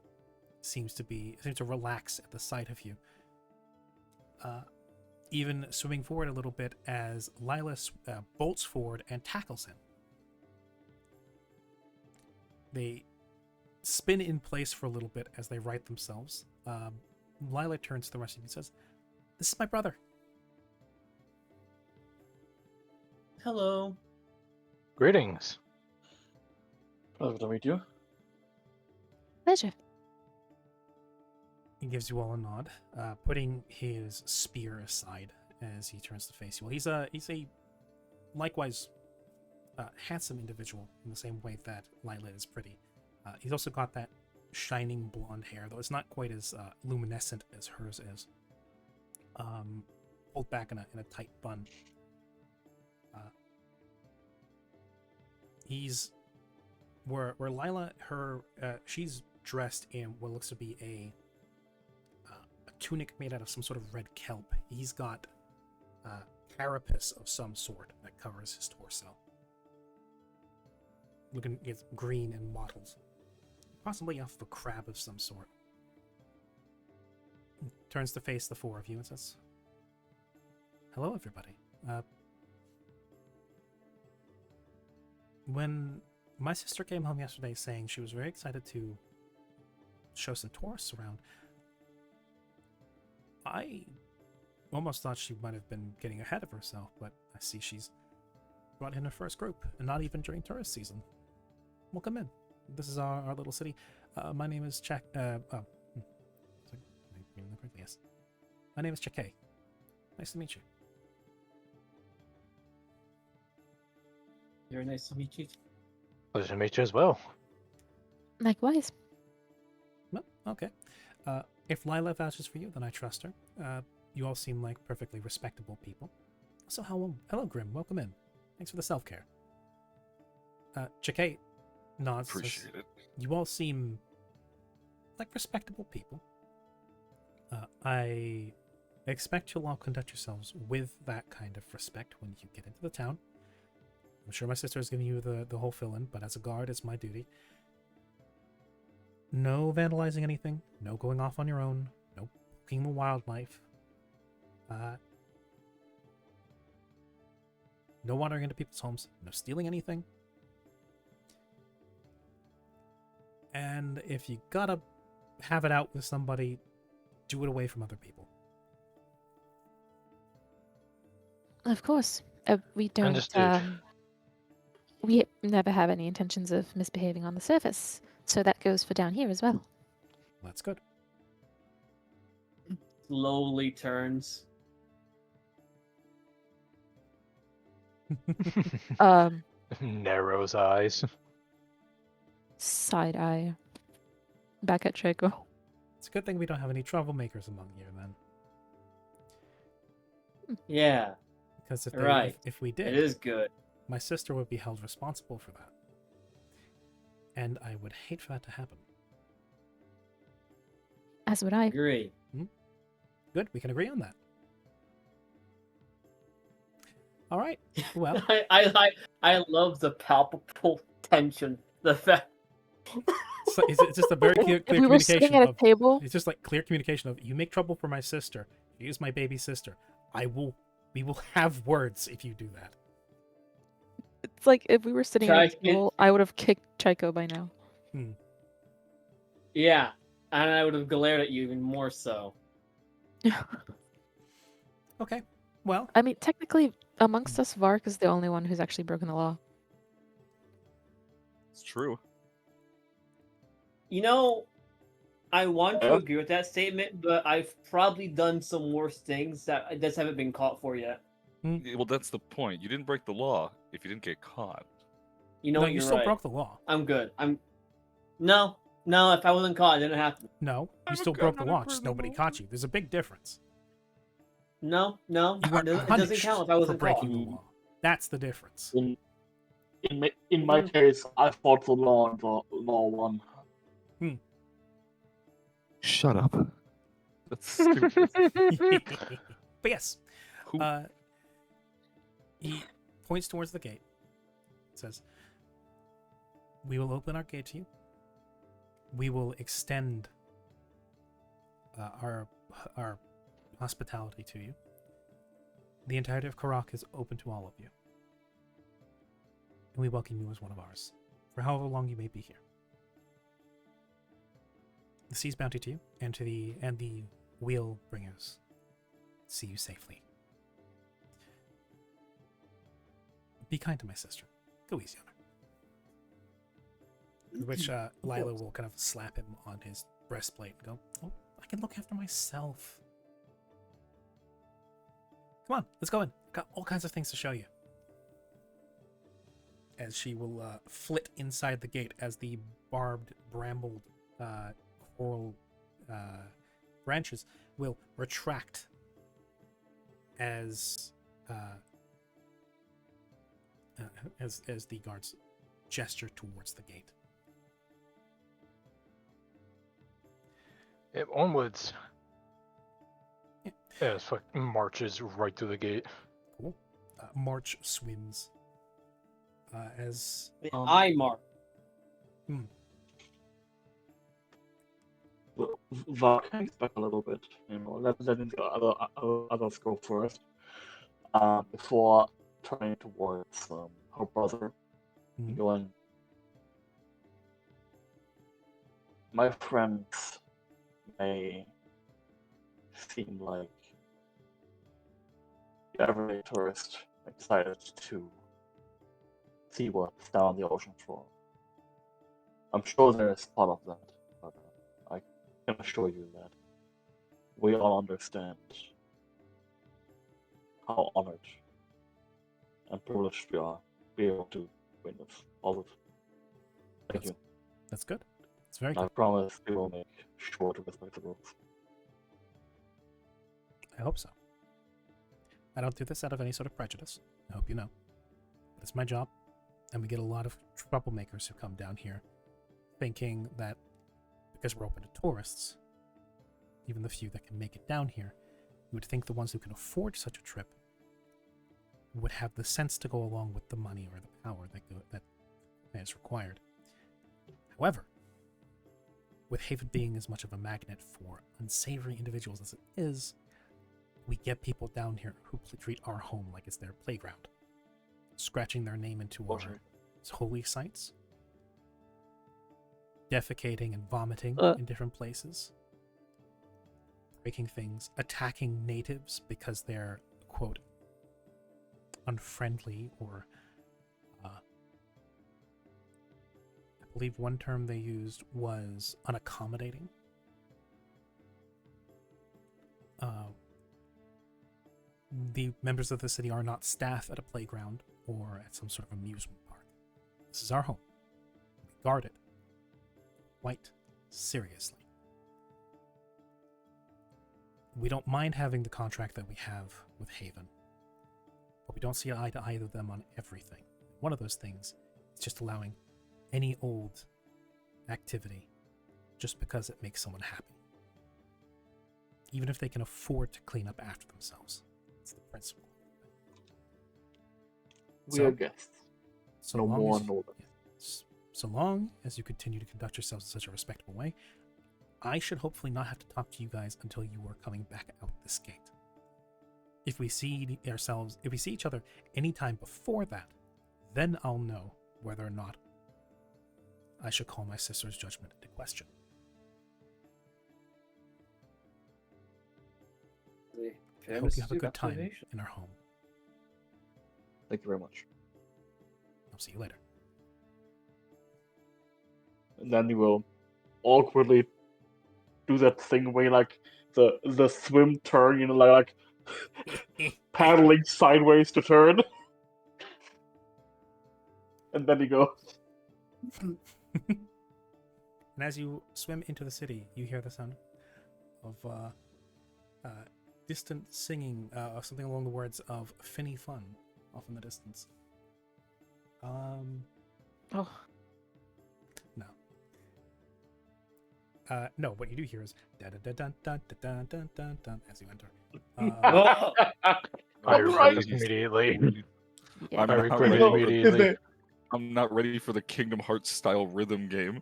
seems to relax at the sight of you, even swimming forward a little bit as Lila bolts forward and tackles him. They spin in place for a little bit as they right themselves. Lila turns to the rest of you and says, "This is my brother." Hello. Greetings. Pleasure to meet you. Pleasure. He gives you all a nod, putting his spear aside as he turns to face you. Well, he's a likewise handsome individual in the same way that Lila is pretty. He's also got that shining blonde hair, though it's not quite as luminescent as hers is. Pulled back in a tight bun. He's where Lila, she's dressed in what looks to be a tunic made out of some sort of red kelp. He's got carapace of some sort that covers his torso. looking it's green and mottled, possibly off of a crab of some sort. Turns to face the four of you and says, "Hello, everybody. When my sister came home yesterday saying she was very excited to show some tourists around, I almost thought she might have been getting ahead of herself, but I see she's brought in her first group, and not even during tourist season. Welcome in. This is our little city. My name is Yes. My name is Chake. Nice to meet you. Very nice to meet you. Pleasure to meet you as well. Likewise. Well, okay. If Lila vouches for you, then I trust her. You all seem like perfectly respectable people. So hello, Grim. Welcome in. Thanks for the self-care. Chake nods. Says, Appreciate it. you all seem like respectable people. I expect you'll all conduct yourselves with that kind of respect when you get into the town. I'm sure my sister is giving you the whole fill-in, but as a guard, it's my duty. No vandalizing anything, no going off on your own, no poking the wildlife. No wandering into people's homes, no stealing anything. And if you gotta have it out with somebody, do it away from other people. Of course. We don't. Understood. We never have any intentions of misbehaving on the surface, so that goes for down here as well. That's good. Slowly turns. Narrows eyes. Side eye. Back at Draco. It's a good thing we don't have any troublemakers among you, then. Yeah, Because Right. if we it did, is good. my sister would be held responsible for that. And I would hate for that to happen. As would I. Agree. Good, we can agree on that. All right. Well, I love the palpable tension. The fact. so it's just a very clear If we were sitting communication at a of. table, It's just like clear communication of you make trouble for my sister. She is my baby sister. We will have words if you do that. it's like if we were sitting at a Chai- table, I would have kicked Chico by now. Yeah, and I would have glared at you even more so. Okay. Well, I mean, technically, amongst us, Vark is the only one who's actually broken the law. It's true. You know, I want to Yeah. agree with that statement, but I've probably done some worse things that I just haven't been caught for yet. Yeah, well, that's the point. You didn't break the law if you didn't get caught. You know no, what? you You're still right. broke the law. I'm good. No. If I wasn't caught, it didn't happen. No, you I'm still a broke the gun, law. not a Just nobody criminal. caught you. There's a big difference. No, You weren't it doesn't punished count if I wasn't for breaking caught. the law. That's the difference. In my case, I fought the law and the law won. Shut up. That's stupid. But yes, Who? he points towards the gate. Says, "We will open our gate to you. We will extend our hospitality to you. The entirety of Karak is open to all of you, and we welcome you as one of ours for however long you may be here. The sea's bounty to you, and the wheel bringers see you safely. Be kind to my sister. Go easy on her." Which Lila will kind of slap him on his breastplate and go, "Oh, I can look after myself. Come on, let's go in. I've got all kinds of things to show you." As she will flit inside the gate as the barbed, brambled coral branches will retract as the guards gesture towards the gate. Yep, onwards. Yeah. Yeah, it's marches right through the gate. Cool. March swims As The Um, eye mark. Vark, can I back a little bit? Let the others go first. Before turning towards her brother, Mhm. going, my friends may seem like the everyday tourist excited to see what's down the ocean floor. I'm sure there is part of that, but I can assure you that we all understand how honored and privileged we are to be able to witness all of it. Thank you. that's good. It's very I good. promise we will make sure to respect the rules. I hope so. I don't do this out of any sort of prejudice. I hope you know. But it's my job, and we get a lot of troublemakers who come down here thinking that because we're open to tourists, even the few that can make it down here, you would think the ones who can afford such a trip would have the sense to go along with the money or the power that is required. However, with Haven being as much of a magnet for unsavory individuals as it is, we get people down here who treat our home like it's their playground, scratching their name into our Fortunately. holy sites, defecating and vomiting in different places, breaking things, attacking natives because they're, quote, unfriendly or I believe one term they used was unaccommodating. The members of the city are not staff at a playground or at some sort of amusement park. This is our home. We guard it quite seriously. We don't mind having the contract that we have with Haven, but we don't see eye to eye with them on everything. One of those things is just allowing any old activity just because it makes someone happy. Even if they can afford to clean up after themselves. It's the principle. We So- are guests. So No long more, as you, no less. yes. So long as you continue to conduct yourselves in such a respectable way, I should hopefully not have to talk to you guys until you are coming back out this gate. If we see each other anytime before that, then I'll know whether or not I should call my sister's judgment into question. I hope you have a good time in our home. Thank you very much. I'll see you later. And then you will awkwardly do that thing where like the swim turn, like paddling sideways to turn. And then you go. And as you swim into the city, you hear the sound of distant singing, something along the words of Finny Fun off in the distance. Oh, No, what you do hear is da da da dun dun dun dun dun dun as you enter. Oh, I Alright. regret immediately. yeah. I not regret ready it for the- immediately. I'm not ready for the Kingdom Hearts style rhythm game.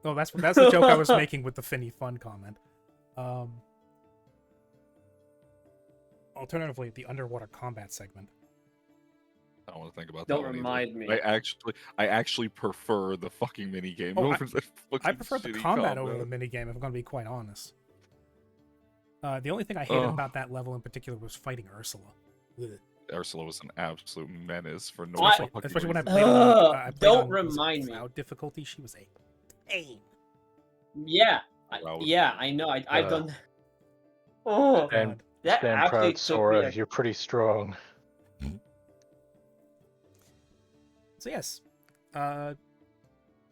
Oh, that's the joke I was making with the Finny Fun comment. Alternatively, the underwater combat segment. I don't want to think about Don't that one either. remind me. I actually prefer the fucking mini game Oh, over the fucking I prefer the shitty combat over the minigame, if I'm going to be quite honest. The only thing I hated Ugh. about that level in particular was fighting Ursula. Ugh. Ursula was an absolute menace for no What? fucking Especially when I reason. played on, I played Don't on, was it remind me. cloud difficulty. She was a pain. yeah, Wow. I know. I've Uh, done. that. Oh, And that stand actually proud, took Sora. me. You're pretty strong. So yes,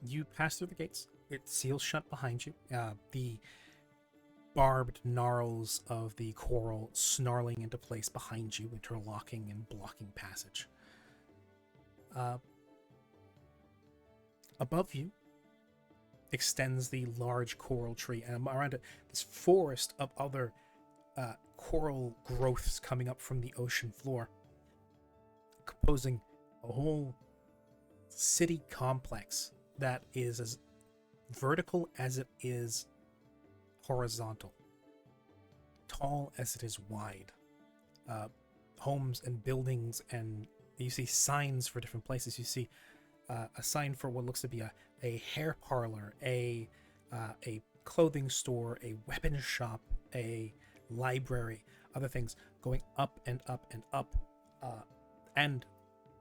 you pass through the gates. It seals shut behind you. The barbed gnarls of the coral snarling into place behind you, interlocking and blocking passage. Above you extends the large coral tree, and around it, this forest of other coral growths coming up from the ocean floor, composing a whole city complex that is as vertical as it is horizontal, tall as it is wide. Homes and buildings, and you see signs for different places. You see a sign for what looks to be a hair parlor, a clothing store, a weapon shop, a library, other things going up and up and up. And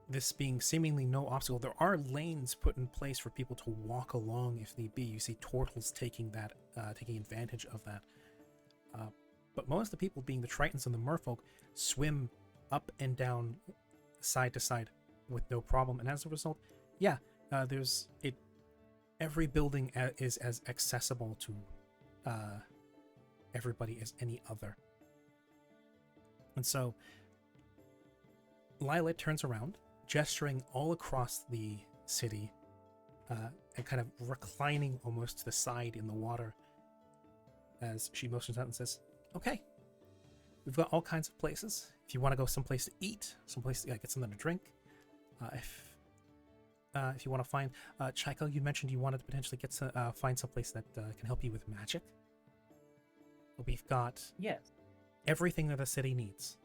this being seemingly no obstacle, there are lanes put in place for people to walk along if need be. You see turtles taking advantage of that. But most of the people, being the Tritons and the Merfolk, swim up and down, side to side, with no problem. And as a result, yeah, every building is as accessible to everybody as any other. And so Lila turns around, gesturing all across the city, and kind of reclining almost to the side in the water as she motions out and says, "Okay, we've got all kinds of places. If you want to go someplace to eat, someplace to get something to drink, if you want to find Chaiko, you mentioned you wanted to potentially find someplace that can help you with magic. We've got Yes. everything that the city needs.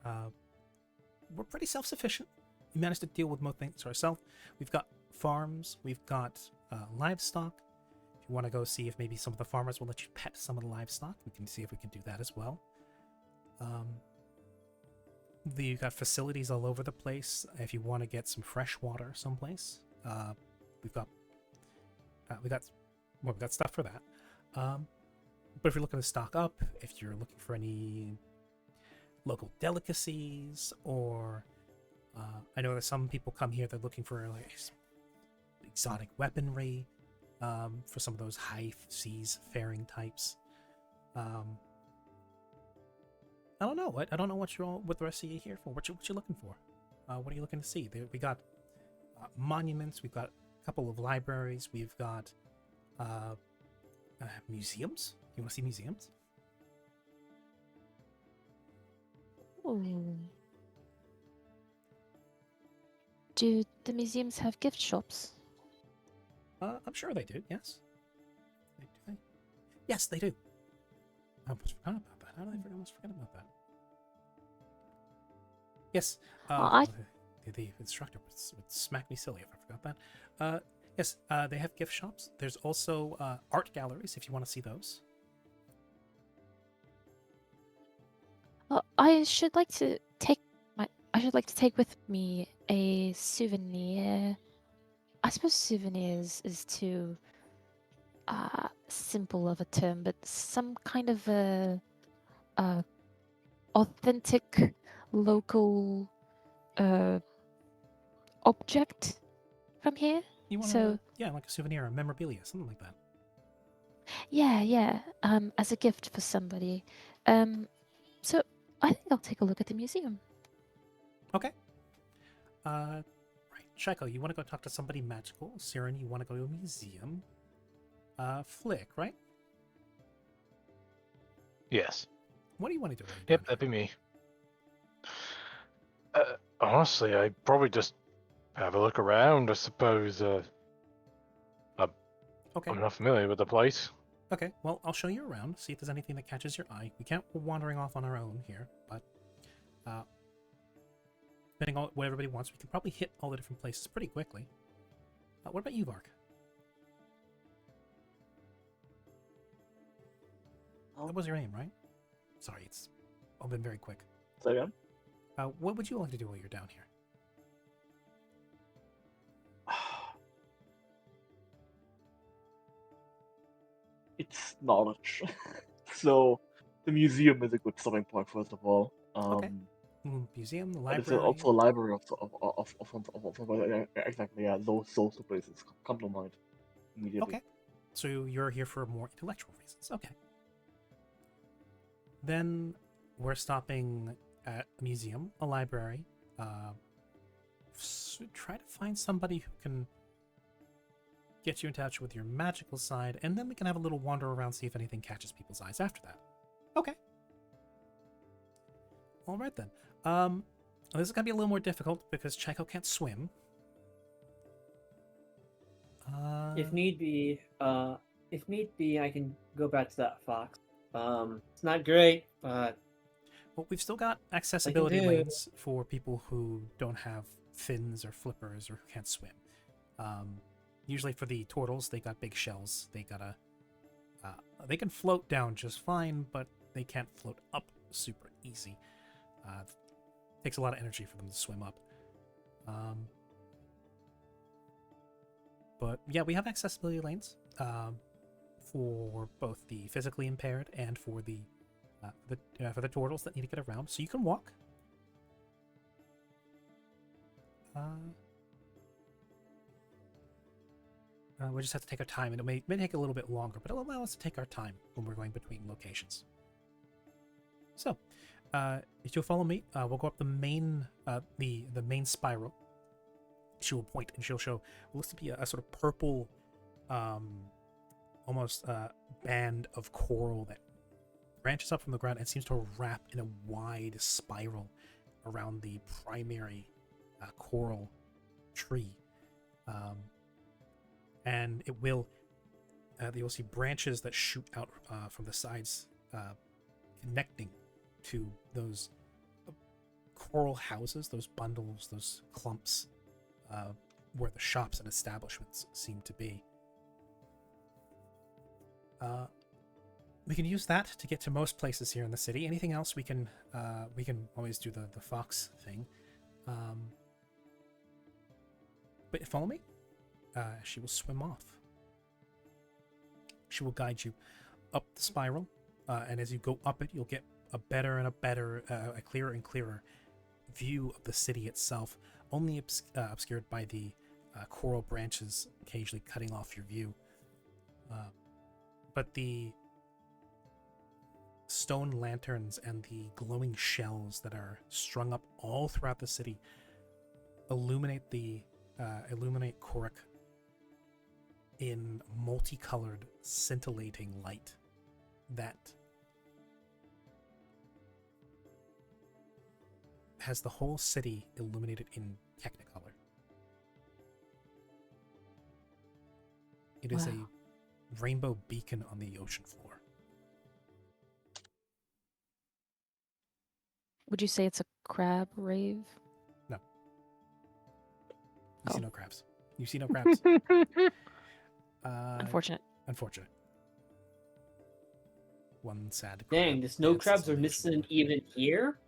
We're pretty self-sufficient. We managed to deal with most things ourselves. We've got farms. We've got livestock. If you want to go see if maybe some of the farmers will let you pet some of the livestock, we can see if we can do that as well. You've got facilities all over the place. If you want to get some fresh water someplace, we've got stuff for that. But if you're looking to stock up, if you're looking for any local delicacies, or I know that some people come here, they're looking for like exotic weaponry, for some of those high seas faring types. I don't know what the rest of you are here for. What you looking for? What are you looking to see? We got monuments. We've got a couple of libraries. We've got museums. You want to see museums? Ooh. Do the museums have gift shops? I'm sure they do. Yes. Do they? Yes, they do. I almost forgot about that. How did I almost forget about that? Yes. The instructor would smack me silly if I forgot that. Yes, they have gift shops. There's also art galleries if you want to see those. I should like to take with me a souvenir. I suppose souvenirs is too simple of a term, but some kind of a authentic local object from here. You want So like a souvenir, a memorabilia, something like that. yeah, as a gift for somebody. So I think I'll take a look at the museum. Okay. Right. Chaiko, you want to go talk to somebody magical. Siren, you want to go to a museum. Flick, right? Yes. What do you want to do? Yep, that'd be me. Honestly, I'd probably just have a look around, I suppose. Okay. I'm not familiar with the place. Okay, well, I'll show you around, see if there's anything that catches your eye. We can't go wandering off on our own here, but depending on what everybody wants, we can probably hit all the different places pretty quickly. What about you, Vark? That was your name, right? Sorry, it's all been very quick. Say again? What would you like to do while you're down here? It's knowledge. So the museum is a good starting point, first of all. Okay. Museum, the And it's library. also a library of exactly, yeah, those two places come to mind immediately. Okay. So you're here for more intellectual reasons. Okay. Then we're stopping at a museum, a library. Try to find somebody who can get you in touch with your magical side, and then we can have a little wander around, see if anything catches people's eyes after that. Okay. All right then. This is gonna be a little more difficult because Chaiko can't swim. If need be, I can go back to that fox. It's not great, but Well, we've still got accessibility do. lanes for people who don't have fins or flippers or who can't swim. Usually for the turtles, they got big shells. They can float down just fine, but they can't float up super easy. Takes a lot of energy for them to swim up. But yeah, we have accessibility lanes for both the physically impaired and for the turtles that need to get around, so you can walk. We just have to take our time, and it may take a little bit longer, but it'll allow us to take our time when we're going between locations. So, if you'll follow me, we'll go up the main spiral. She will point, and she'll show what looks to be a sort of purple, almost band of coral that branches up from the ground and seems to wrap in a wide spiral around the primary coral tree. And it will, you'll see branches that shoot out from the sides, connecting to those coral houses, those bundles, those clumps, where the shops and establishments seem to be. We can use that to get to most places here in the city. Anything else, we can always do the fox thing. But follow me. She will swim off. She will guide you up the spiral, and as you go up it, you'll get a better and a better, a clearer and clearer view of the city itself, only obscured by the coral branches occasionally cutting off your view. But the stone lanterns and the glowing shells that are strung up all throughout the city illuminate Korak in multicolored, scintillating light that has the whole city illuminated in Technicolor. It is Wow. a rainbow beacon on the ocean floor. Would you say it's a crab rave? You see Oh. no crabs. You see no crabs. Unfortunate. Unfortunate. One sad crab. Dang, the snow dances crabs on are the ocean missing floor. even here?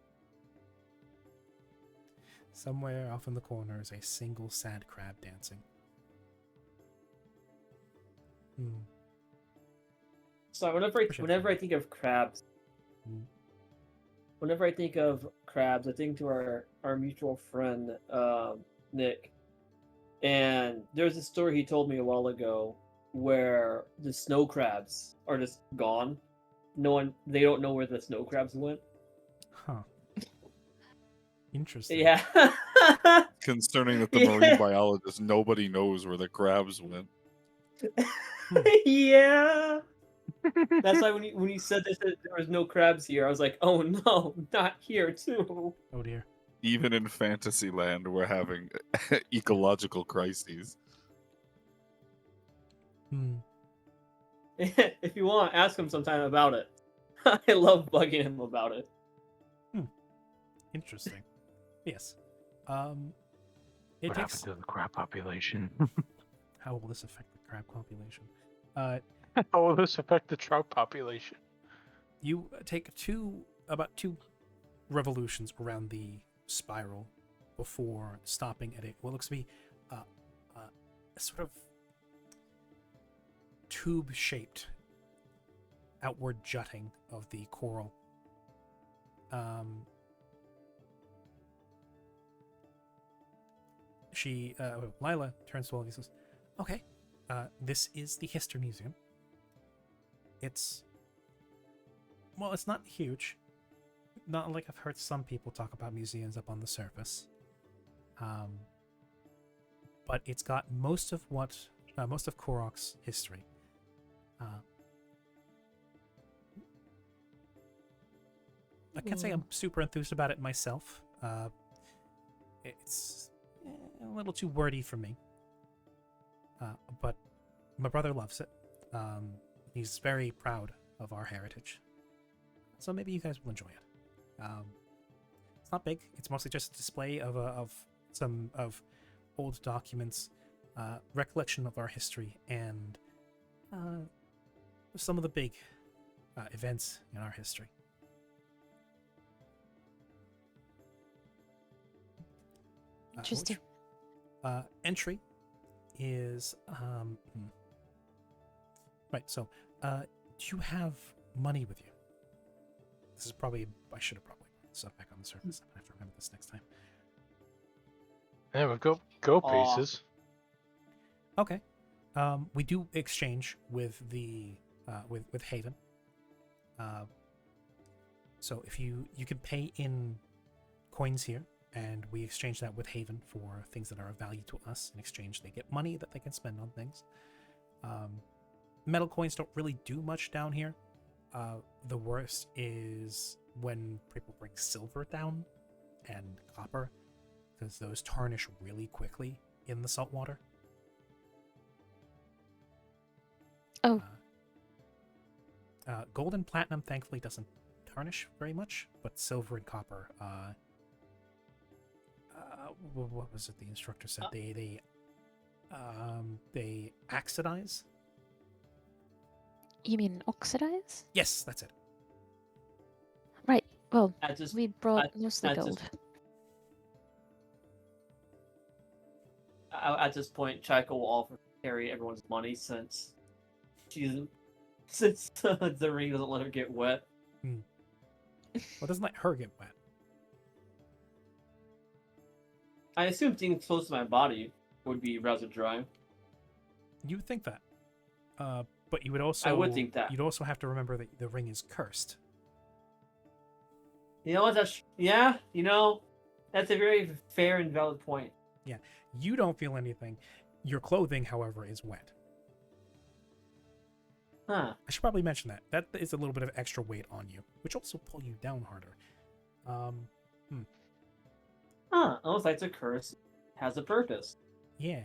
Somewhere off in the corner is a single sad crab dancing. So whenever I think of crabs, Mm. whenever I think of crabs, I think to our mutual friend Nick, and there's a story he told me a while ago where the snow crabs are just gone. They don't know where the snow crabs went. Huh. Interesting. Yeah. Concerning that the Yeah. marine biologist, nobody knows where the crabs went. Yeah. That's why when you said that there was no crabs here, I was like, oh no, not here too. Oh dear. Even in Fantasyland, we're having ecological crises. If you want, ask him sometime about it. I love bugging him about it. Interesting. Yes. It What happened takes. to the crab population? How will this affect the crab population? How will this affect the trout population? You take about two revolutions around the spiral before stopping at what looks to be a sort of tube-shaped outward jutting of the coral. Lila turns to Olivia and says, "Okay, this is the History Museum. It's not huge. Not like I've heard some people talk about museums up on the surface. But it's got most of Korok's history. I can't say I'm super enthused about it myself. It's a little too wordy for me. but my brother loves it. He's very proud of our heritage. So maybe you guys will enjoy it. It's not big. It's mostly just a display of some of old documents, recollection of our history, and some of the big events in our history. Interesting. Entry is right. So, do you have money with you? This is probably I should have probably put this up back on the surface. I have to remember this next time. Yeah, we've got gold Aw. pieces. Okay. We do exchange with the with Haven. So if you can pay in coins here, and we exchange that with Haven for things that are of value to us. In exchange, they get money that they can spend on things. Metal coins don't really do much down here. The worst is when people bring silver down and copper, because those tarnish really quickly in the salt water. Oh. Gold and platinum, thankfully, doesn't tarnish very much, but silver and copper, what was it the instructor said? They oxidize? You mean oxidize? Yes, that's it. Right. Well, I just we brought mostly I just- gold. at this point, Chaiko will offer to carry everyone's money since the ring doesn't let her get wet. Well, it doesn't let her get wet. I assume things close to my body would be rather dry. You would think that. But you would also... I would think that. You'd also have to remember that the ring is cursed. You know what? That's that's a very fair and valid point. You don't feel anything. Your clothing, however, is wet. Huh. I should probably mention that. That is a little bit of extra weight on you, which also pull you down harder. Almost like the curse has a purpose. Yeah,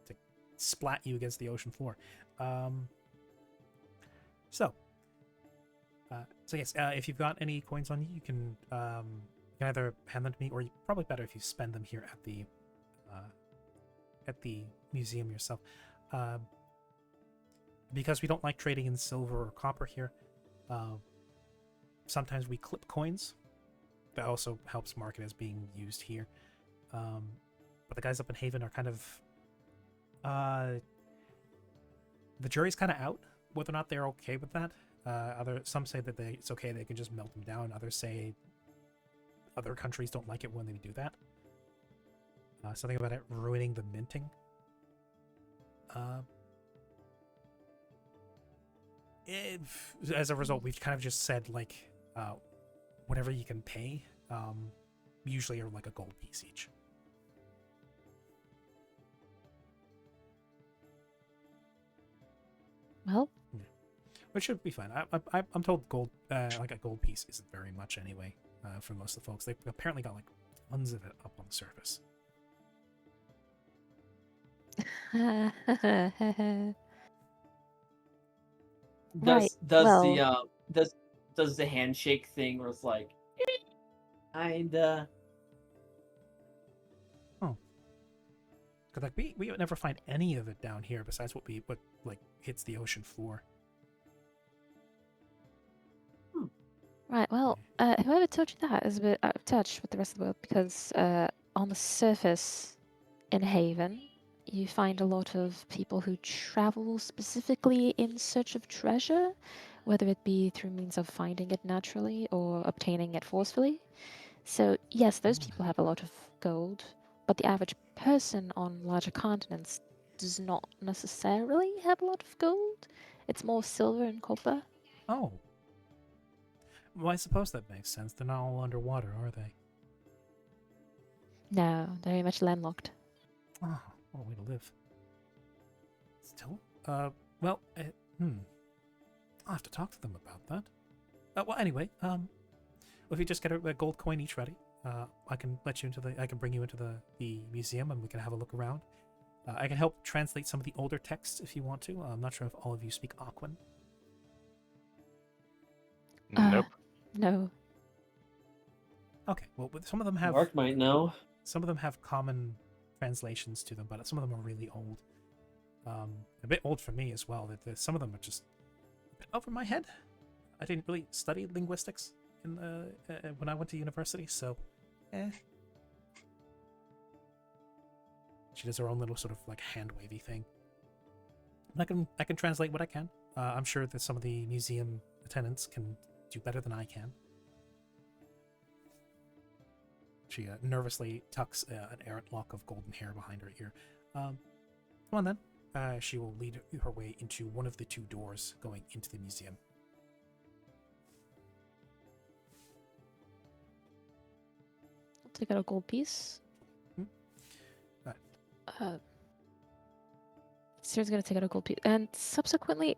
to splat you against the ocean floor. So yes, if you've got any coins on you, you can either hand them to me, or probably better if you spend them here at the museum yourself. Because we don't like trading in silver or copper here, sometimes we clip coins. That also helps mark it as being used here. But the guys up in Haven are kind of... the jury's kind of out whether or not they're okay with that. Some say that it's okay, they can just melt them down. Others say other countries don't like it when they do that. Something about it ruining the minting. As a result, we've kind of just said, like, whatever you can pay, usually are like a gold piece each. Well, Which should be fine. I'm told gold, like a gold piece, isn't very much anyway. For most of the folks, they apparently got like tons of it up on the surface. Right, Does well- does the handshake thing where it's like kinda Cause like we would never find any of it down here besides what like hits the ocean floor. right. Well, whoever told you that is a bit out of touch with the rest of the world because on the surface in Haven, you find a lot of people who travel specifically in search of treasure, whether it be through means of finding it naturally or obtaining it forcefully. So, yes, those people have a lot of gold, but the average person on larger continents does not necessarily have a lot of gold. It's more silver and copper. Oh. Well, I suppose that makes sense. They're not all underwater, are they? No, they're very much landlocked. Oh, what a way to live. Still? Well, I'll have to talk to them about that. Well, anyway, if you just get a gold coin each ready, I can let you into I can bring you into the museum and we can have a look around. I can help translate some of the older texts if you want to. I'm not sure if all of you speak Aquan. Nope. No. Okay, well, but some of them have Mark might know. some of them have common translations to them, but some of them are really old. A bit old for me as well. That some of them are just a bit over my head. I didn't really study linguistics in when I went to university, so She does her own little sort of like hand wavy thing. And I can translate what I can. I'm sure that some of the museum attendants can do better than I can. She nervously tucks an errant lock of golden hair behind her ear. Come on then. She will lead her way into one of the two doors going into the museum. I'll take out a gold piece. Sarah's gonna take out a gold piece. And subsequently,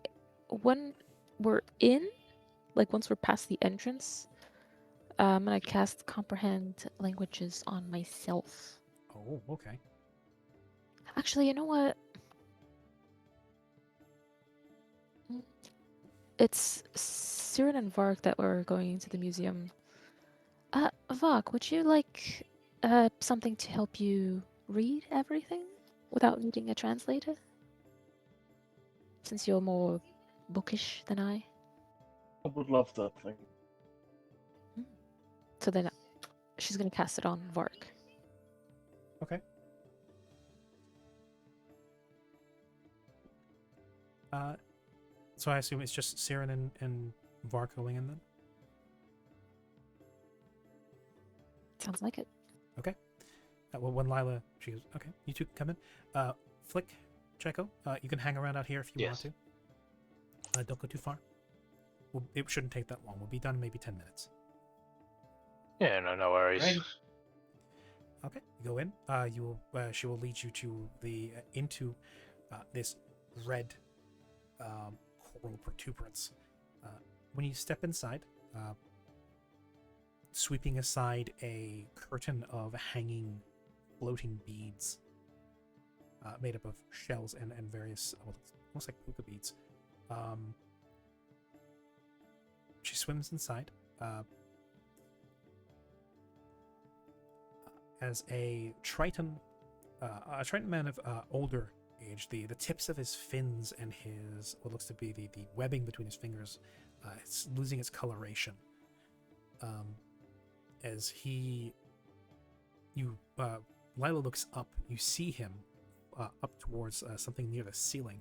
when we're in, like once we're past the entrance, I'm gonna cast Comprehend Languages on myself. Oh, okay. Actually, you know what? It's Siren and Vark that were going into the museum. Vark, would you like something to help you read everything without needing a translator? Since you're more bookish than I. I would love that thing. So then she's gonna cast it on Vark. Okay. So I assume it's just Siren and Vark going in then? Sounds like it. Okay. Well, when Lila, she goes, okay, you two can come in. Flick, Checo, you can hang around out here if you want to. Don't go too far. It shouldn't take that long. We'll be done in maybe 10 minutes. Yeah, no worries. Right. Okay, you go in. She will lead you to the into this red coral protuberance. When you step inside, sweeping aside a curtain of hanging, floating beads made up of shells and various, almost like puka beads. She swims inside. As a Triton man of older age, the tips of his fins and his what looks to be the webbing between his fingers, it's losing its coloration. As Lila looks up, you see him up towards something near the ceiling.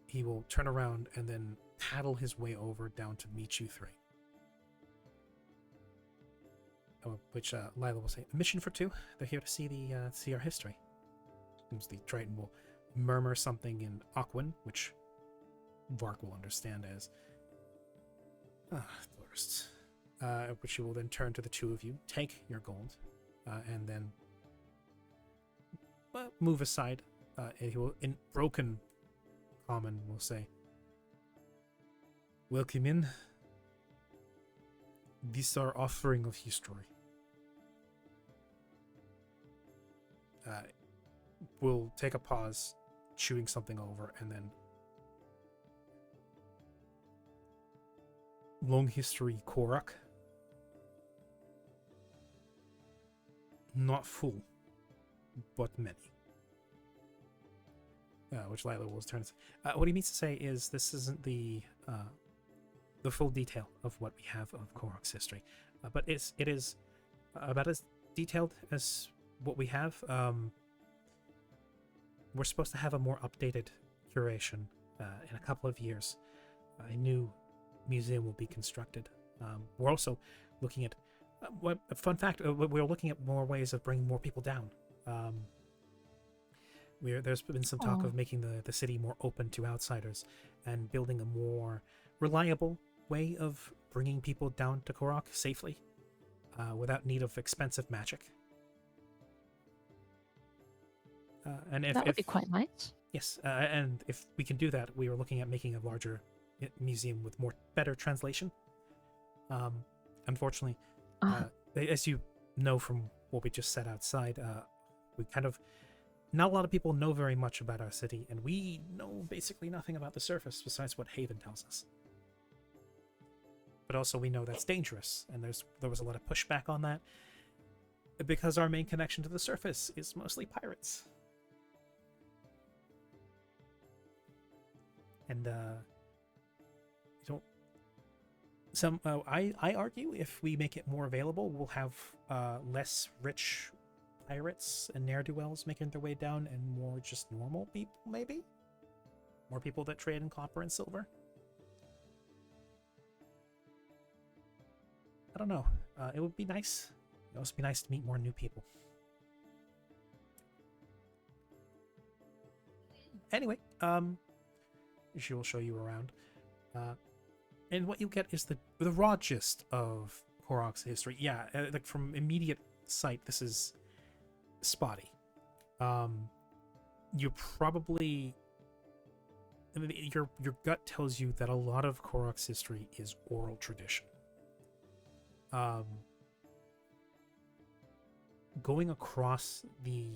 He will turn around and then paddle his way over down to meet you three. Which Lila will say, a mission for two. They're here to see our history. The Triton will murmur something in Aquan, which Vark will understand as tourists. Which she will then turn to the two of you, take your gold, and then move aside. And he will, in broken common, will say, welcome in. These are offering of history. We'll take a pause, chewing something over, and then long history Korak. Not full, but many. Which Lila will turn. What he means to say is this isn't the full detail of what we have of Korok's history, but it is about as detailed as what we have. We're supposed to have a more updated curation in a couple of years. A new museum will be constructed. We're also looking at fun fact. We're looking at more ways of bringing more people down. There's been some talk of making the city more open to outsiders and building a more reliable way of bringing people down to Korok safely without need of expensive magic. And That would be quite nice. Yes, and if we can do that, we are looking at making a larger museum with better translation. Unfortunately, as you know from what we just said outside, We kind of, not a lot of people know very much about our city, and we know basically nothing about the surface besides what Haven tells us. But also we know that's dangerous, and there was a lot of pushback on that because our main connection to the surface is mostly pirates. And you don't. I argue if we make it more available, we'll have less rich pirates and ne'er-do-wells making their way down, and more just normal people, maybe. More people that trade in copper and silver. I don't know. It would be nice. It would also be nice to meet more new people. Anyway, she will show you around. And what you get is the raw gist of Korok's history. Yeah, like from immediate sight, this is spotty. You probably, I mean, your gut tells you that a lot of Korok's history is oral tradition. Going across the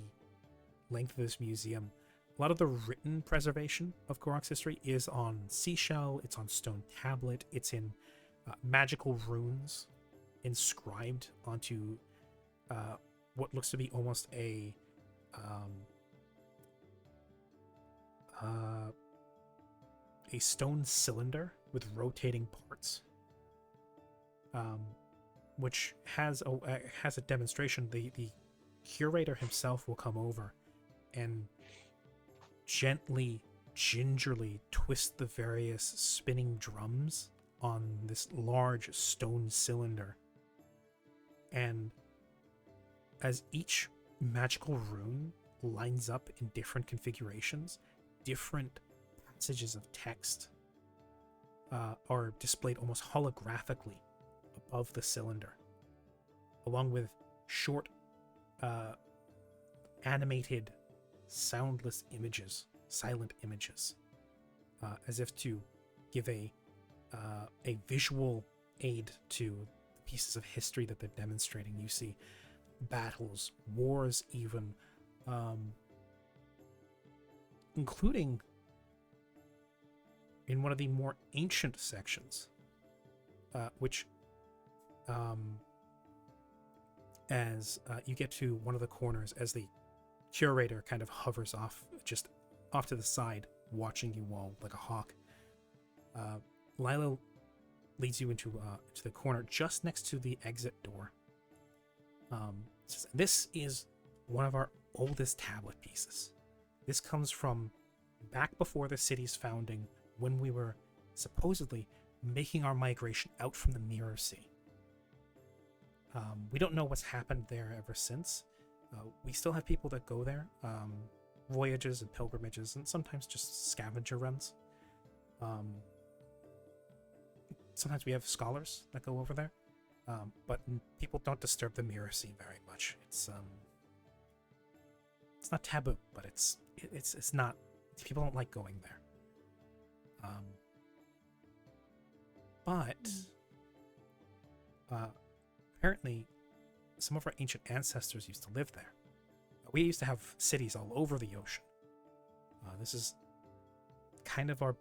length of this museum, a lot of the written preservation of Korok's history is on seashell, it's on stone tablet, it's in magical runes inscribed onto what looks to be almost a stone cylinder with rotating parts, which has a demonstration. The curator himself will come over and gently, gingerly twist the various spinning drums on this large stone cylinder. And as each magical rune lines up in different configurations, different passages of text are displayed almost holographically above the cylinder, along with short animated soundless images, silent images, as if to give a visual aid to the pieces of history that they're demonstrating. You see battles, wars, even, including in one of the more ancient sections, which as you get to one of the corners, as the curator kind of hovers off to the side, watching you all like a hawk, Lila leads you into to the corner just next to the exit door. Says, this is one of our oldest tablet pieces. This comes from back before the city's founding, when we were supposedly making our migration out from the Mirror Sea. We don't know what's happened there ever since. We still have people that go there, voyages and pilgrimages, and sometimes just scavenger runs. Sometimes we have scholars that go over there, but people don't disturb the Mirror Sea very much. It's not taboo, but it's not. People don't like going there. But apparently, some of our ancient ancestors used to live there. We used to have cities all over the ocean. This is kind of our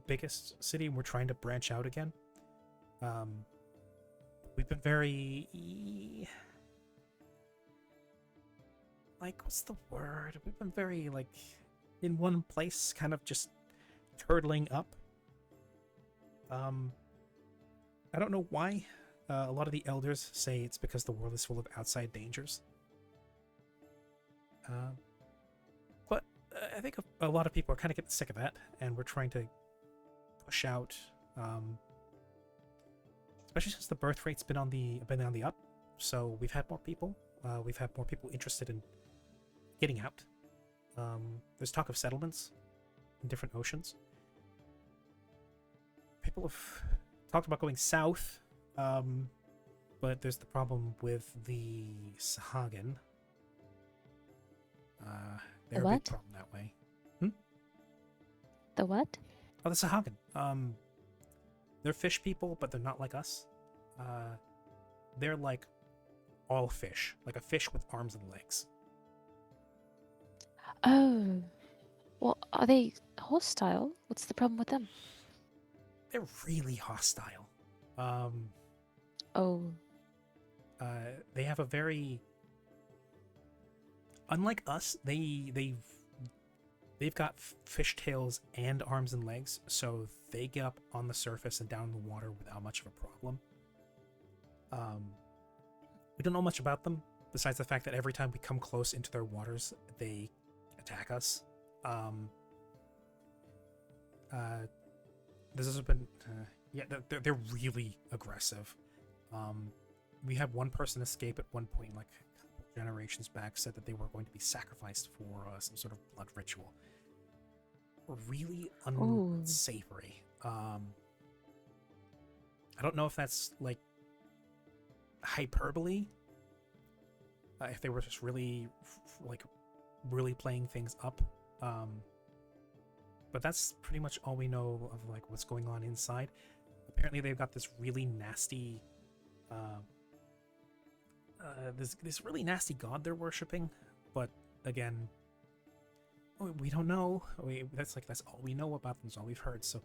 biggest city, and we're trying to branch out again. We've been very... what's the word? We've been very, in one place, kind of just turtling up. I don't know why. A lot of the elders say it's because the world is full of outside dangers. But I think a lot of people are kind of getting sick of that, and we're trying to push out, especially since the birth rate's been on the up. So we've had more people. We've had more people interested in getting out. There's talk of settlements in different oceans. People have talked about going south. But there's the problem with the Sahagin. They're a big what? problem that way. The what? Oh, the Sahagin. They're fish people, but they're not like us. They're like all fish, like a fish with arms and legs. Oh. Well, are they hostile? What's the problem with them? They're really hostile. Oh. They have a very unlike us. They've got fishtails and arms and legs, so they get up on the surface and down in the water without much of a problem. We don't know much about them besides the fact that every time we come close into their waters, they attack us. This has been, yeah, they're really aggressive. We had one person escape at one point, like a couple generations back, said that they were going to be sacrificed for some sort of blood ritual. Really Ooh. unsavory. I don't know if that's like hyperbole. If they were just really, really playing things up. But that's pretty much all we know of like what's going on inside. Apparently, they've got this really nasty, this really nasty god they're worshiping. But again, we don't know. That's all we know about them. That's all we've heard. So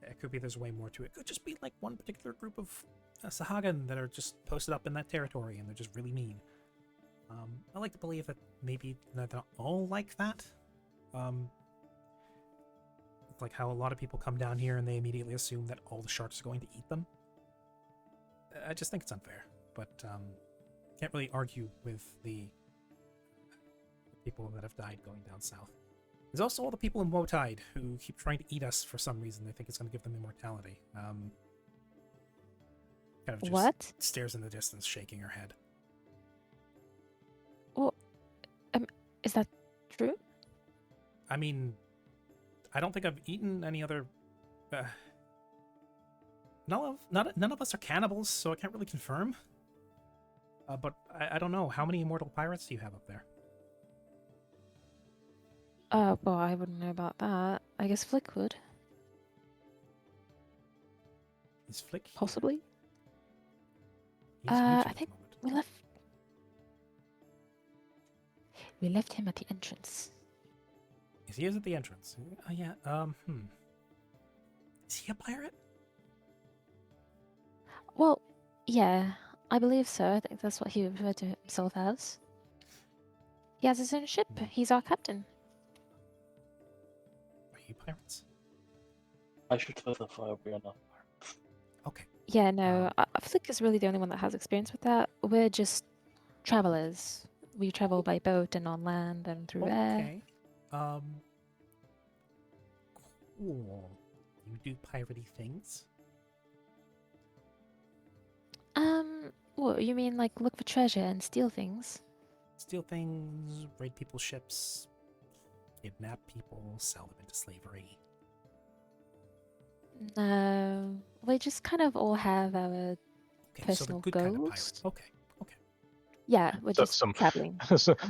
it could be there's way more to it. It could just be like one particular group of Sahagan that are just posted up in that territory and they're just really mean. I like to believe that maybe they're not all like that. Like how a lot of people come down here and they immediately assume that all the sharks are going to eat them. I just think it's unfair, but can't really argue with the people that have died going down south. There's also all the people in Wotide who keep trying to eat us for some reason. They think it's going to give them immortality. Kind of just What? stares in the distance, shaking her head. Well, is that true? I mean, I don't think I've eaten any other. None of us are cannibals, so I can't really confirm. But I don't know. How many immortal pirates do you have up there? Well, I wouldn't know about that. I guess Flick would, Is Flick here? possibly. He's muted at I the think moment. we left him at the entrance. He is at the entrance. Oh yeah. Is he a pirate? Well, yeah, I believe so. I think that's what he referred to himself as. He has his own ship. He's our captain. Are you pirates? I should specify we are not pirates. Okay. Yeah, no, Flick is really the only one that has experience with that. We're just travelers. We travel by boat and on land and through air. Okay. Cool. You do piratey things? What you mean, like look for treasure and steal things? Steal things, raid people's ships, kidnap people, sell them into slavery. No, we just kind of all have our Okay, so the personal good kind of pirates. goals. Okay. Yeah, we're So- just traveling.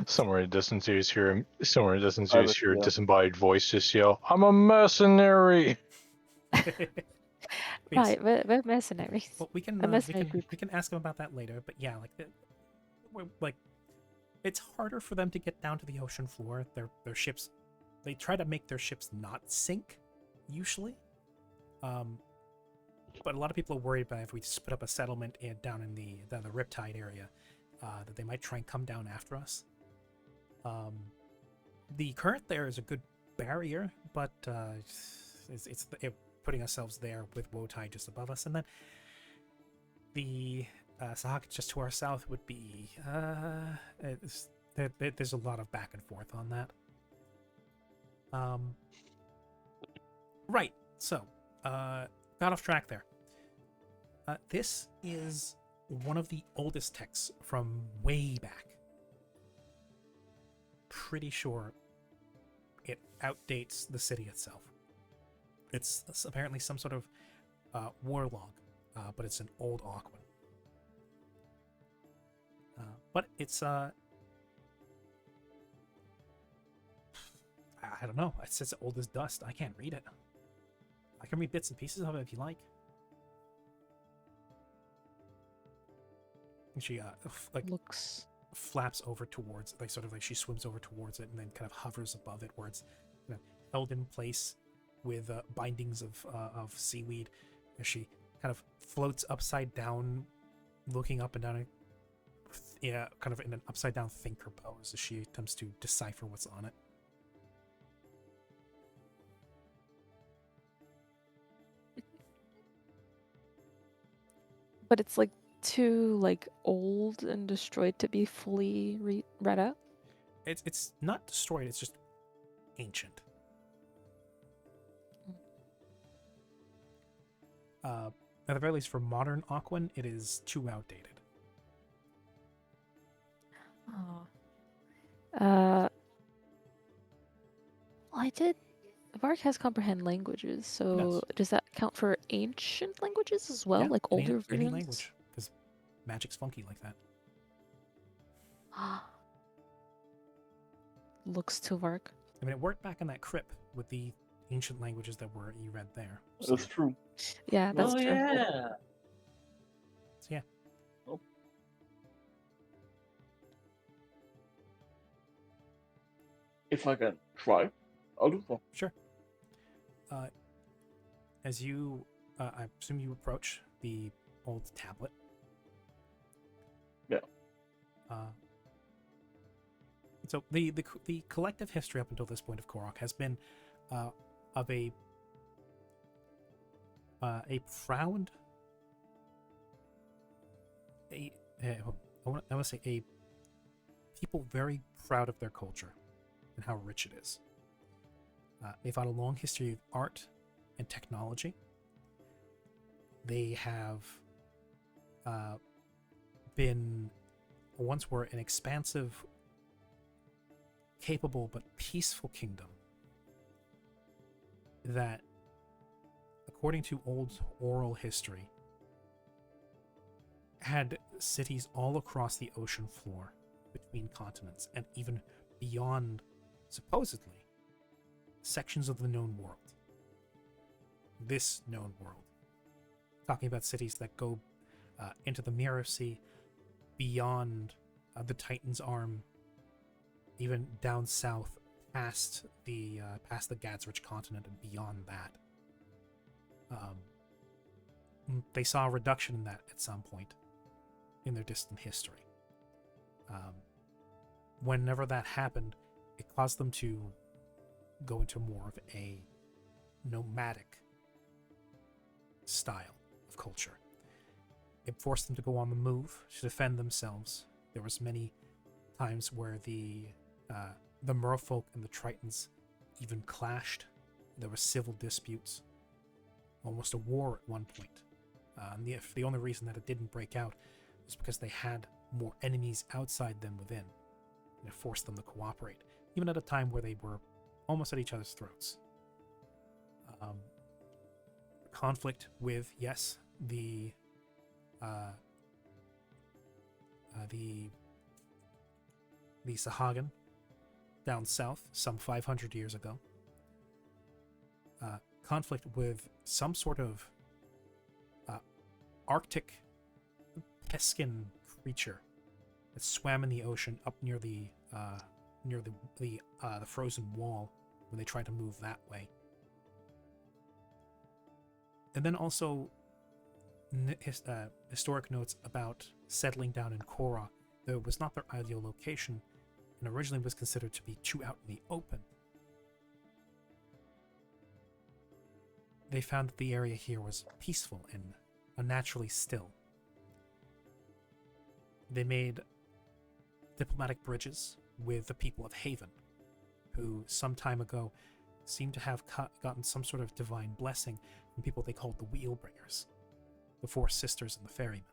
Somewhere in the distance, you just hear him. Somewhere in the distance, you I just would hear a feel- disembodied voice just yell, "I'm a mercenary." Yes. Right, we're mercenaries. Well, we can A mercenary we group. can ask them about that later. But yeah, like it's harder for them to get down to the ocean floor. Their ships, they try to make their ships not sink, usually. But a lot of people are worried about if we just put up a settlement down in the Riptide area, that they might try and come down after us. The current there is a good barrier, but it's putting ourselves there with Wotide just above us, and then the Sahak just to our south would be there's a lot of back and forth on that. Right, so got off track there. This is one of the oldest texts from way back. Pretty sure it outdates the city itself. It's apparently some sort of war log, but it's an old Aquan. But it's I don't know. It says old as dust. I can't read it. I can read bits and pieces of it if you like. She like Looks flaps over towards, like sort of like she swims over towards it and then kind of hovers above it, where it's held in place with bindings of seaweed, as she kind of floats upside down, looking up and down, kind of in an upside down thinker pose as she attempts to decipher what's on it. But it's like too like old and destroyed to be fully read out. It's not destroyed. It's just ancient. At the very least, for modern Aquan, it is too outdated. Oh. Well, I did. Vark has comprehend languages, so Yes. does that count for ancient languages as well, Yeah, like any- older any versions? language, because magic's funky like that. Looks to Vark. I mean, it worked back in that crypt with the ancient languages that were you read there. So, That's true. Yeah, that's Oh true. yeah. so yeah. If I can try, I'll do so. Sure. As you, I assume you approach the old tablet. Yeah. So the collective history up until this point of Korok has been of a proud, I want to say a people very proud of their culture and how rich it is. They've had a long history of art and technology. They have been once were an expansive, capable but peaceful kingdom that, according to old oral history, had cities all across the ocean floor between continents and even beyond, supposedly, sections of the known world. This known world. Talking about cities that go into the Mirror Sea, beyond the Titan's Arm, even down south past the Gadsrich continent and beyond that. They saw a reduction in that at some point in their distant history. Whenever that happened, it caused them to go into more of a nomadic style of culture. It forced them to go on the move to defend themselves. There was many times where the merfolk and the Tritons even clashed. There were civil disputes, almost a war at one point. And the only reason that it didn't break out was because they had more enemies outside than within. And it forced them to cooperate, even at a time where they were almost at each other's throats. Conflict with, yes, the Sahagin down south some 500 years ago. Conflict with some sort of Arctic peskin creature that swam in the ocean up near the frozen wall when they tried to move that way. And then also historic notes about settling down in Korra, though it was not their ideal location and originally was considered to be too out in the open. They found that the area here was peaceful and unnaturally still. They made diplomatic bridges with the people of Haven, who some time ago seemed to have gotten some sort of divine blessing from people they called the Wheelbringers, the Four Sisters and the Ferrymen.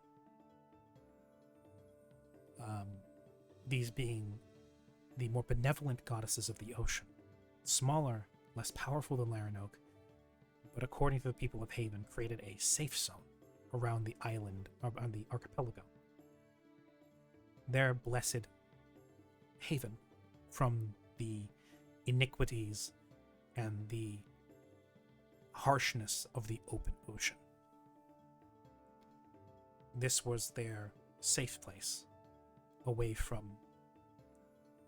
These being the more benevolent goddesses of the ocean, smaller, less powerful than Laranoke, but according to the people of Haven, created a safe zone around the island, around the archipelago. Their blessed haven from the iniquities and the harshness of the open ocean. This was their safe place, away from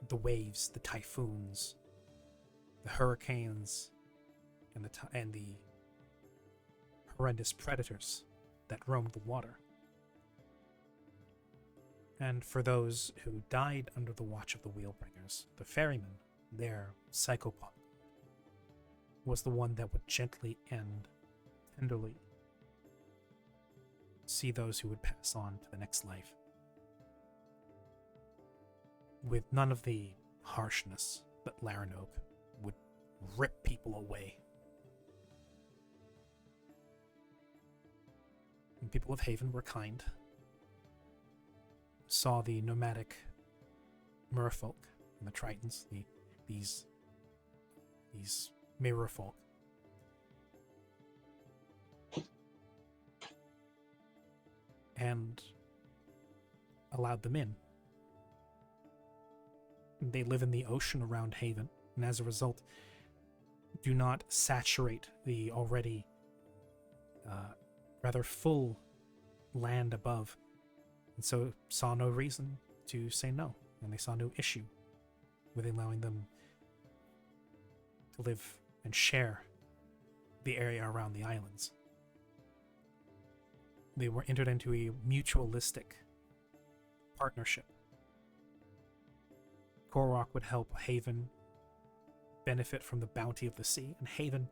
the waves, the typhoons, the hurricanes, and the horrendous predators that roamed the water. And for those who died under the watch of the Wheelbringers, the ferryman, their psychopath, was the one that would gently and tenderly see those who would pass on to the next life, with none of the harshness that Laranoke would rip people away. And people of Haven were kind, saw the nomadic merfolk and the Tritons, these mirror folk, and allowed them in. They live in the ocean around Haven, and as a result, do not saturate the already rather full land above, and so saw no reason to say no, and they saw no issue with allowing them to live and share the area around the islands. They were entered into a mutualistic partnership. Korok would help Haven benefit from the bounty of the sea, and Haven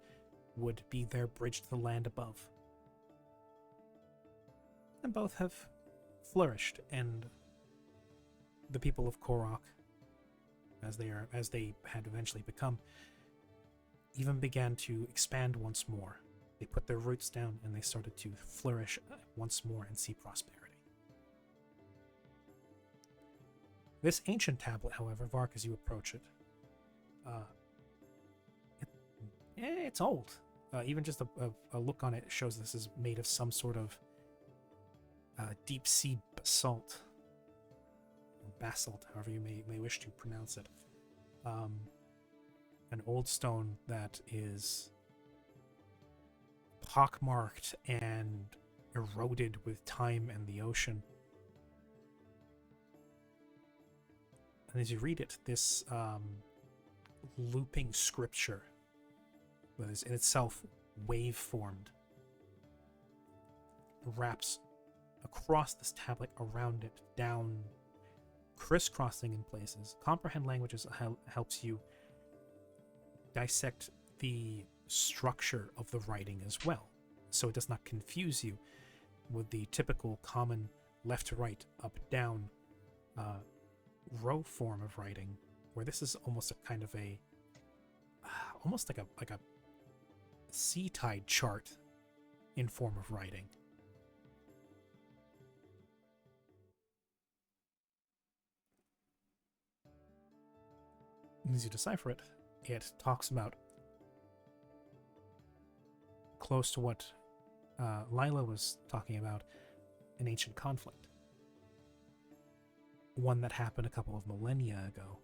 would be their bridge to the land above. And both have flourished, and the people of Korok, as they had eventually become, even began to expand once more. They put their roots down and they started to flourish once more and see prosperity. This ancient tablet, however, Vark, as you approach it, it's old. Even just a look on it shows this is made of some sort of deep sea basalt, or basalt, however you may wish to pronounce it. An old stone that is pockmarked and eroded with time and the ocean. And as you read it, this looping scripture that is in itself wave-formed wraps across this tablet, around it, down, crisscrossing in places. Comprehend languages helps you dissect the structure of the writing as well, so it does not confuse you with the typical common left to right, up down row form of writing, where this is almost a kind of a almost like a sea tide chart in form of writing. As you decipher it, it talks about, close to what Lila was talking about, an ancient conflict. One that happened a couple of millennia ago,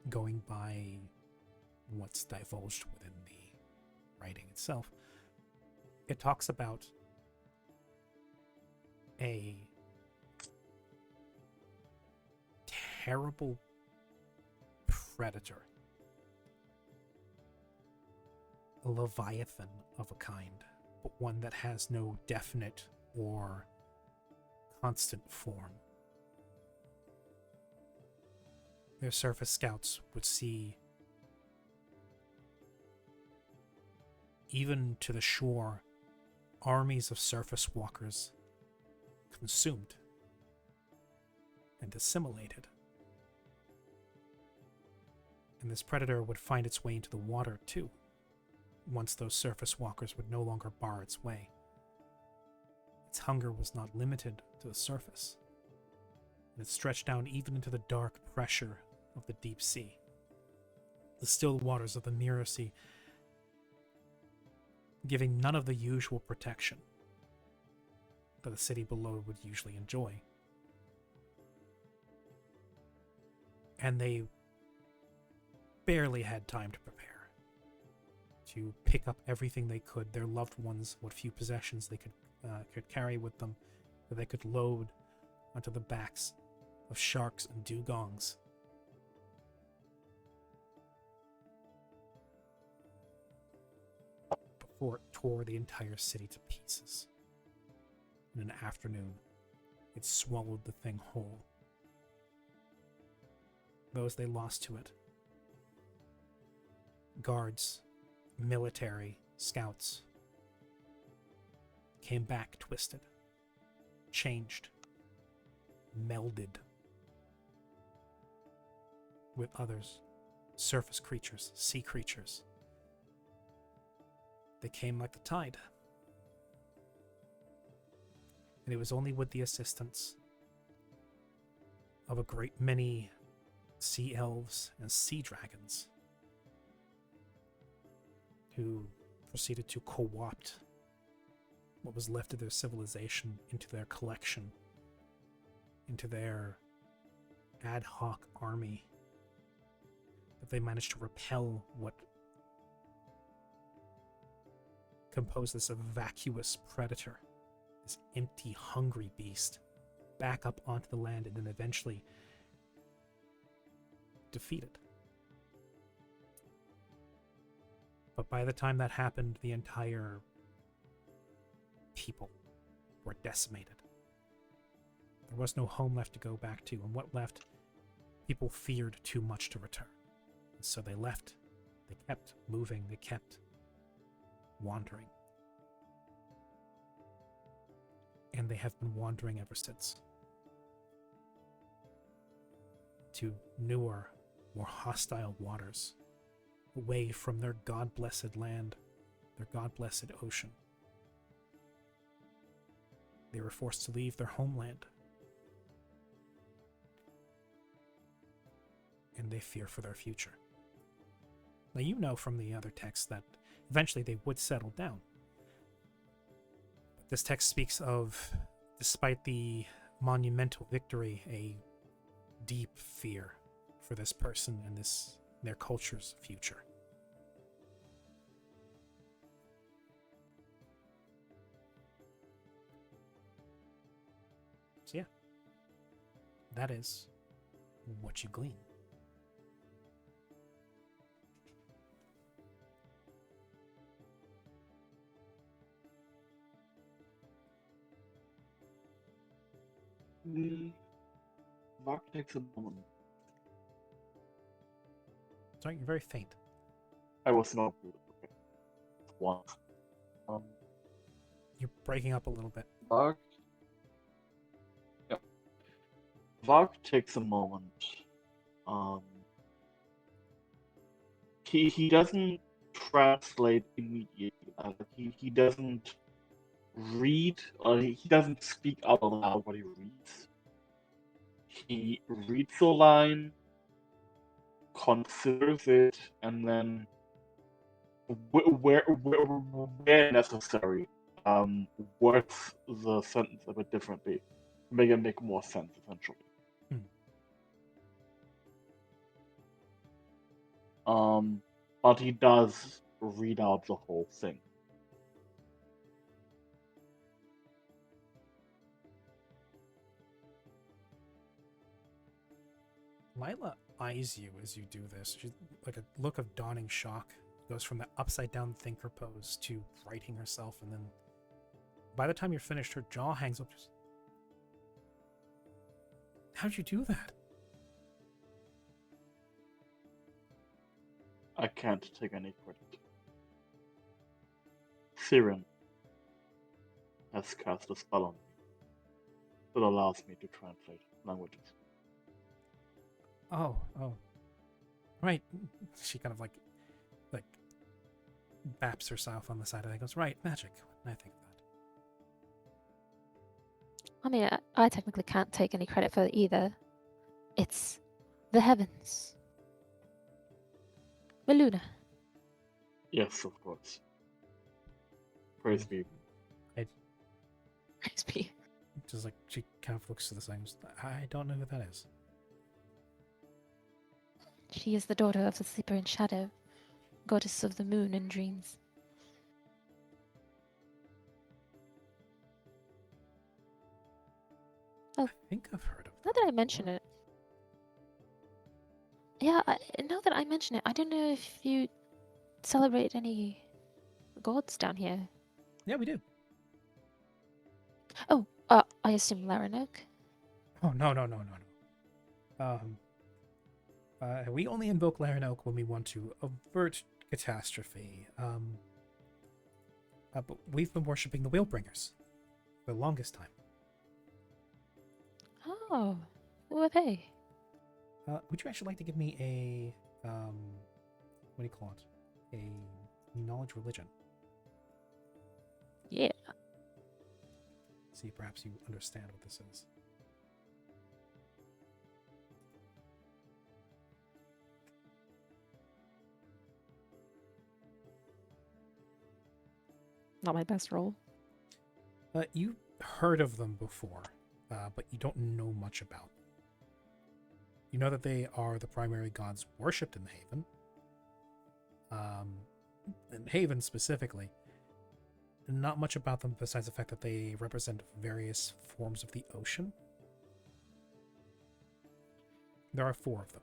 going by what's divulged within the writing itself. It talks about a terrible predator, a leviathan of a kind, but one that has no definite or constant form. Their surface scouts would see, even to the shore, armies of surface walkers consumed and assimilated. And this predator would find its way into the water too, once those surface walkers would no longer bar its way. Its hunger was not limited to the surface, and it stretched down even into the dark pressure of the deep sea, the still waters of the Mirror Sea, giving none of the usual protection that the city below would usually enjoy. And they barely had time to prepare, to pick up everything they could, their loved ones, what few possessions they could carry with them, that they could load onto the backs of sharks and dugongs. Before it tore the entire city to pieces. In an afternoon, it swallowed the thing whole. Those they lost to it. Guards, military, scouts, came back twisted, changed, melded with others, surface creatures, sea creatures. They came like the tide. And it was only with the assistance of a great many sea elves and sea dragons who proceeded to co-opt what was left of their civilization into their collection, into their ad hoc army, that they managed to repel what composed this vacuous predator, this empty, hungry beast, back up onto the land and then eventually defeat it. But by the time that happened, the entire people were decimated. There was no home left to go back to, and what left, people feared too much to return. And so they left. They kept moving. They kept wandering. And they have been wandering ever since. To newer, more hostile waters, away from their god-blessed land, their god-blessed ocean. They were forced to leave their homeland. And they fear for their future. Now you know from the other texts that eventually they would settle down. But this text speaks of, despite the monumental victory, a deep fear for this person and their culture's future. So yeah, that is what you glean. Mark takes a moment. Sorry, you're very faint. I was not once. You're breaking up a little bit. Mark. Yep. Mark takes a moment. He doesn't translate immediately. He doesn't read, or he doesn't speak out loud what he reads. He reads a line, considers it, and then where necessary, works the sentence a bit differently, make it make more sense, essentially. But he does read out the whole thing. Lila eyes you as you do this. She's like a look of dawning shock. Goes from the upside down thinker pose to righting herself, and then by the time you're finished, her jaw hangs up. Just, how'd you do that? I can't take any credit. Siren has cast a spell on me that allows me to translate languages. Oh. Right. She kind of like baps herself on the side and goes, right, magic. What did I think of that? I mean, I technically can't take any credit for it either. It's the heavens. Meluna. Yes, of course. Praise be. Praise be. Just like, she kind of looks to the side and goes, I don't know who that is. She is the daughter of the Sleeper in Shadow, goddess of the moon and dreams. I think I've heard of Now that I mention it, yeah, now that I mention it, I don't know if you celebrate any gods down here. Yeah, we do. Oh, I assume Laranok. Oh, no, no, no, no, no. We only invoke Laranok when we want to avert catastrophe. But we've been worshipping the Wheelbringers for the longest time. Oh, who are they? Would you actually like to give me a, what do you call it? A knowledge religion? Yeah. See, perhaps you understand what this is. Not my best roll. You heard of them before, but you don't know much about them. You know that they are the primary gods worshipped in the Haven. In Haven specifically, not much about them besides the fact that they represent various forms of the ocean. There are 4 of them.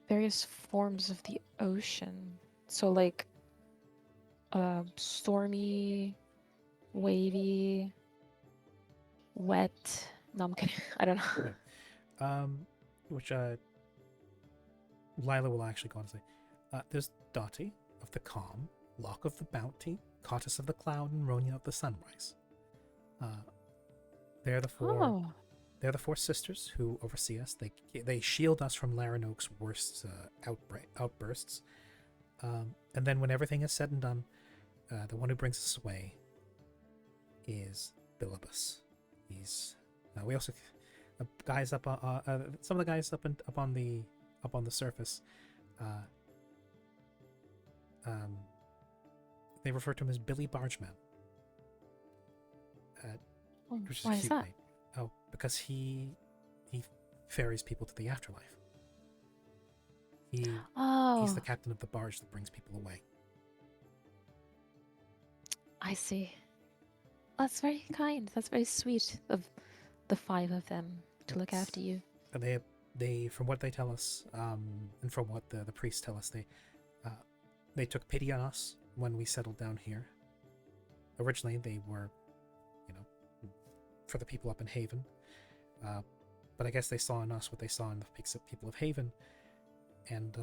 Various forms of the ocean. So like stormy, wavy, wet. No, I'm kidding. I don't know. Which Lila will actually go on to say. There's Dottie of the Calm, Locke of the Bounty, Cottis of the Cloud, and Ronia of the Sunrise. They're the 4. Oh. They're the 4 sisters who oversee us. They shield us from Laranok's worst outbursts. And then when everything is said and done, the one who brings us away is Bilibus. He's we also guys up some of the guys up on the surface. They refer to him as Billy Bargeman. Which is a Why is cute that? name. Oh, because he ferries people to the afterlife. He's Oh, the captain of the barge that brings people away. I see. That's very kind. That's very sweet of the 5 of them to look It's- after you. And they from what they tell us, and from what the priests tell us, they took pity on us when we settled down here. Originally, they were, for the people up in Haven, but I guess they saw in us what they saw in the people of Haven, and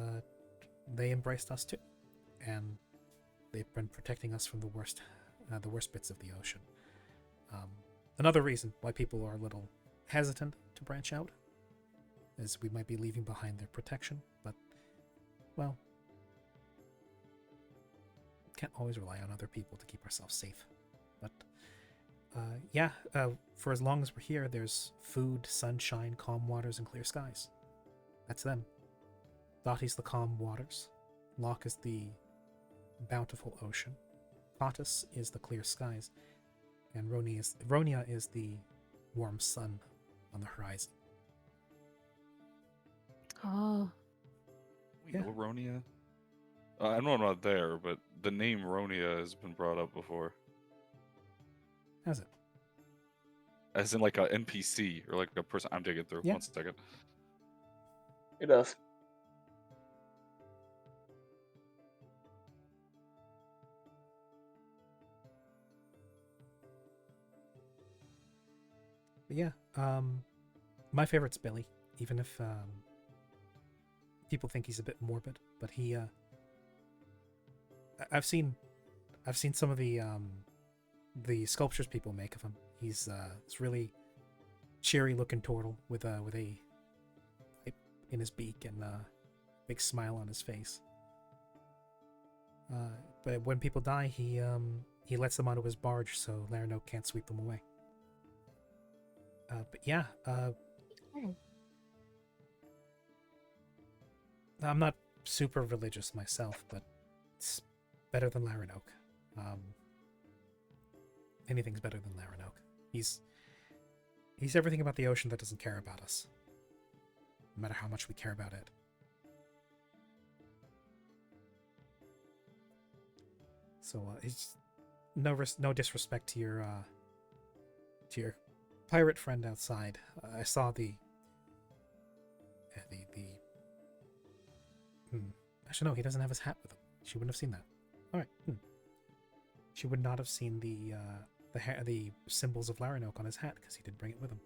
they embraced us too, and they've been protecting us from the worst bits of the ocean. Another reason why people are a little hesitant to branch out is we might be leaving behind their protection, but, well, can't always rely on other people to keep ourselves safe. But, for as long as we're here, there's food, sunshine, calm waters, and clear skies. That's them. Dottie's the calm waters. Locke is the bountiful ocean. Cottis is the clear skies. And Ronia is the warm sun on the horizon. Oh, We Yeah. know Ronia. I know I'm not there, but the name Ronia has been brought up before, How's it? as in like a NPC or like a person. I'm digging through. Yeah. 1 second. It does. But yeah, my favorite's Billy, even if people think he's a bit morbid, but I've seen some of the sculptures people make of him. He's this really cheery looking turtle with a pipe in his beak and a big smile on his face. But when people die, he lets them onto his barge so Laranok can't sweep them away. But yeah, I'm not super religious myself, but it's better than Laranok. Anything's better than Laranok. He's everything about the ocean that doesn't care about us, no matter how much we care about it. So it's no disrespect to your to your pirate friend outside. I saw the Actually, no, he doesn't have his hat with him. She wouldn't have seen that. All right. She would not have seen the symbols of Laranoke on his hat because he did bring it with him.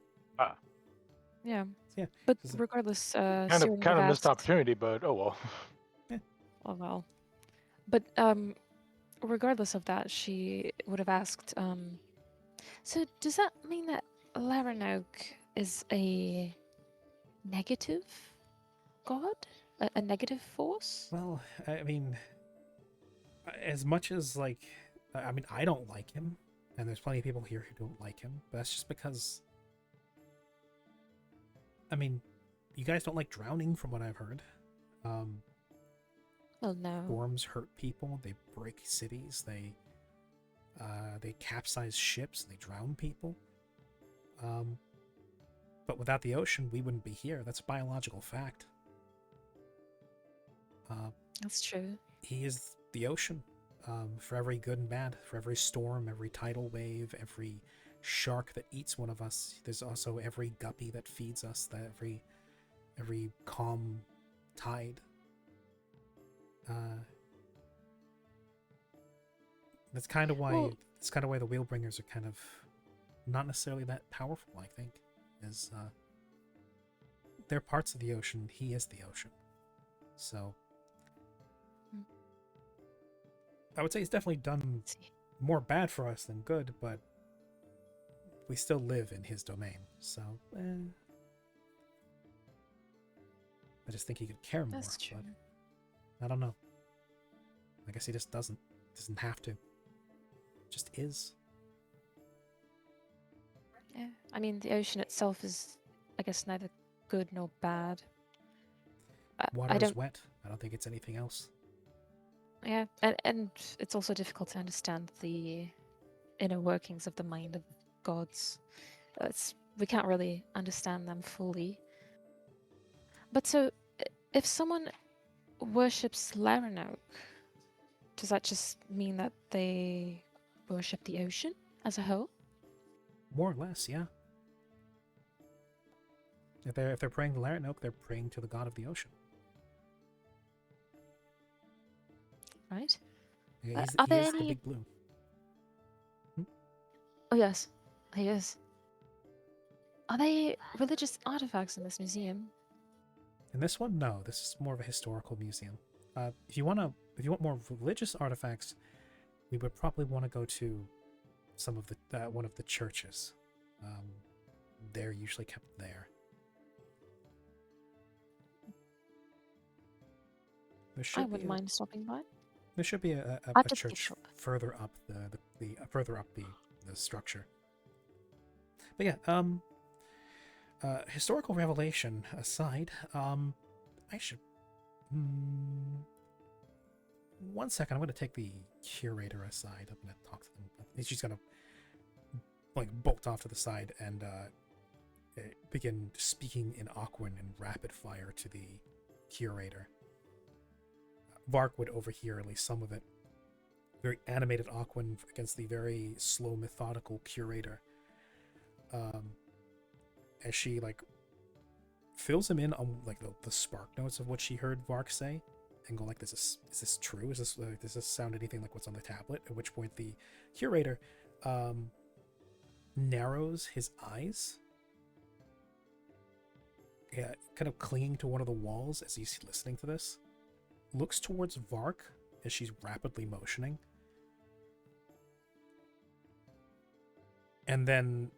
Yeah. Yeah, But Is it- regardless, Kind Siren of would kind of have missed asked- opportunity, but oh well. Oh well. But regardless of that, she would have asked, so does that mean that Laranoke is a negative god? A negative force? Well, I mean, as much as like, I mean, I don't like him, and there's plenty of people here who don't like him. But that's just because, I mean, you guys don't like drowning, from what I've heard. Well, no. Storms hurt people. They break cities. They capsize ships. They drown people. But without the ocean, we wouldn't be here. That's a biological fact. That's true. He is the ocean, for every good and bad, for every storm, every tidal wave, every shark that eats one of us. There's also every guppy that feeds us, that every calm tide. That's kind of why Well- the Wheelbringers are kind of not necessarily that powerful. I think is they're parts of the ocean. He is the ocean, so. I would say he's definitely done Let's see. more bad for us than good, but we still live in his domain, so I just think he could care more, That's true. but I don't know. I guess he just doesn't have to. Just is. Yeah. I mean, the ocean itself is, I guess, neither good nor bad. Water I is don't. wet. I don't think it's anything else. Yeah, and it's also difficult to understand the inner workings of the mind of gods. We can't really understand them fully. But so, if someone worships Laranoke, does that just mean that they worship the ocean as a whole? More or less, yeah. If they're praying to Laranoke, they're praying to the god of the ocean. Right? Yeah, are he there is the any- big blue. Oh yes, he is. Are they religious artifacts in this museum? In this one, no. This is more of a historical museum. If you want more religious artifacts, we would probably want to go to some of the one of the churches. They're usually kept there. There I should wouldn't mind stopping by. There should be a I'll just make church sure. further up the structure. But yeah, historical revelation aside, I should. One second, I'm going to take the curator aside. I'm going to talk to them. She's going to bolt off to the side and begin speaking in Aquan and rapid fire to the curator. Vark would overhear at least some of it. Very animated Aquan against the very slow, methodical curator. As she fills him in on the spark notes of what she heard Vark say, and go is this true? Does this sound anything like what's on the tablet? At which point the curator narrows his eyes, kind of clinging to one of the walls as he's listening to this. Looks towards Vark as she's rapidly motioning, and then,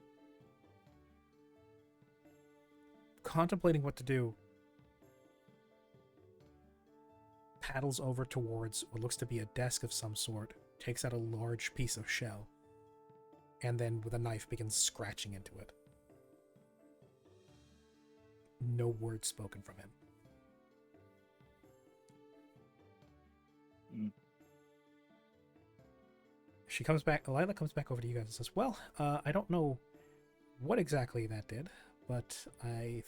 contemplating what to do, paddles over towards what looks to be a desk of some sort, takes out a large piece of shell, and then with a knife begins scratching into it. No word spoken from him. She comes back. Lila comes back over to you guys and says, "Well, I don't know what exactly that did, but I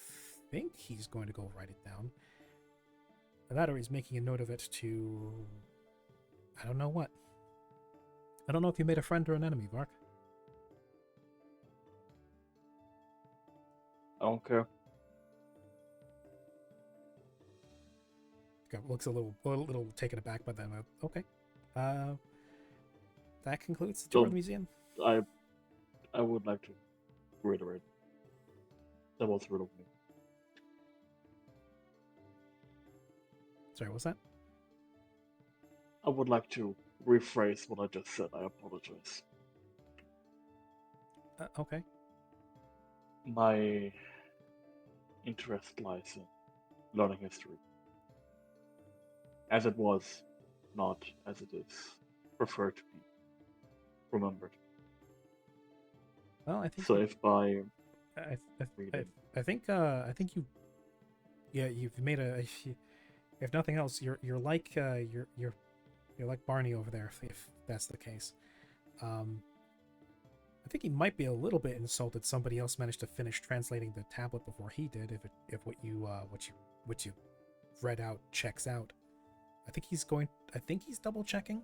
think he's going to go write it down. That or he's making a note of it to... I don't know what. I don't know if you made a friend or an enemy, Vark." don't care. Looks a little taken aback by them. Okay. That concludes the tour of the museum. I would like to reiterate. That was rude of me. Sorry, what's that? I would like to rephrase what I just said. I apologize. Okay. My interest lies in learning history. As it was, not as it is preferred to be remembered. Well, I think So if by I think you, yeah, you've made if nothing else, you're like you're like Barney over there, if that's the case. I think he might be a little bit insulted somebody else managed to finish translating the tablet before he did. If what you read out checks out, I think he's double checking.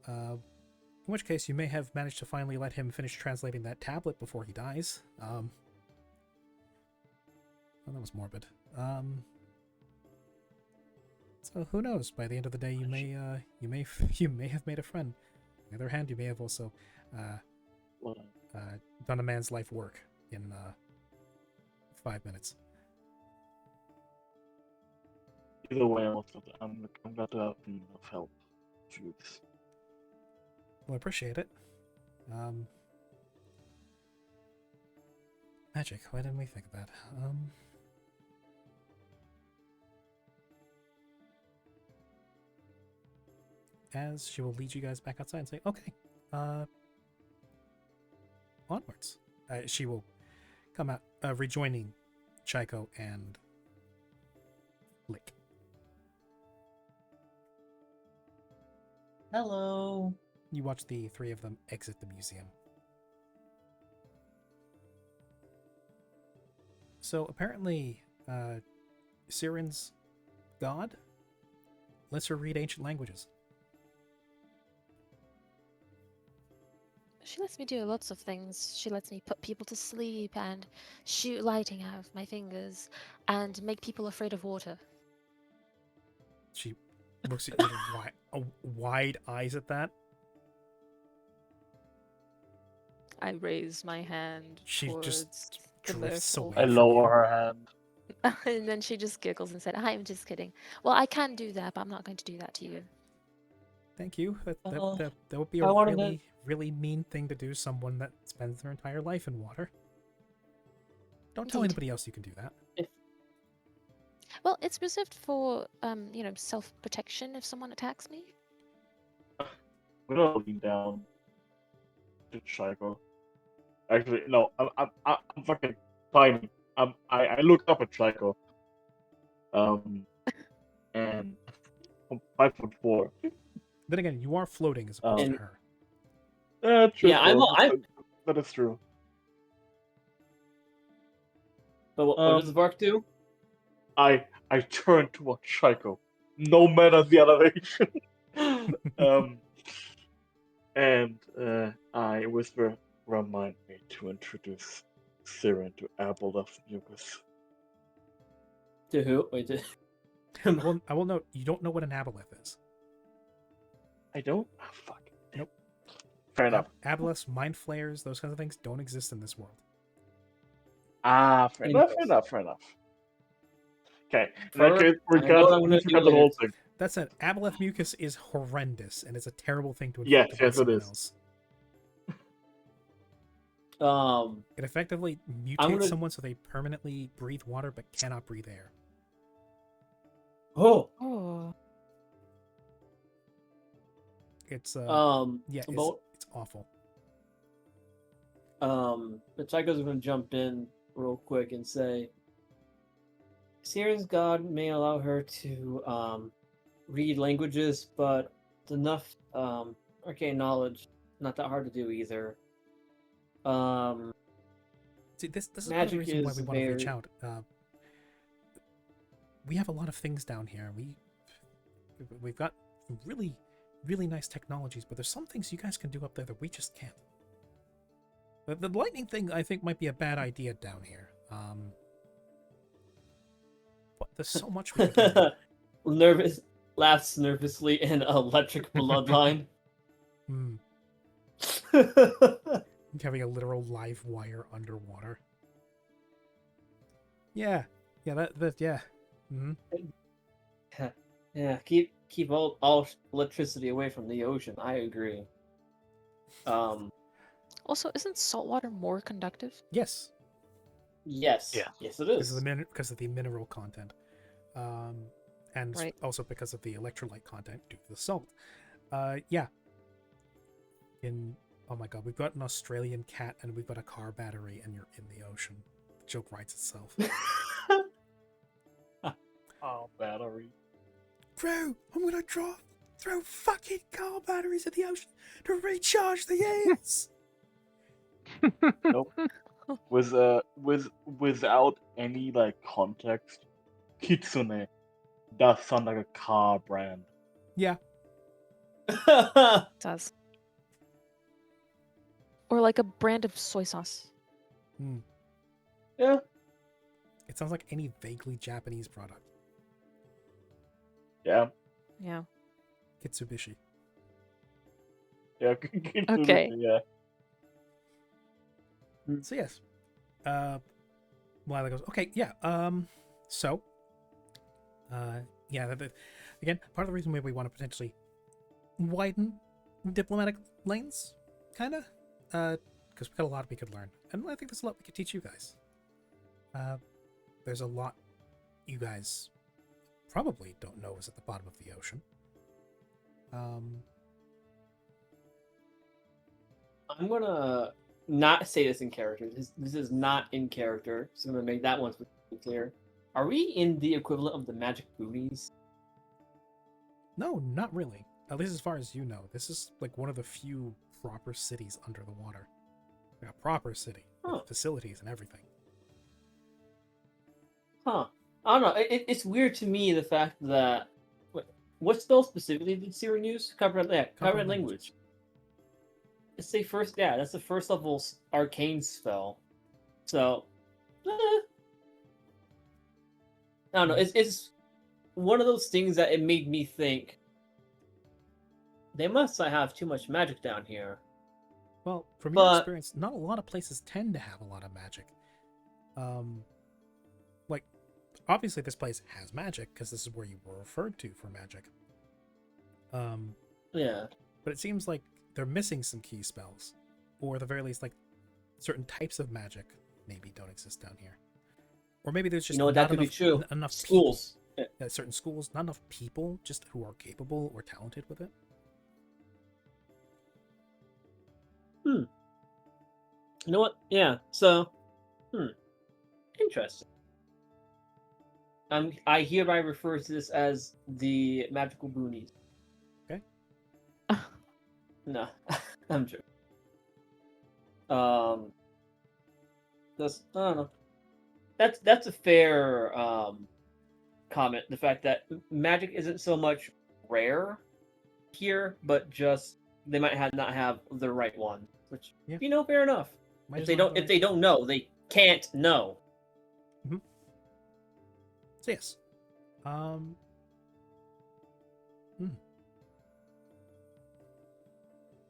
In which case, you may have managed to finally let him finish translating that tablet before he dies. Well, that was morbid. So who knows? By the end of the day, you may have made a friend. On the other hand, you may have also done a man's life work in 5 minutes. either way, I'm glad to have been of help to you this. Well, I appreciate it. Magic. Why didn't we think of that? As she will lead you guys back outside and say, okay, onwards. She will come out, rejoining Chico and Lick. Hello. You watch the three of them exit the museum. So apparently, Siren's god lets her read ancient languages. She lets me do lots of things. She lets me put people to sleep and shoot lighting out of my fingers and make people afraid of water. She looks at you with wide eyes at that. I raise my hand She towards just the drifts merfolk. away. I lower her hand. And then she just giggles and said, I'm just kidding. Well, I can do that, but I'm not going to do that to you. Thank you. That would be I a wanted to- really, really mean thing to do. Someone that spends their entire life in water. Don't tell Indeed. anybody else you can do that. Well, it's reserved for, self-protection if someone attacks me. We're gonna lean down to Chico. Actually, no, I'm fucking tiny. I look up at Chico. And I'm 5'4". Then again, you are floating as opposed to And- her. True. Yeah, that is true. But what does the Vark do? I turn towards Chico, no matter the elevation. And I whisper, remind me to introduce Siren to Aboleth Mucus. To who? Wait, to... I will note, you don't know what an aboleth is. I don't? Oh, fuck. Nope. Fair enough. Aboleths, mind flayers, those kinds of things don't exist in this world. Fair enough. Okay, in that First, case, we I know what I'm can't gonna forget do the whole later. thing. That said, aboleth mucus is horrendous, and it's a terrible thing to Yes, inflict yes, upon it someone is. else. It effectively mutates gonna- someone so they permanently breathe water but cannot breathe air. Oh. Oh. It's yeah, About it's awful. the Chico's gonna jump in real quick and say, Siren's god may allow her to read languages, but enough arcane knowledge, not that hard to do either. See, this is part of the Magic reason why is we want to reach very- out. We have a lot of things down here. We've got really, really nice technologies, but there's some things you guys can do up there that we just can't. The lightning thing, I think, might be a bad idea down here. But there's so much we could learn. Nervous laughs nervously in electric bloodline. Hmm. Having a literal live wire underwater. Yeah. Yeah, yeah. Hmm. Yeah, keep all electricity away from the ocean. I agree. Also, isn't saltwater more conductive? Yes. Yes. Yeah. Yes, it Because is. of the mineral content. And Right. also because of the electrolyte content due to the salt. Yeah. Oh my god, we've got an Australian cat and we've got a car battery and you're in the ocean. The joke writes itself. Oh, battery. Bro, I'm gonna throw fucking car batteries in the ocean to recharge the ears. Nope. Without any like context, Kitsune does sound like a car brand. Yeah. It does. Or like a brand of soy sauce. Yeah. It sounds like any vaguely Japanese product. Yeah. Yeah. Kitsubishi. Yeah. Kitsune, Okay. Yeah. So yes. Lila goes, okay, yeah, so yeah, again, part of the reason why we want to potentially widen diplomatic lanes, kinda, because we've got a lot we could learn. And I think there's a lot we could teach you guys. There's a lot you guys probably don't know is at the bottom of the ocean. I'm gonna not say this in character. This is not in character, so I'm gonna make that one clear. Are we in the equivalent of the magic boonies? No, not really. At least as far as you know. This is like one of the few proper cities under the water. Like a proper city. Huh. With facilities and everything. Huh. I don't know. It's weird to me the fact that what spell specifically did Siren use? Comprehend language. It's the first. Yeah, that's the first level arcane spell. So, I don't know. It's one of those things that it made me think. They must have too much magic down here. Well, from your But- experience, not a lot of places tend to have a lot of magic. Like, obviously this place has magic, because this is where you were referred to for magic. Yeah. But it seems like they're missing some key spells. Or at the very least, like, certain types of magic maybe don't exist down here. Or maybe there's just You know what? That not could be enough, true. enough Schools. people. Yeah, certain schools, not enough people just who are capable or talented with it. You know what? Yeah. So, interesting. I hereby refer to this as the magical boonies. Okay. No, I'm joking. That's I don't know. That's a fair comment. The fact that magic isn't so much rare here, but just they might not have the right one, which Yeah. fair enough. Might If as they well don't, have if the they don't know, they can't know. So yes.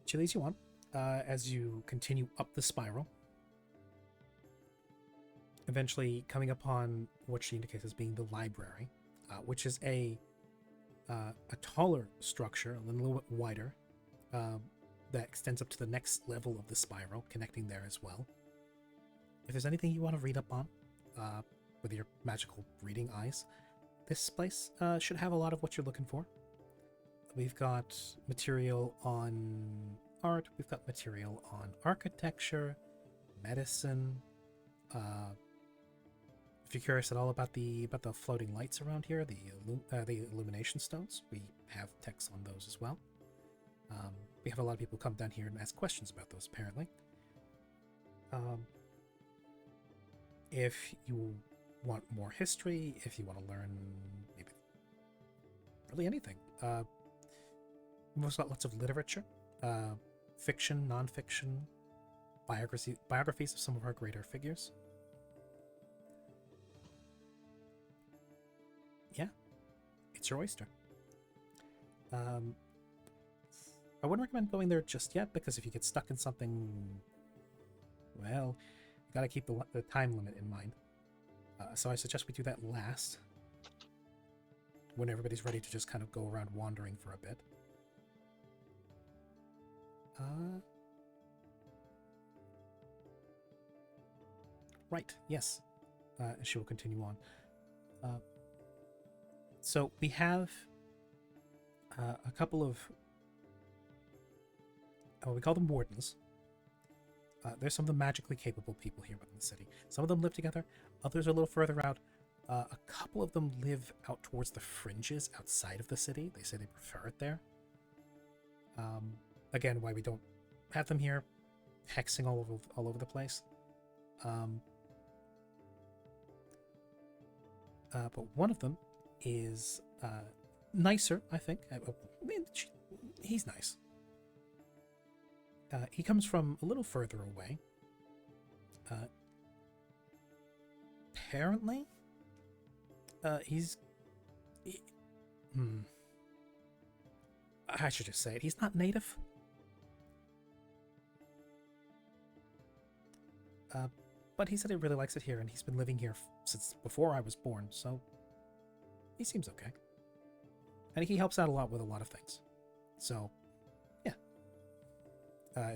Chili's you want, as you continue up the spiral. Eventually coming upon what she indicates as being the library, which is a taller structure, a little bit wider, that extends up to the next level of the spiral, connecting there as well. If there's anything you want to read up on, with your magical reading eyes, this place should have a lot of what you're looking for. We've got material on art, we've got material on architecture, medicine. If you're curious at all about the floating lights around here, the illumination stones, we have texts on those as well. We have a lot of people come down here and ask questions about those, apparently. If you want more history, if you want to learn maybe really anything, we've also got lots of literature, fiction, non-fiction, biographies of some of our greater figures. Yeah, it's your oyster. I wouldn't recommend going there just yet, because if you get stuck in something, well, you gotta keep the time limit in mind. So I suggest we do that last, when everybody's ready to just kind of go around wandering for a bit. Right, yes. She will continue on. So we have a couple of, we call them wardens. There's some of the magically capable people here within the city. Some of them live together, others are a little further out. A couple of them live out towards the fringes outside of the city. They say they prefer it there. Again, why we don't have them here hexing all over the place. But one of them is nicer, I think. He's nice. He comes from a little further away. Apparently, I should just say it. He's not native. But he said he really likes it here, and he's been living here since before I was born, so he seems okay. And he helps out a lot with a lot of things. So, yeah.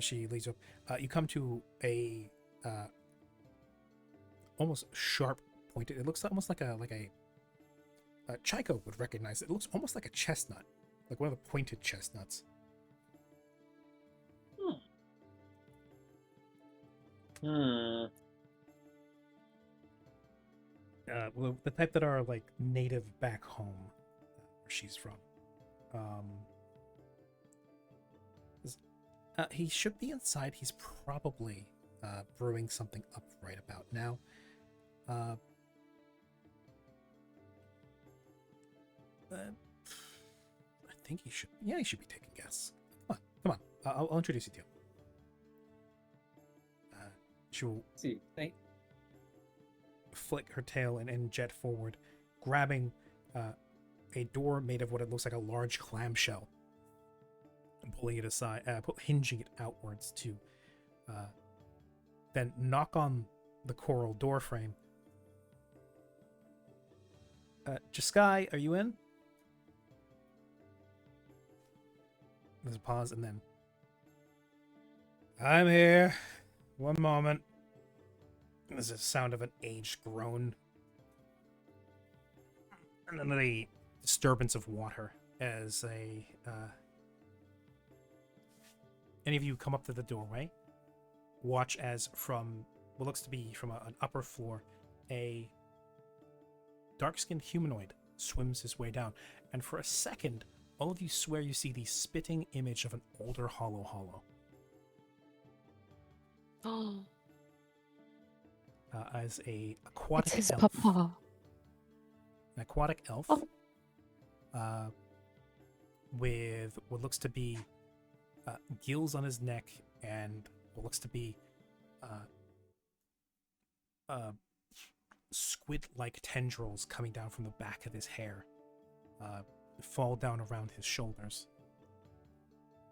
She leads up. You come to a almost sharp pointed. It looks almost like a Chico would recognize it. It looks almost like a chestnut, like one of the pointed chestnuts. Well, the type that are like native back home, where she's from. He should be inside. He's probably brewing something up right about now. I think he should. Yeah, he should be taking guests. Come on. I'll introduce you to him. She will flick her tail and jet forward, grabbing a door made of what it looks like a large clamshell, and pulling it aside, hinging it outwards to then knock on the coral door frame. Jaskai, are you in? There's a pause, and then I'm here. One moment. There's a sound of an aged groan, and then the disturbance of water as any of you come up to the doorway. Watch as from what looks to be from an upper floor, a dark-skinned humanoid swims his way down, and for a second, all of you swear you see the spitting image of an older Hollow. Oh, As a aquatic it's his elf. papa. An aquatic elf. Oh. With what looks to be gills on his neck and what looks to be squid-like tendrils coming down from the back of his hair, fall down around his shoulders.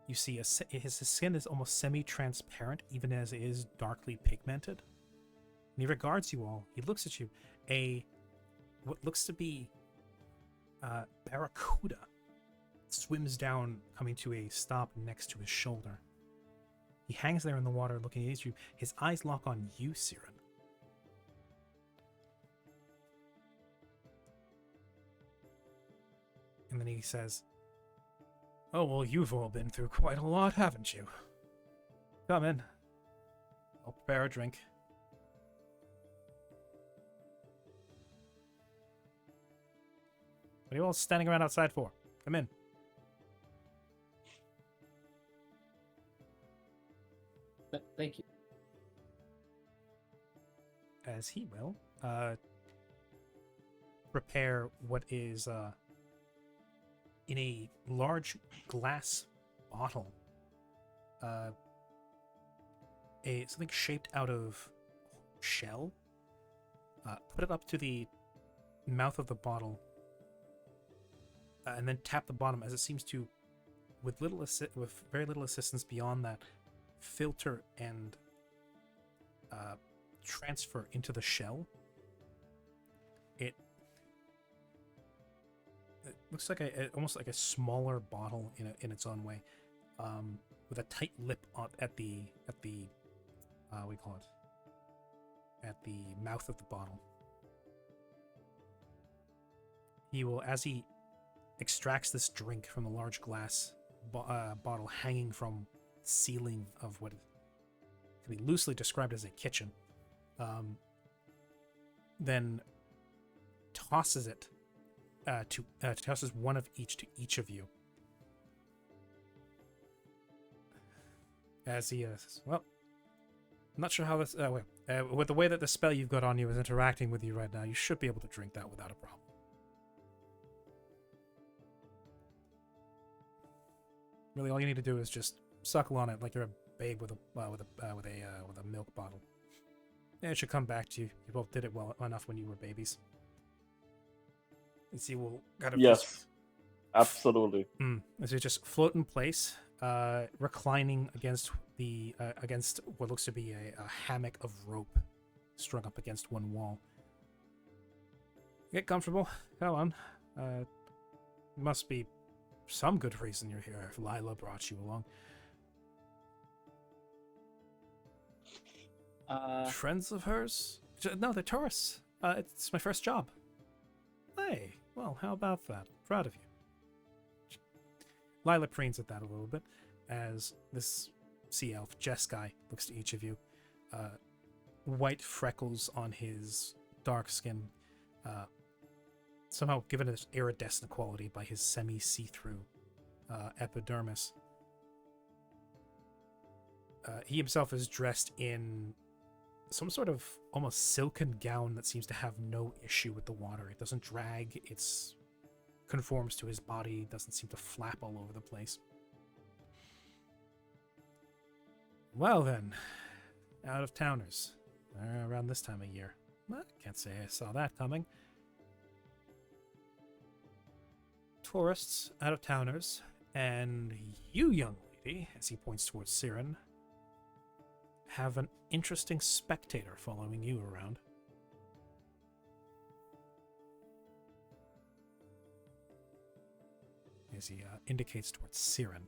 You see his skin is almost semi-transparent, even as it is darkly pigmented. And he regards you all. He looks at you. What looks to be barracuda swims down, coming to a stop next to his shoulder. He hangs there in the water looking at you. His eyes lock on you, Siren. And then he says, "Oh, well, you've all been through quite a lot, haven't you? Come in. I'll prepare a drink." What are you all standing around outside for? Come in. Thank you. As he will prepare what is in a large glass bottle something shaped out of shell. Put it up to the mouth of the bottle, and then tap the bottom as it seems to, with very little assistance beyond that, filter and transfer into the shell. It looks like almost like a smaller bottle in its own way, with a tight lip at the we call it at the mouth of the bottle. He will, as he extracts this drink from the large glass bottle hanging from the ceiling of what can be loosely described as a kitchen, then tosses it tosses one of each to each of you. As he says, well, I'm not sure how this... with the way that the spell you've got on you is interacting with you right now, you should be able to drink that without a problem. Really, all you need to do is just suckle on it like you're a babe with a milk bottle. And it should come back to you. You both did it well enough when you were babies. And see, we'll kind of Yes, absolutely. as you just float in place, reclining against against what looks to be a hammock of rope strung up against one wall. Get comfortable. Come on. Must be some good reason you're here if Lila brought you along. Friends of hers? No, they're tourists. It's my first job. Hey, well, how about that? Proud of you. Lila preens at that a little bit as this sea elf, Jeskai, looks to each of you. White freckles on his dark skin, somehow given his iridescent quality by his semi-see-through epidermis. He himself is dressed in some sort of almost silken gown that seems to have no issue with the water. It doesn't drag, it's conforms to his body, doesn't seem to flap all over the place. Well then, out-of-towners, around this time of year. Well, can't say I saw that coming. Tourists, out-of-towners, and you, young lady, as he points towards Siren, have an interesting spectator following you around. As he indicates towards Siren.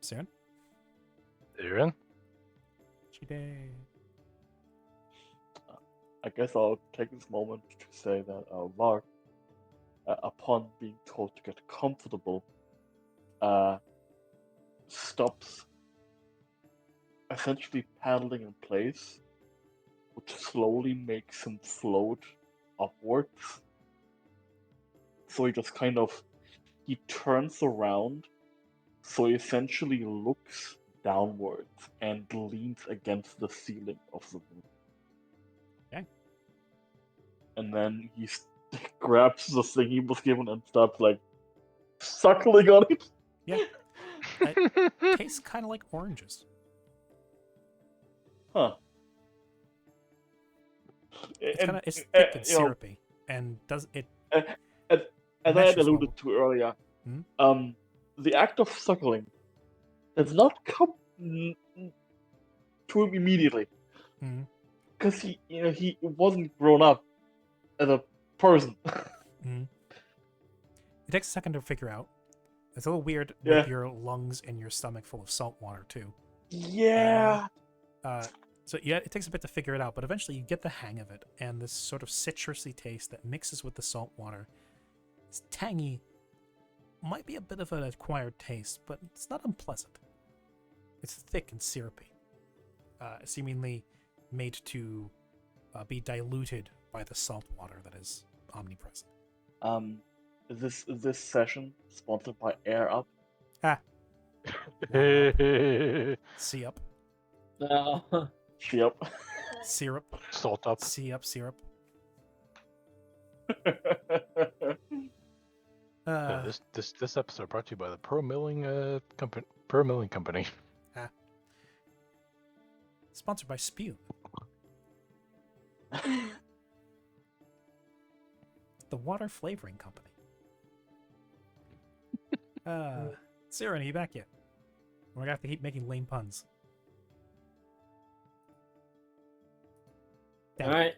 Siren? Siren? Chide. I guess I'll take this moment to say that Lark, upon being told to get comfortable, stops essentially paddling in place, which slowly makes him float upwards. So he just he turns around, so he essentially looks downwards and leans against the ceiling of the room. Okay. And then he grabs the thing he was given and starts suckling on it. Yeah. It tastes kind of like oranges. Huh. It's thick and syrupy, and does it? As I had meshes alluded well. to earlier, Hmm? the act of suckling does not come to him immediately, Hmm. because he wasn't grown up as a person. Hmm. It takes a second to figure out. It's a little weird Yeah. with your lungs and your stomach full of salt water too. Yeah. So yeah, it takes a bit to figure it out, but eventually you get the hang of it, and this sort of citrusy taste that mixes with the salt water. It's tangy. Might be a bit of an acquired taste, but it's not unpleasant. It's thick and syrupy, seemingly made to be diluted by the salt water that is omnipresent. Is this session sponsored by Air Up? See up. No. Yep. Syrup. Salt up. Syrup. Yeah, this episode brought to you by the Pearl Milling company. Pearl Milling Company. Sponsored by Spew. The water flavoring company. Siren, are you back yet? We're gonna have to keep making lame puns. Damn it. Alright.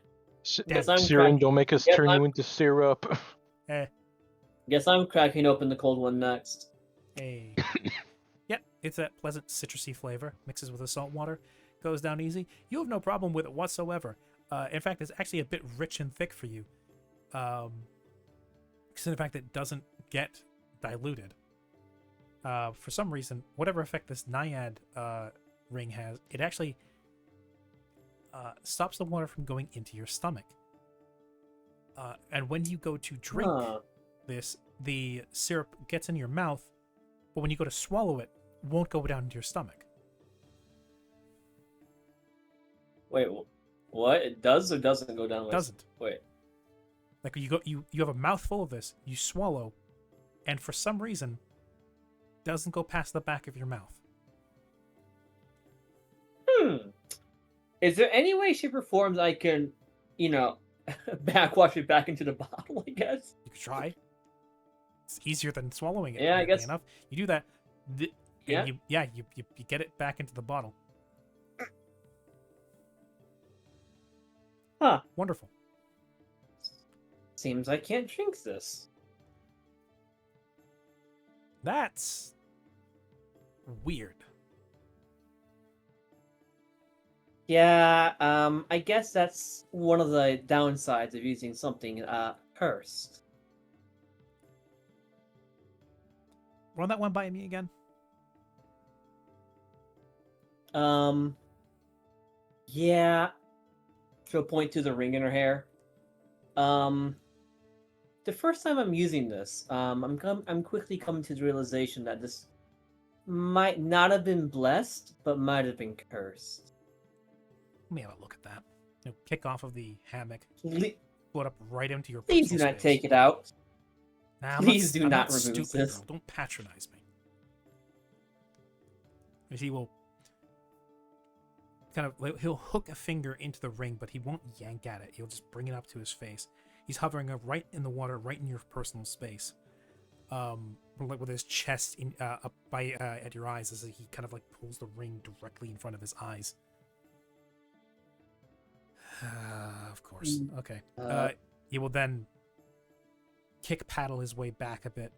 Guess I'm Siren, cracking- don't make us guess turn I'm- you into syrup. Guess I'm cracking open the cold one next. Hey. Yep, it's that pleasant citrusy flavor. Mixes with the salt water. Goes down easy. You have no problem with it whatsoever. In fact, it's actually a bit rich and thick for you. Because of the fact that it doesn't get diluted. For some reason, whatever effect this Naiad ring has, it actually stops the water from going into your stomach. And when you go to drink Huh. this, the syrup gets in your mouth, but when you go to swallow it, won't go down into your stomach. Wait, what? It does or doesn't go down? It doesn't. Wait. Like you have a mouthful of this, you swallow, and for some reason, doesn't go past the back of your mouth. Is there any way, shape, or form that I can, backwash it back into the bottle, I guess? You could try. It's easier than swallowing it. Yeah, I weirdly guess- enough. You do that. Yeah. And you get it back into the bottle. Huh. Wonderful. Seems I can't drink this. That's weird. Yeah, I guess that's one of the downsides of using something, cursed. Run that one by me again. Yeah. She'll point to the ring in her hair. The first time I'm using this, I'm quickly coming to the realization that this might not have been blessed, but might have been cursed. Let me have a look at that. Kick off of the hammock, Ple- float up right into your Please do personal not space. take it out. Nah, Please do I'm not not remove stupid, this. girl. Don't patronize me. As he will he'll hook a finger into the ring, but he won't yank at it. He'll just bring it up to his face. He's hovering up right in the water, right in your personal space. With his chest up by at your eyes, as he kind of pulls the ring directly in front of his eyes. Of course. Okay. He will then kick paddle his way back a bit,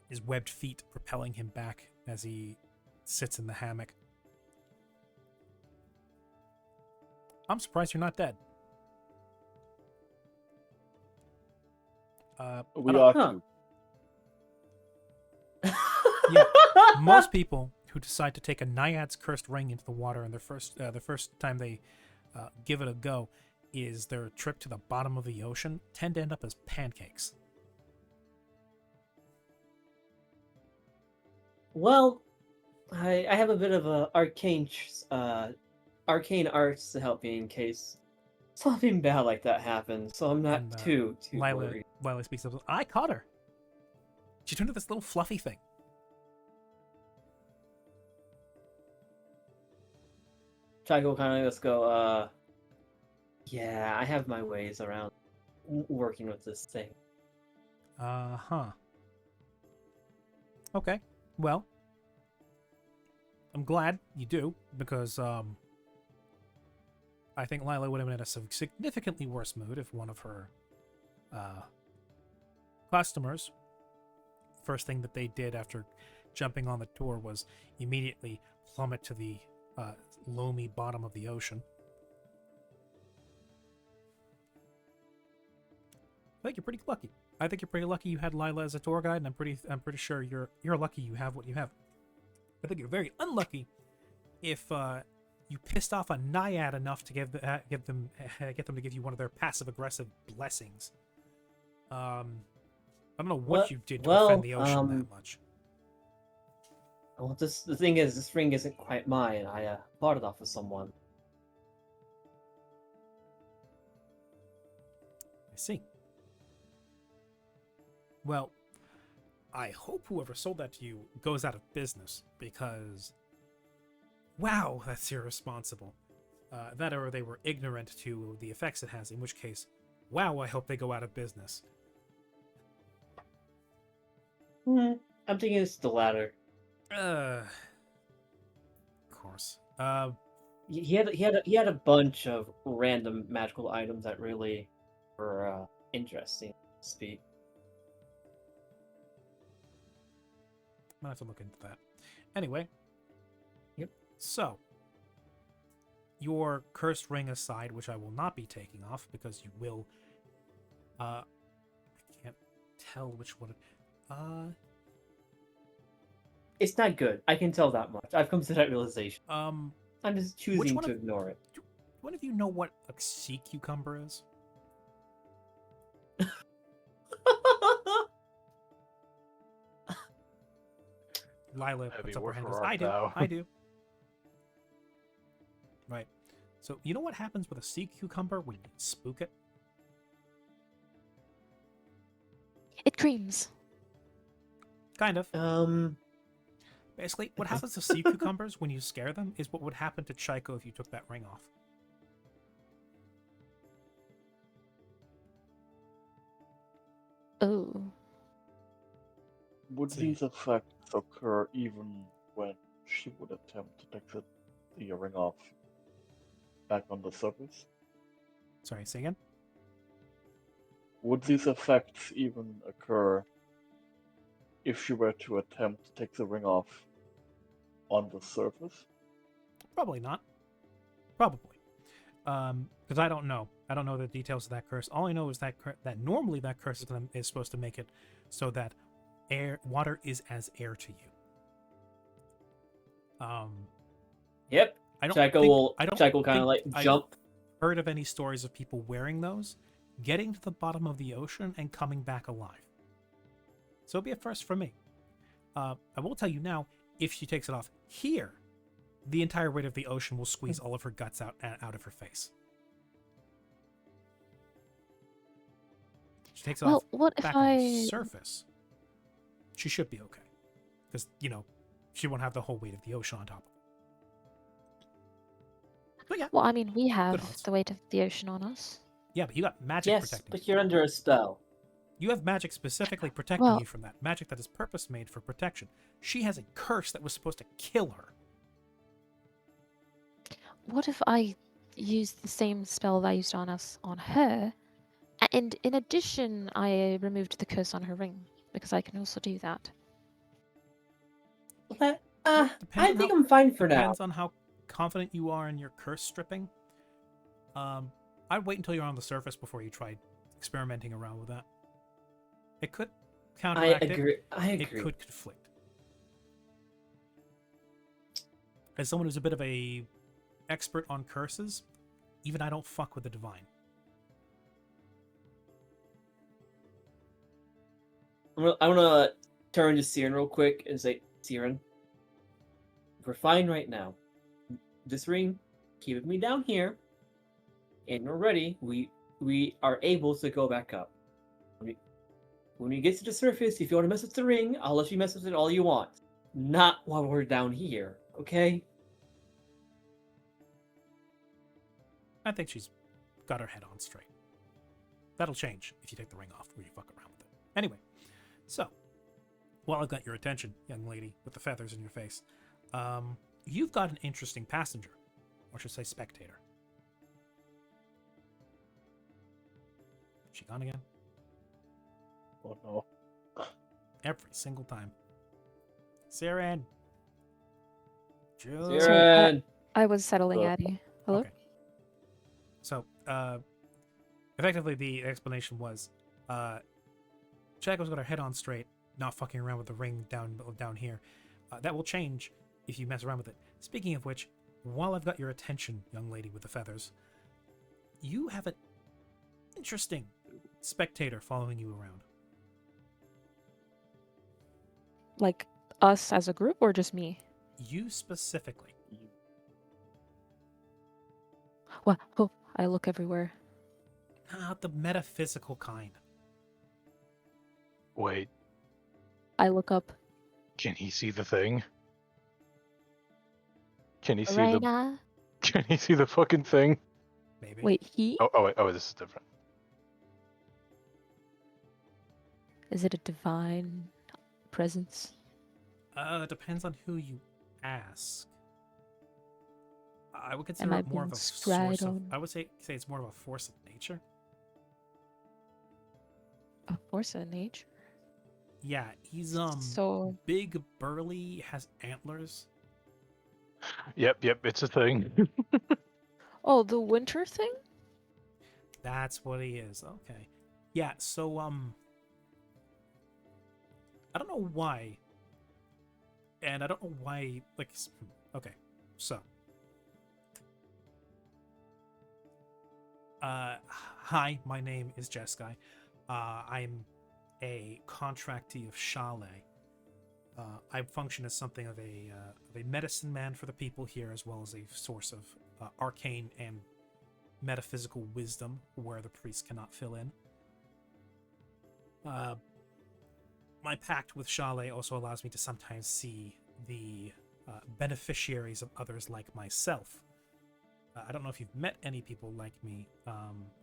his webbed feet propelling him back as he sits in the hammock. I'm surprised you're not dead. We I are Huh. too. Most people who decide to take a Naiad's cursed ring into the water and the first time they give it a go is their trip to the bottom of the ocean tend to end up as pancakes. Well, I have a bit of a arcane arts to help me in case something bad like that happens, so I'm not And, too Lila worried. speaks up. I caught her. She turned into this little fluffy thing. Tycho kind of just go, yeah, I have my ways around working with this thing. Uh-huh. Okay. Well, I'm glad you do, because I think Lila would have been in a significantly worse mood if one of her customers, first thing that they did after jumping on the tour was immediately plummet to the loamy bottom of the ocean. I think you're pretty lucky. I think you're pretty lucky you had Lila as a tour guide, and I'm pretty sure you're lucky you have what you have. I think you're very unlucky if you pissed off a Naiad enough to get them to give you one of their passive aggressive blessings. I don't know what you did to offend the ocean that much. Well, the thing is, this ring isn't quite mine. I bought it off of someone. I see. Well, I hope whoever sold that to you goes out of business, because wow, that's irresponsible. That or they were ignorant to the effects it has, in which case, wow, I hope they go out of business. I'm thinking it's the latter. Of course. He had a bunch of random magical items that really were interesting to speak. I'll have to look into that. Anyway. Yep. So, your cursed ring aside, which I will not be taking off because you will. I can't tell which one. It's not good. I can tell that much. I've come to that realization. I'm just choosing one to of- ignore it. One of you know what a sea cucumber is? Lila Heavy puts up her work hand for and goes, art I do, thou." I do. Right. So, you know what happens with a sea cucumber when you spook it? It creams. Kind of. Basically, what Okay. happens to sea cucumbers when you scare them is what would happen to Chico if you took that ring off. Oh. Would See. these effects occur even when she would attempt to take the ring off back on the surface? Sorry, say again? Would these effects even occur if she were to attempt to take the ring off on the surface? Probably not. Probably. Because I don't know. I don't know the details of that curse. All I know is that that normally that curse is supposed to make it so that water is as air to you. Yep. I don't Chaco think, will I don't Chaco kind of think like I've jump. heard of any stories of people wearing those, getting to the bottom of the ocean, and coming back alive. So it'll be a first for me. I will tell you now, if she takes it off here, the entire weight of the ocean will squeeze all of her guts out of her face. She takes it Well, off what if back on the I... surface. She should be okay. Because, she won't have the whole weight of the ocean on top of her. But yeah. Well, I mean, we have odds. the weight of the ocean on us. Yeah, but you got magic Yes, protecting but you. you're under a spell. You have magic specifically protecting Well- you from that. Magic that is purpose made for protection. She has a curse that was supposed to kill her. What if I use the same spell that I used on us on her, and in addition, I removed the curse on her ring, because I can also do that. I Depends on think how- I'm fine for now. Depends on how confident you are in your curse stripping. I'd wait until you're on the surface before you try experimenting around with that. It could I counteract agree. I it. agree. It could conflict. As someone who's a bit of a expert on curses, even I don't fuck with the divine. I'm gonna turn to Siren real quick and say, Siren, we're fine right now. This ring, keep me down here, and we're ready. We are able to go back up. When we get to the surface, if you want to mess with the ring, I'll let you mess with it all you want. Not while we're down here, okay? I think she's got her head on straight. That'll change if you take the ring off or you fuck around with it. Anyway, so, while I've got your attention, young lady with the feathers in your face, you've got an interesting passenger, or should I say spectator. She gone again? Oh no. Every single time. Siren! Jules! Sorry, Siren! I was settling Uh, at you. Hello? Okay. So, effectively, the explanation was, Chaco's got her head on straight, not fucking around with the ring down here. That will change if you mess around with it. Speaking of which, while I've got your attention, young lady with the feathers, you have an interesting spectator following you around. Like us as a group or just me? You specifically. Well, oh, I look everywhere. Not the metaphysical kind. Wait, I look up. can he see the thing? Can he see the? Raina? Can he see the fucking thing? Maybe. Wait, he? Wait, this is different. Is it a divine presence? Depends on who you ask. I would Am consider I it more being of a spied source of. on? I would say it's more of a force of nature. A force of nature? Yeah, he's So, big, burly, has antlers. Yep, it's a thing. oh, the winter thing? That's what he is. Okay. Yeah, so I don't know why. And I don't know why okay. So hi, my name is Jeskai. I'm a contractee of Shale. I function as something of a medicine man for the people here, as well as a source of arcane and metaphysical wisdom where the priest cannot fill in. My pact with Shale also allows me to sometimes see the beneficiaries of others like myself. I don't know if you've met any people like me.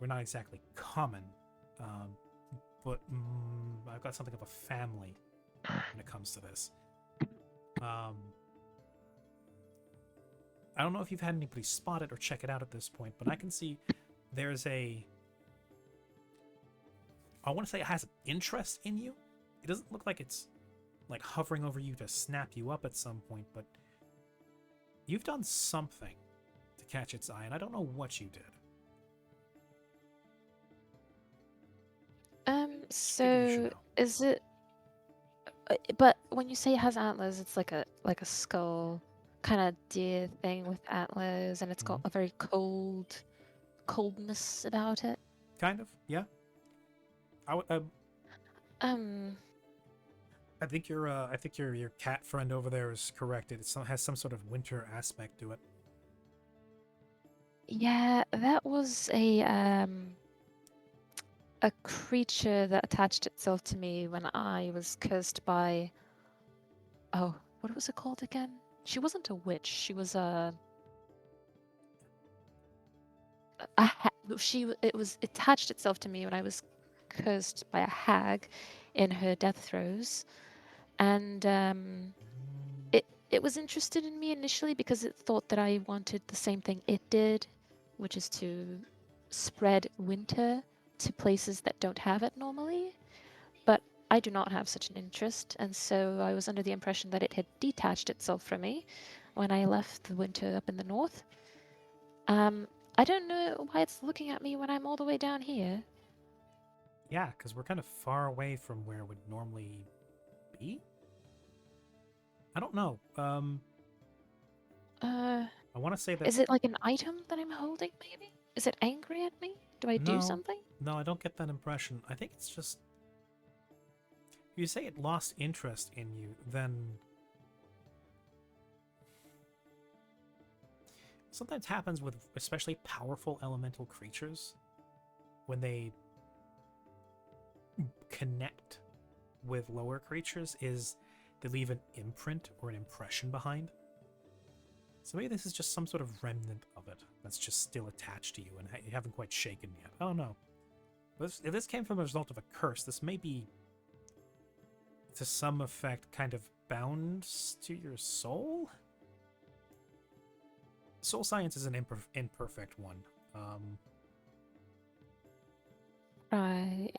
We're not exactly common, but I've got something of a family when it comes to this. I don't know if you've had anybody spot it or check it out at this point, but I can see there's I want to say it has an interest in you. It doesn't look like it's like hovering over you to snap you up at some point, but you've done something to catch its eye, and I don't know what you did. Figure you should So know. is it? But when you say it has antlers, it's like a skull kind of deer thing with antlers, and it's got a very coldness about it. Kind of, yeah. I think your cat friend over there is correct. It has some sort of winter aspect to it. Yeah, that was a creature that attached itself to me when I was cursed by. Oh, what was it called again? She wasn't a witch. She was it was attached itself to me when I was cursed by a hag in her death throes, and it was interested in me initially because it thought that I wanted the same thing it did, which is to spread winter to places that don't have it normally. But I do not have such an interest, and so I was under the impression that it had detached itself from me when I left the winter up in the north. I don't know why it's looking at me when I'm all the way down here. Yeah, because we're kind of far away from where it would normally be. I don't know. I want to say that. Is it like an item that I'm holding, maybe? Is it angry at me? Do I do No. something? No, I don't get that impression. I think it's just. If you say it lost interest in you, then. Sometimes happens with especially powerful elemental creatures when they connect with lower creatures is they leave an imprint or an impression behind. So maybe this is just some sort of remnant of it that's just still attached to you and you haven't quite shaken yet. I don't know. If this came from a result of a curse, this may be to some effect kind of bound to your soul? Soul science is an imperfect one. Right.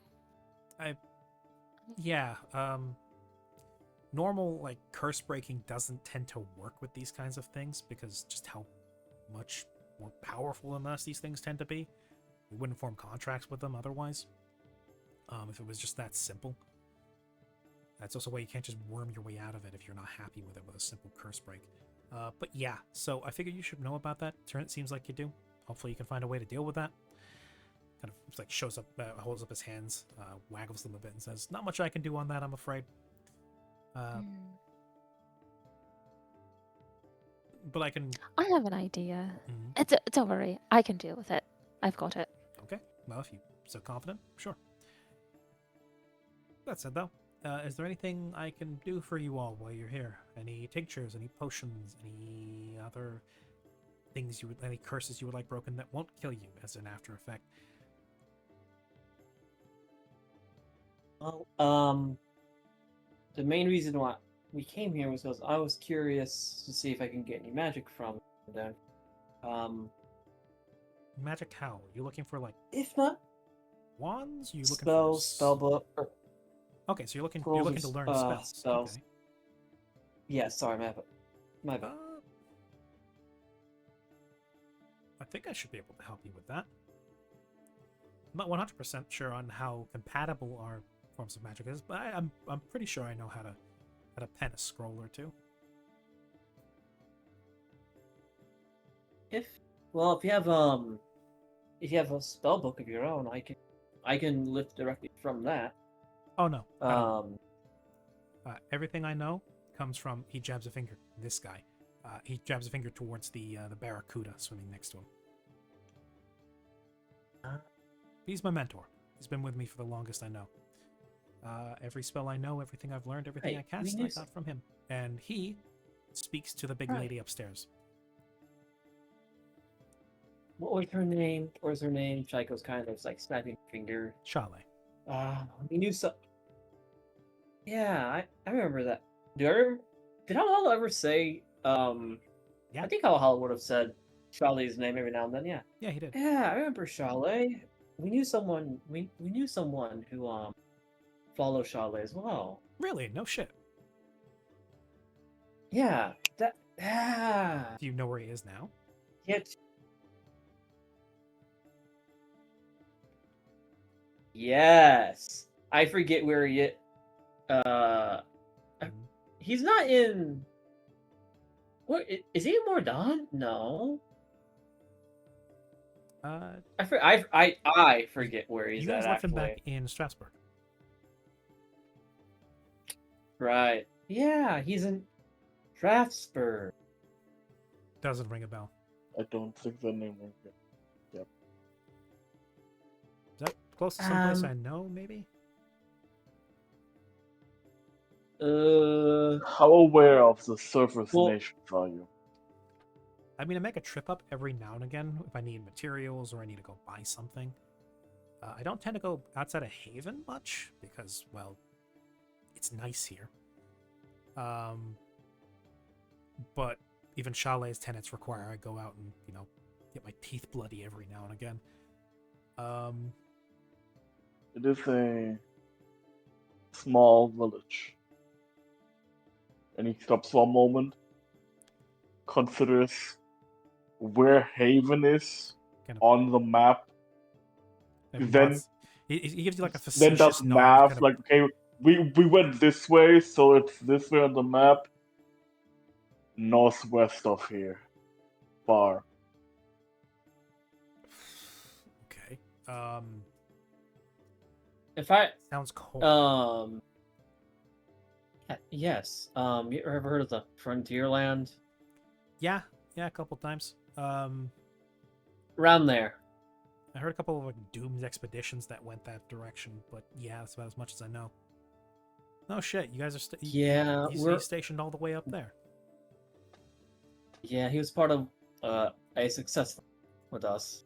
Normal like curse breaking doesn't tend to work with these kinds of things because just how much more powerful than us these things tend to be. We wouldn't form contracts with them otherwise. If it was just that simple. That's also why you can't just worm your way out of it if you're not happy with it with a simple curse break. But yeah, so I figured you should know about that. It seems like you do. Hopefully you can find a way to deal with that. Kind of like shows up, holds up his hands, waggles them a bit and says, "Not much I can do on that, I'm afraid." but I can. I have an idea. Mhm. Don't worry, I can deal with it. I've got it. Okay. Well, if you're so confident, sure. That said, though, is there anything I can do for you all while you're here? Any tinctures, any potions, any other things you would, any curses you would like broken that won't kill you as an after effect? Well, the main reason why we came here was because I was curious to see if I can get any magic from them. Magic how? You looking for like If not, wands? You looking spells, for spell book, or Okay, so you're looking scrolls to of learn spells. spells. Okay. yeah, sorry, my bad. I think I should be able to help you with that. I'm not 100% sure on how compatible our forms of magic is, but I'm pretty sure I know how to pen a scroll or two. If you have a spell book of your own, I can lift directly from that. Oh no. I don't. Um, Everything I know comes from, he jabs a finger. This guy. He jabs a finger towards the barracuda swimming next to him. He's my mentor. He's been with me for the longest I know. Every spell I know, everything I've learned, everything Right, I cast, we I knew got from him. And he speaks to the big Right. lady upstairs. what was her name? What was her name? Chico's kind of like snapping her finger. Shale. We knew so. Yeah, I remember that. Did Halal ever say? Yeah. I think Halal would have said Charlie's name every now and then. Yeah. Yeah, he did. Yeah, I remember Charlie. We knew someone. We knew someone who followed Charlie as well. Really? No shit. Yeah. That. Yeah. Do you know where he is now? Yet. Yes. I forget where he. Mhm. He's not in. What is he in Mordon? No. I forget where he's You guys at. left him Actually. back in Strasbourg. Right. Yeah, he's in Strasbourg. Doesn't ring a bell. I don't think the name rings it. Is that close to someplace Um, I know, maybe? How aware of the surface Well- nations are you? I mean, I make a trip up every now and again if I need materials or I need to go buy something. I don't tend to go outside of Haven much because, well, it's nice here. But even Chalet's tenants require I go out and, get my teeth bloody every now and again. It is a small village. And he stops for a moment, considers where Haven is Kind of- on the map, maybe then- nods. He gives you like a then facetious does nod. math, kind of- like, okay, we went this way, so it's this way on the map. Northwest of here. Far. Okay. If I Sounds cold. yes. You ever heard of the Frontierland? Yeah, a couple times. Around there. I heard a couple of like Doom's expeditions that went that direction, but yeah, that's about as much as I know. No shit, you guys are Yeah, we're he's stationed all the way up there. yeah. He was part of a success with us.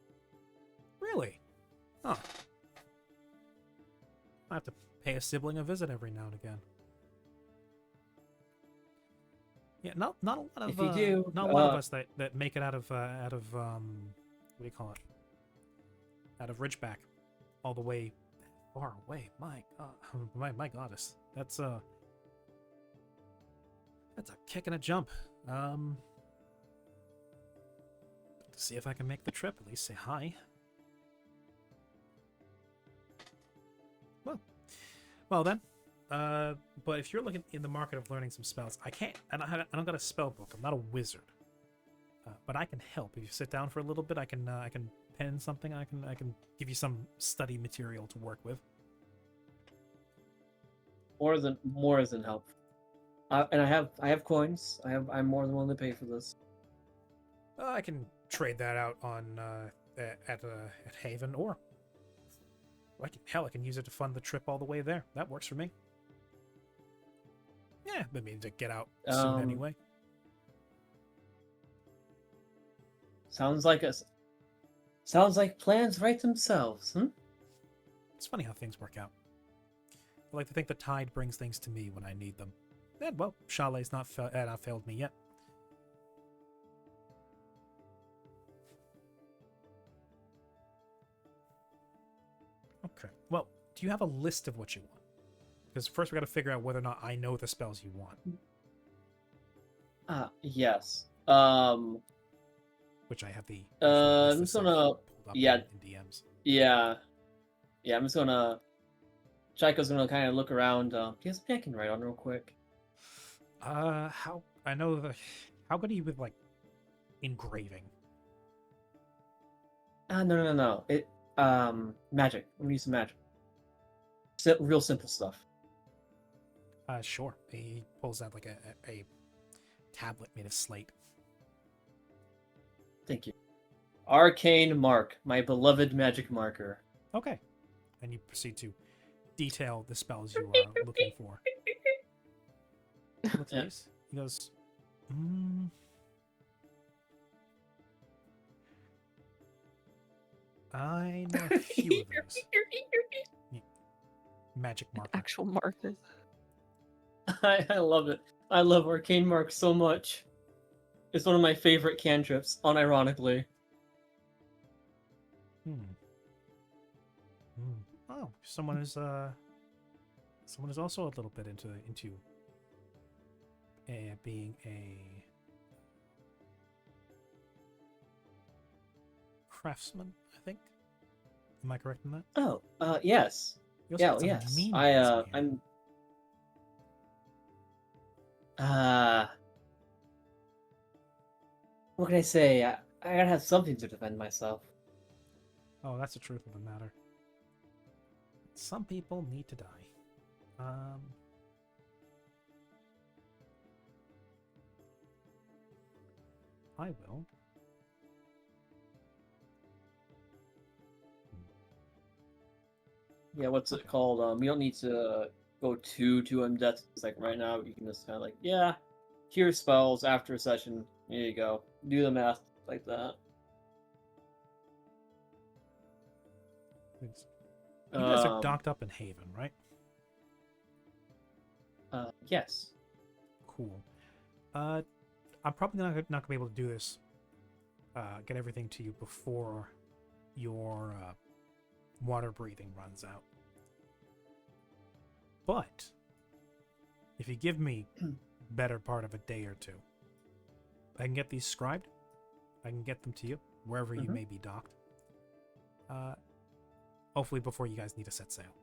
Really? Huh. I have to pay a sibling a visit every now and again. Yeah, not a lot of If you do, not a lot of us that make it out of what do you call it? Out of Ridgeback, all the way far away. My god, my goddess, that's a kick and a jump. To see if I can make the trip, at least say hi. Well then, but if you're looking in the market of learning some spells, I can't. I don't got a spell book. I'm not a wizard, but I can help. If you sit down for a little bit, I can pen something. I can give you some study material to work with. More than help. And I have coins. I'm more than willing to pay for this. I can trade that out on at Haven, or I can use it to fund the trip all the way there. That works for me. Yeah, I mean to get out soon Um, anyway. Sounds like plans write themselves, hmm? It's funny how things work out. I like to think the tide brings things to me when I need them. And well, Chalet's not failed me yet. Okay. Well, do you have a list of what you want? Because first we got to figure out whether or not I know the spells you want, Yes. which I have the. I'm just gonna. pulled up Yeah. in DMs. Yeah. Yeah, I'm just gonna. Chico's gonna kind of look around. Do you have something I can write on real quick? How I know the. How good are you with like engraving? No. Magic. I'm gonna use some magic. Real simple stuff. Sure. He pulls out like a tablet made of slate. Thank you. Arcane Mark, my beloved magic marker. Okay. And you proceed to detail the spells you are looking for. What's Yeah. this? He goes, I know a few of those. Yeah. Magic marker. Actual markers. I love it. I love Arcane Mark so much. It's one of my favorite cantrips, unironically. Oh, someone is also a little bit into being a craftsman, I think. Am I correct in that? Oh, yes. You also Yeah, got some yes. mean ones in here. What can I say? I gotta have something to defend myself. Oh, that's the truth of the matter. Some people need to die. I will. Yeah, what's it Okay. called? You don't need to go too in depth. It's like right now you can just kind of like, yeah, cure spells after a session. Here you go. Do the math like that. You guys are Um, docked up in Haven, right? Yes. Cool. I'm probably not gonna be able to do this. Get everything to you before your water breathing runs out. But if you give me better part of a day or two, I can get these scribed. I can get them to you wherever you may be docked. Hopefully before you guys need to set sail.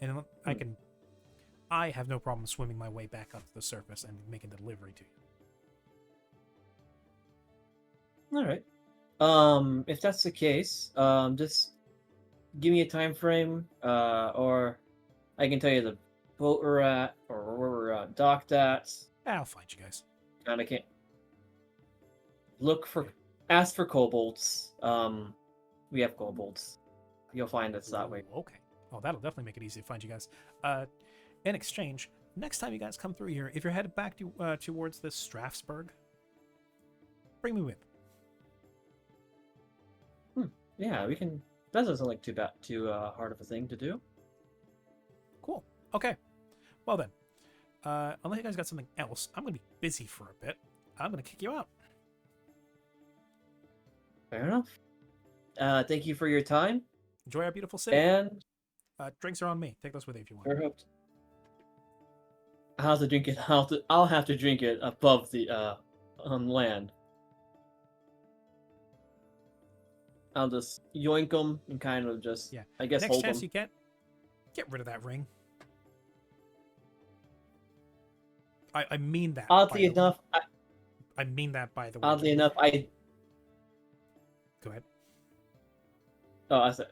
And I have no problem swimming my way back up to the surface and making the delivery to you. All right. If that's the case, just give me a time frame, or I can tell you the boat we're at or where we're docked at. I'll find you guys. And I can't ask for kobolds. We have kobolds. You'll find us that way. Ooh, okay. Oh, that'll definitely make it easy to find you guys. In exchange, next time you guys come through here, if you're headed back towards this Strasbourg, bring me with. Yeah, we can. That doesn't look too hard of a thing to do. Cool. Okay. Well then, unless you guys got something else, I'm gonna be busy for a bit. I'm gonna kick you out. Fair enough. Thank you for your time, Enjoy our beautiful city. and Drinks are on me. Take those with you if you want. sure hoped. I'll have to drink it. I'll have to drink it above the on land. I'll just yoink them and kind of just, Yeah. I guess, Next hold chance them. you get rid of that ring. I mean that. Oddly enough, I mean that by the way. oddly enough, Go ahead.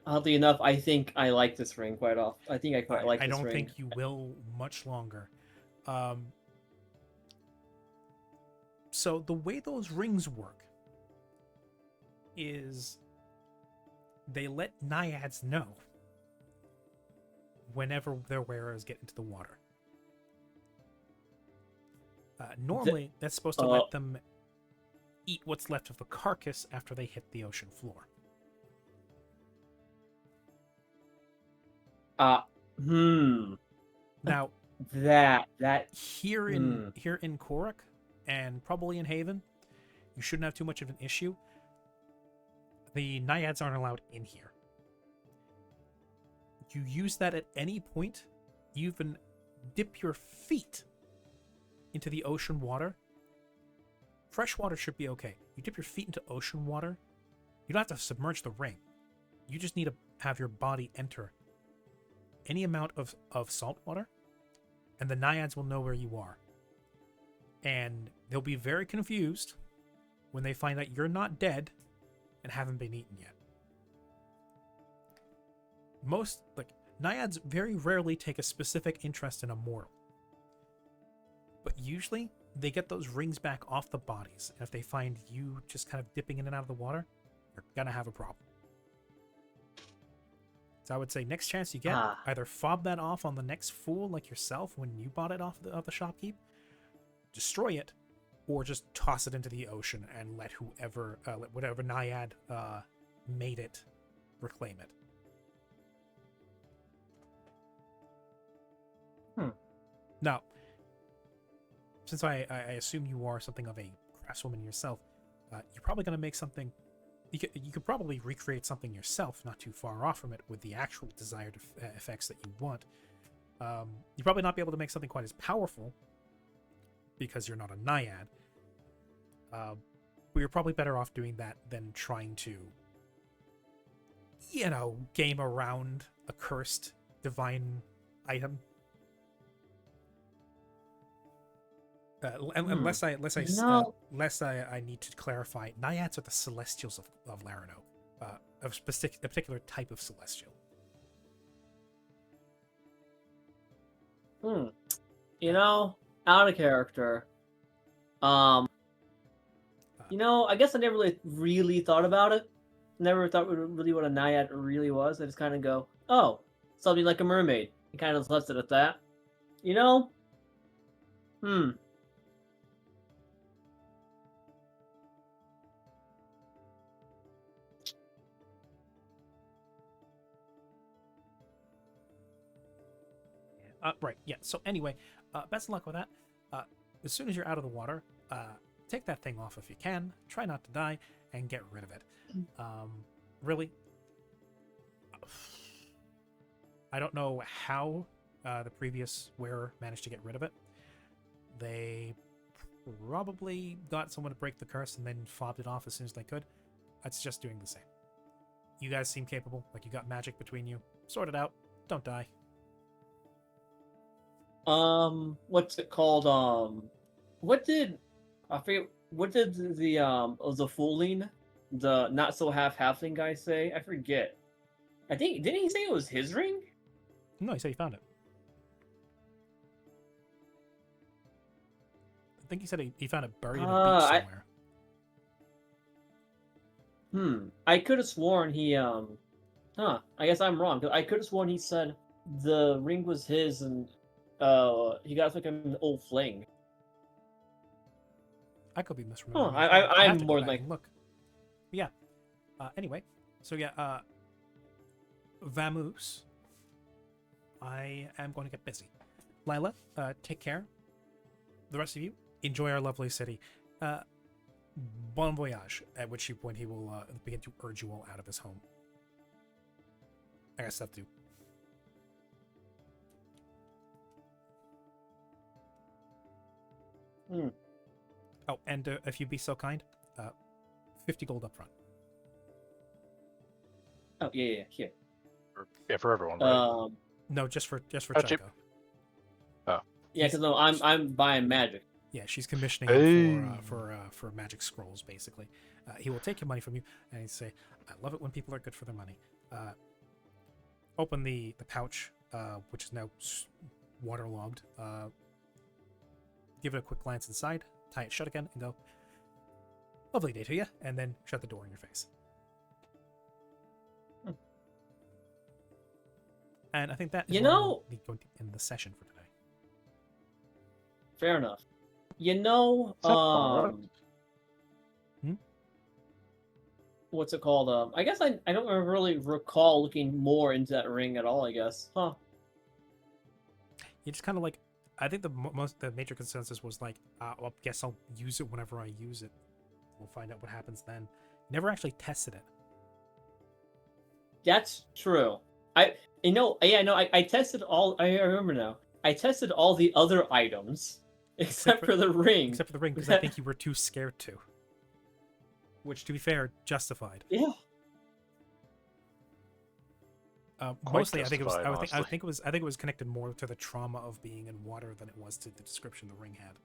oddly enough, I think I like this ring quite often. I think I quite like I this don't ring. think you will much longer. So the way those rings work is they let naiads know whenever their wearers get into the water. Normally, that's supposed to let them eat what's left of the carcass after they hit the ocean floor. Now, That here in Korok and probably in Haven, you shouldn't have too much of an issue. The naiads aren't allowed in here. You use that at any point. You even dip your feet into the ocean water. Fresh water should be okay. You dip your feet into ocean water, you don't have to submerge the ring. You just need to have your body enter any amount of salt water, and the naiads will know where you are. And they'll be very confused when they find out you're not dead and haven't been eaten yet. Most, naiads very rarely take a specific interest in a mortal. But usually, they get those rings back off the bodies, and if they find you just kind of dipping in and out of the water, you're gonna have a problem. So I would say next chance you get, either fob that off on the next fool like yourself when you bought it off of the shopkeep, destroy it, or just toss it into the ocean and let whatever naiad made it reclaim it. Now, since I assume you are something of a craftswoman yourself, you're probably going to make something. You could probably recreate something yourself, not too far off from it, with the actual desired effects that you want. You'd probably not be able to make something quite as powerful because you're not a naiad. But you're probably better off doing that than trying to, game around a cursed divine item. Unless I need to clarify, naiads are the celestials of Larano, a particular type of celestial. Out of character. I guess I never really thought about it. Never thought really what a naiad really was. I just kind of go, oh, something like a mermaid. And kind of left it at that. Right, yeah. So anyway, best of luck with that. As soon as you're out of the water, take that thing off if you can. Try not to die, and get rid of it. Really, I don't know how the previous wearer managed to get rid of it. They probably got someone to break the curse and then fobbed it off as soon as they could. I'd suggest doing the same. You guys seem capable, like you got magic between you. Sort it out. Don't die. What's it called? What did the fooling, the not so half-halfling guy say? I forget. Didn't he say it was his ring? No, he said he found it. I think he said he found it buried in a beach somewhere. I could have sworn he I guess I'm wrong. I could have sworn he said the ring was his and he got like an old fling. I could be misremembering. I'm more like look. Yeah. Anyway, so yeah. Vamoose. I am going to get busy. Lila, take care. The rest of you, enjoy our lovely city. Bon voyage. At which point he will begin to urge you all out of his home. I got stuff to do. Oh, and if you'd be so kind, 50 gold up front. Oh yeah, here. For everyone. Right? No, just for How Chico. cheap? Oh. Yeah, because no, I'm buying magic. Yeah, she's commissioning him for magic scrolls, basically. He will take your money from you, and he'd say, "I love it when people are good for their money." Open the pouch, which is now waterlogged. Give it a quick glance inside. tie it shut again and go, "Lovely day to you," and then shut the door in your face. Hmm. And I think that is You where know- we'll be going to end the session for today. Fair enough. You know, Is that alright? what's it called? I guess I don't really recall looking more into that ring at all. I guess, huh? You just kind of like, I think the major consensus was like, well, I guess I'll use it whenever I use it. We'll find out what happens then. Never actually tested it. That's true. I tested all. I remember now. I tested all the other items except for the ring. Except for the ring, because I think you were too scared to. Which, to be fair, justified. Yeah. Quite Mostly, I think it was. justified, I honestly. think it was connected more to the trauma of being in water than it was to the description the ring had.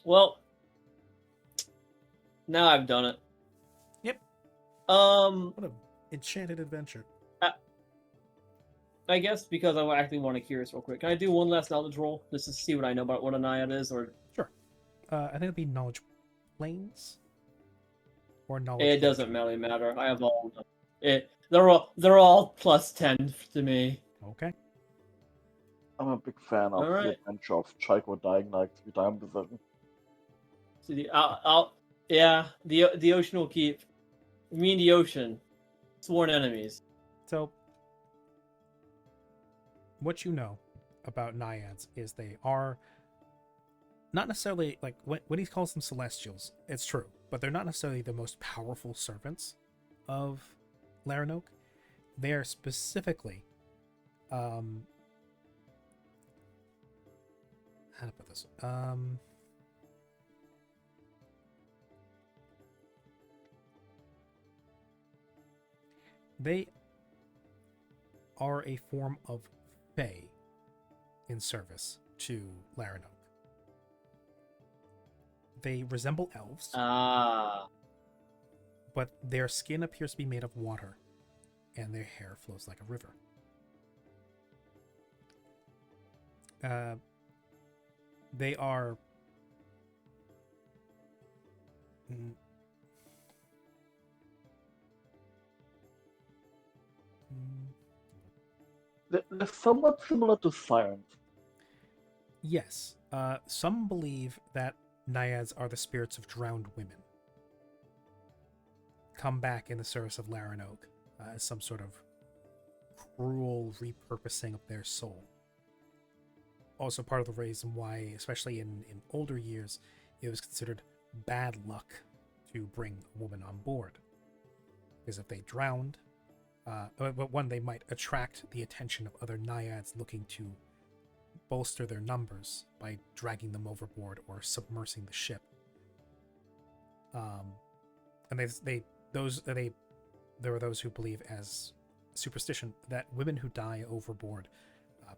Well, now I've done it. Yep. Um, What a enchanted adventure. I guess because I actually want to curious real quick. Can I do one last knowledge roll just to see what I know about what a naiad is, or I think it'd be knowledge planes or knowledge. it doesn't culture. really matter. I have all of them. They're all +10 to me. Okay. I'm a big fan of the Alright. adventure of Chico dying like 3 times a session. See, the ocean will keep. Me and the ocean, sworn enemies. So, what you know about naiads is they are not necessarily like when he calls them celestials, it's true, but they're not necessarily the most powerful servants of Laranoke. They are specifically, how to put this? They are a form of Fae in service to Laranoke. They resemble elves, Ah, but their skin appears to be made of water, and their hair flows like a river. They are. They're somewhat similar to sirens. Yes. Some believe that naiads are the spirits of drowned women, come back in the service of Laranoke as some sort of cruel repurposing of their soul. Also, part of the reason why, especially in older years, it was considered bad luck to bring a woman on board. Because if they drowned, but one, they might attract the attention of other naiads looking to bolster their numbers by dragging them overboard or submersing the ship. And there are those who believe, as superstition, that women who die overboard,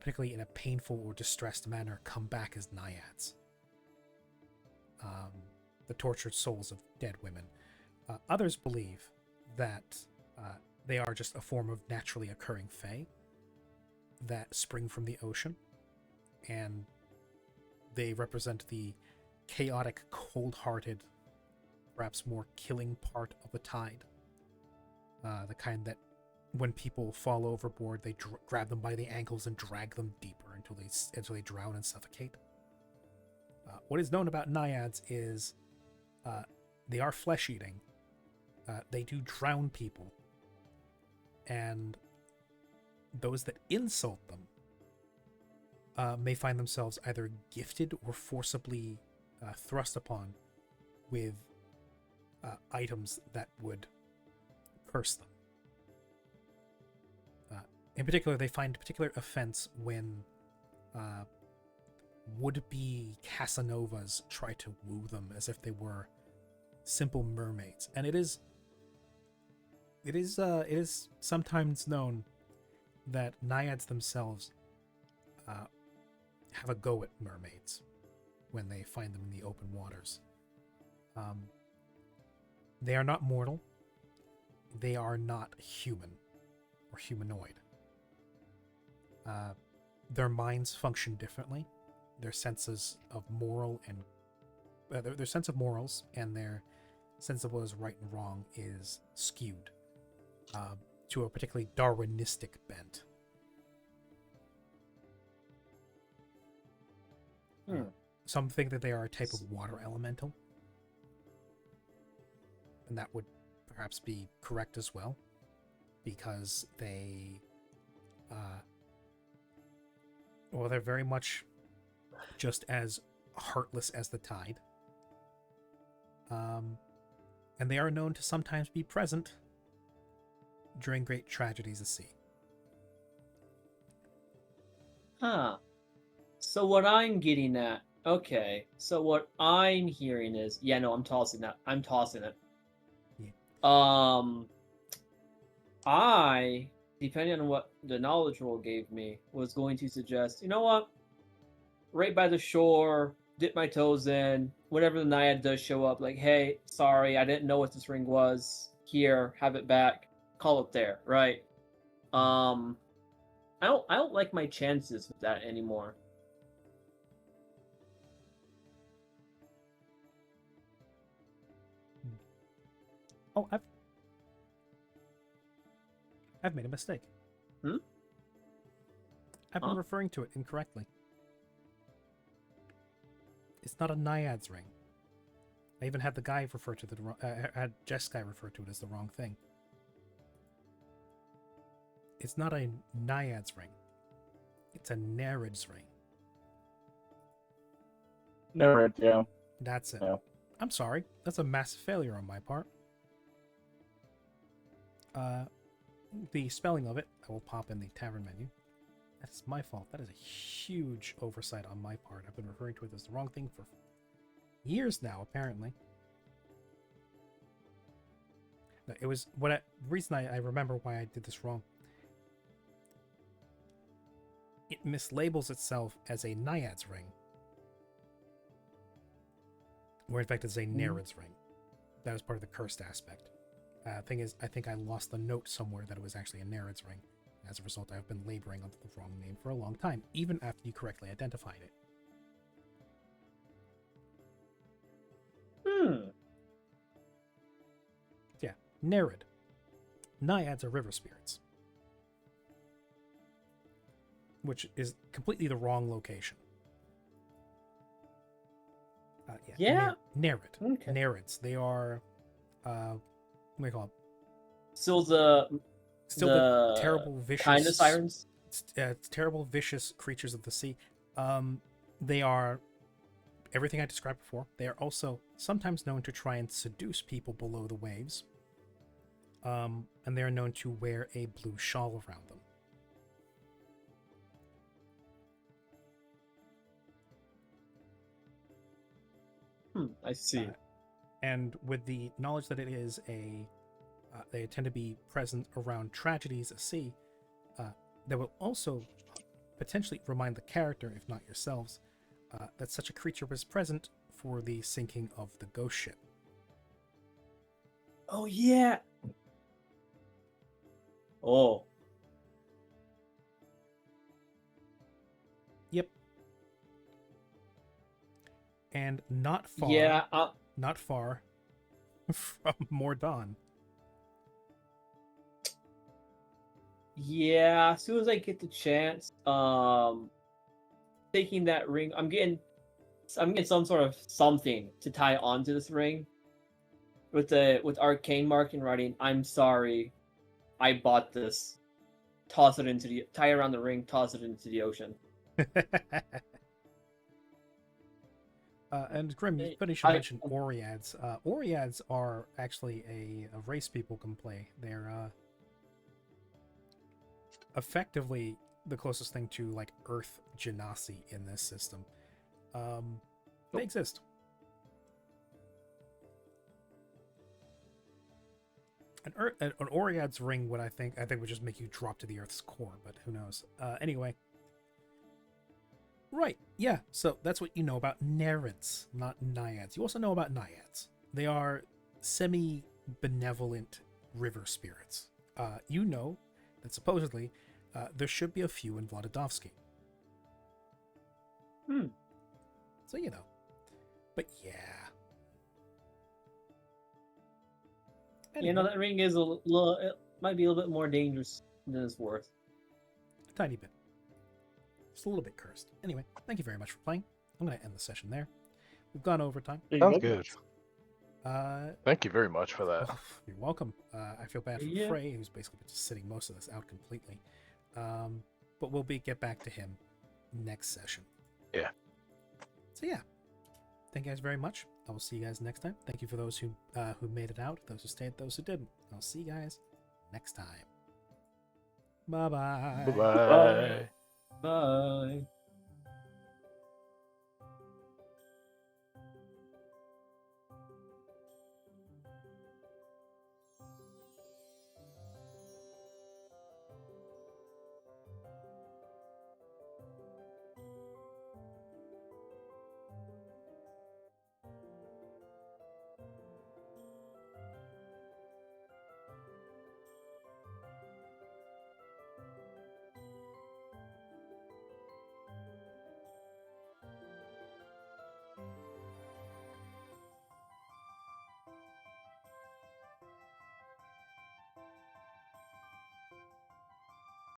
particularly in a painful or distressed manner, come back as naiads. The tortured souls of dead women. Others believe that they are just a form of naturally occurring fae that spring from the ocean, and they represent the chaotic, cold-hearted, perhaps more killing part of the tide. The kind that when people fall overboard, they grab them by the ankles and drag them deeper until they drown and suffocate. What is known about naiads is they are flesh-eating. They do drown people, and those that insult them may find themselves either gifted or forcibly thrust upon with items that would curse them. In particular, they find particular offense when would-be Casanovas try to woo them as if they were simple mermaids. And it is sometimes known that naiads themselves have a go at mermaids when they find them in the open waters. They are not mortal. They are not human or humanoid. Their minds function differently. their senses of moral and their sense of morals and their sense of what is right and wrong is skewed to a particularly Darwinistic bent. Some think that they are a type of water elemental, and that would perhaps be correct as well, because they're very much just as heartless as the tide. And they are known to sometimes be present during great tragedies at sea. Huh. So what I'm getting at, okay. So what I'm hearing is, yeah, no, I'm tossing that. I'm tossing it. Yeah. I, depending on what the knowledge roll gave me, was going to suggest, you know what? Right by the shore, dip my toes in. Whenever the Naiad does show up, like, hey, sorry, I didn't know what this ring was. Here, have it back. Call it there, right? I don't like my chances with that anymore. Oh, I've made a mistake. Hmm? I've been Huh? referring to it incorrectly. It's not a Naiad's ring. I even had the guy refer to the wrong. Had Jeskai refer to it as the wrong thing. It's not a Naiad's ring. It's a Nereid's ring. Nereid, yeah. That's it. Yeah. I'm sorry. That's a massive failure on my part. The spelling of it, I will pop in the tavern menu. That's my fault. That is a huge oversight on my part. I've been referring to it as the wrong thing for years now, apparently. No, it was the reason I remember why I did this wrong. It mislabels itself as a Naiad's ring, where in fact it's a Nereid's ring. That was part of the cursed aspect. Thing is, I think I lost the note somewhere that it was actually a Nereid's ring. As a result, I've been laboring under the wrong name for a long time, even after you correctly identified it. Yeah, Nereid. Naiads are river spirits, which is completely the wrong location. Yeah. Nereid. Okay. Nereids. They are, what do we call them? Still the Terrible, vicious kind of sirens. Terrible, vicious creatures of the sea. They are everything I described before. They are also sometimes known to try and seduce people below the waves. And they are known to wear a blue shawl around them. I see. And with the knowledge that it is they tend to be present around tragedies at sea, that will also potentially remind the character, if not yourselves, that such a creature was present for the sinking of the ghost ship. Oh yeah. Oh. Yep. And not far. Yeah. Not far from Mordon. Yeah. As soon as I get the chance, taking that ring, I'm getting some sort of something to tie onto this ring. With arcane mark and writing, "I'm sorry, I bought this." Tie around the ring, toss it into the ocean. And Grim, you should mention Oreads. Oreads are actually a race people can play. They're effectively the closest thing to like Earth Genasi in this system. They exist. An Oread's ring would I think would just make you drop to the Earth's core, but who knows? Anyway. Right, yeah, so that's what you know about Nereids, not Naiads. You also know about Naiads. They are semi-benevolent river spirits. You know that supposedly there should be a few in Vladidovsky. So, you know. But yeah. You know, Anyway, that ring is a little, it might be a little bit more dangerous than it's worth. a tiny bit. Just a little bit cursed. Anyway, thank you very much for playing. I'm going to end the session there. We've gone overtime. Yeah, Sounds you good. Thank Thank you very much for that. You're welcome. I feel bad for Yeah. Frey, who's basically just sitting most of this out completely. But we'll get back to him next session. Yeah. So yeah, thank you guys very much. I will see you guys next time. Thank you for those who made it out, those who stayed, those who didn't. I'll see you guys next time. Bye bye. Bye bye. Bye.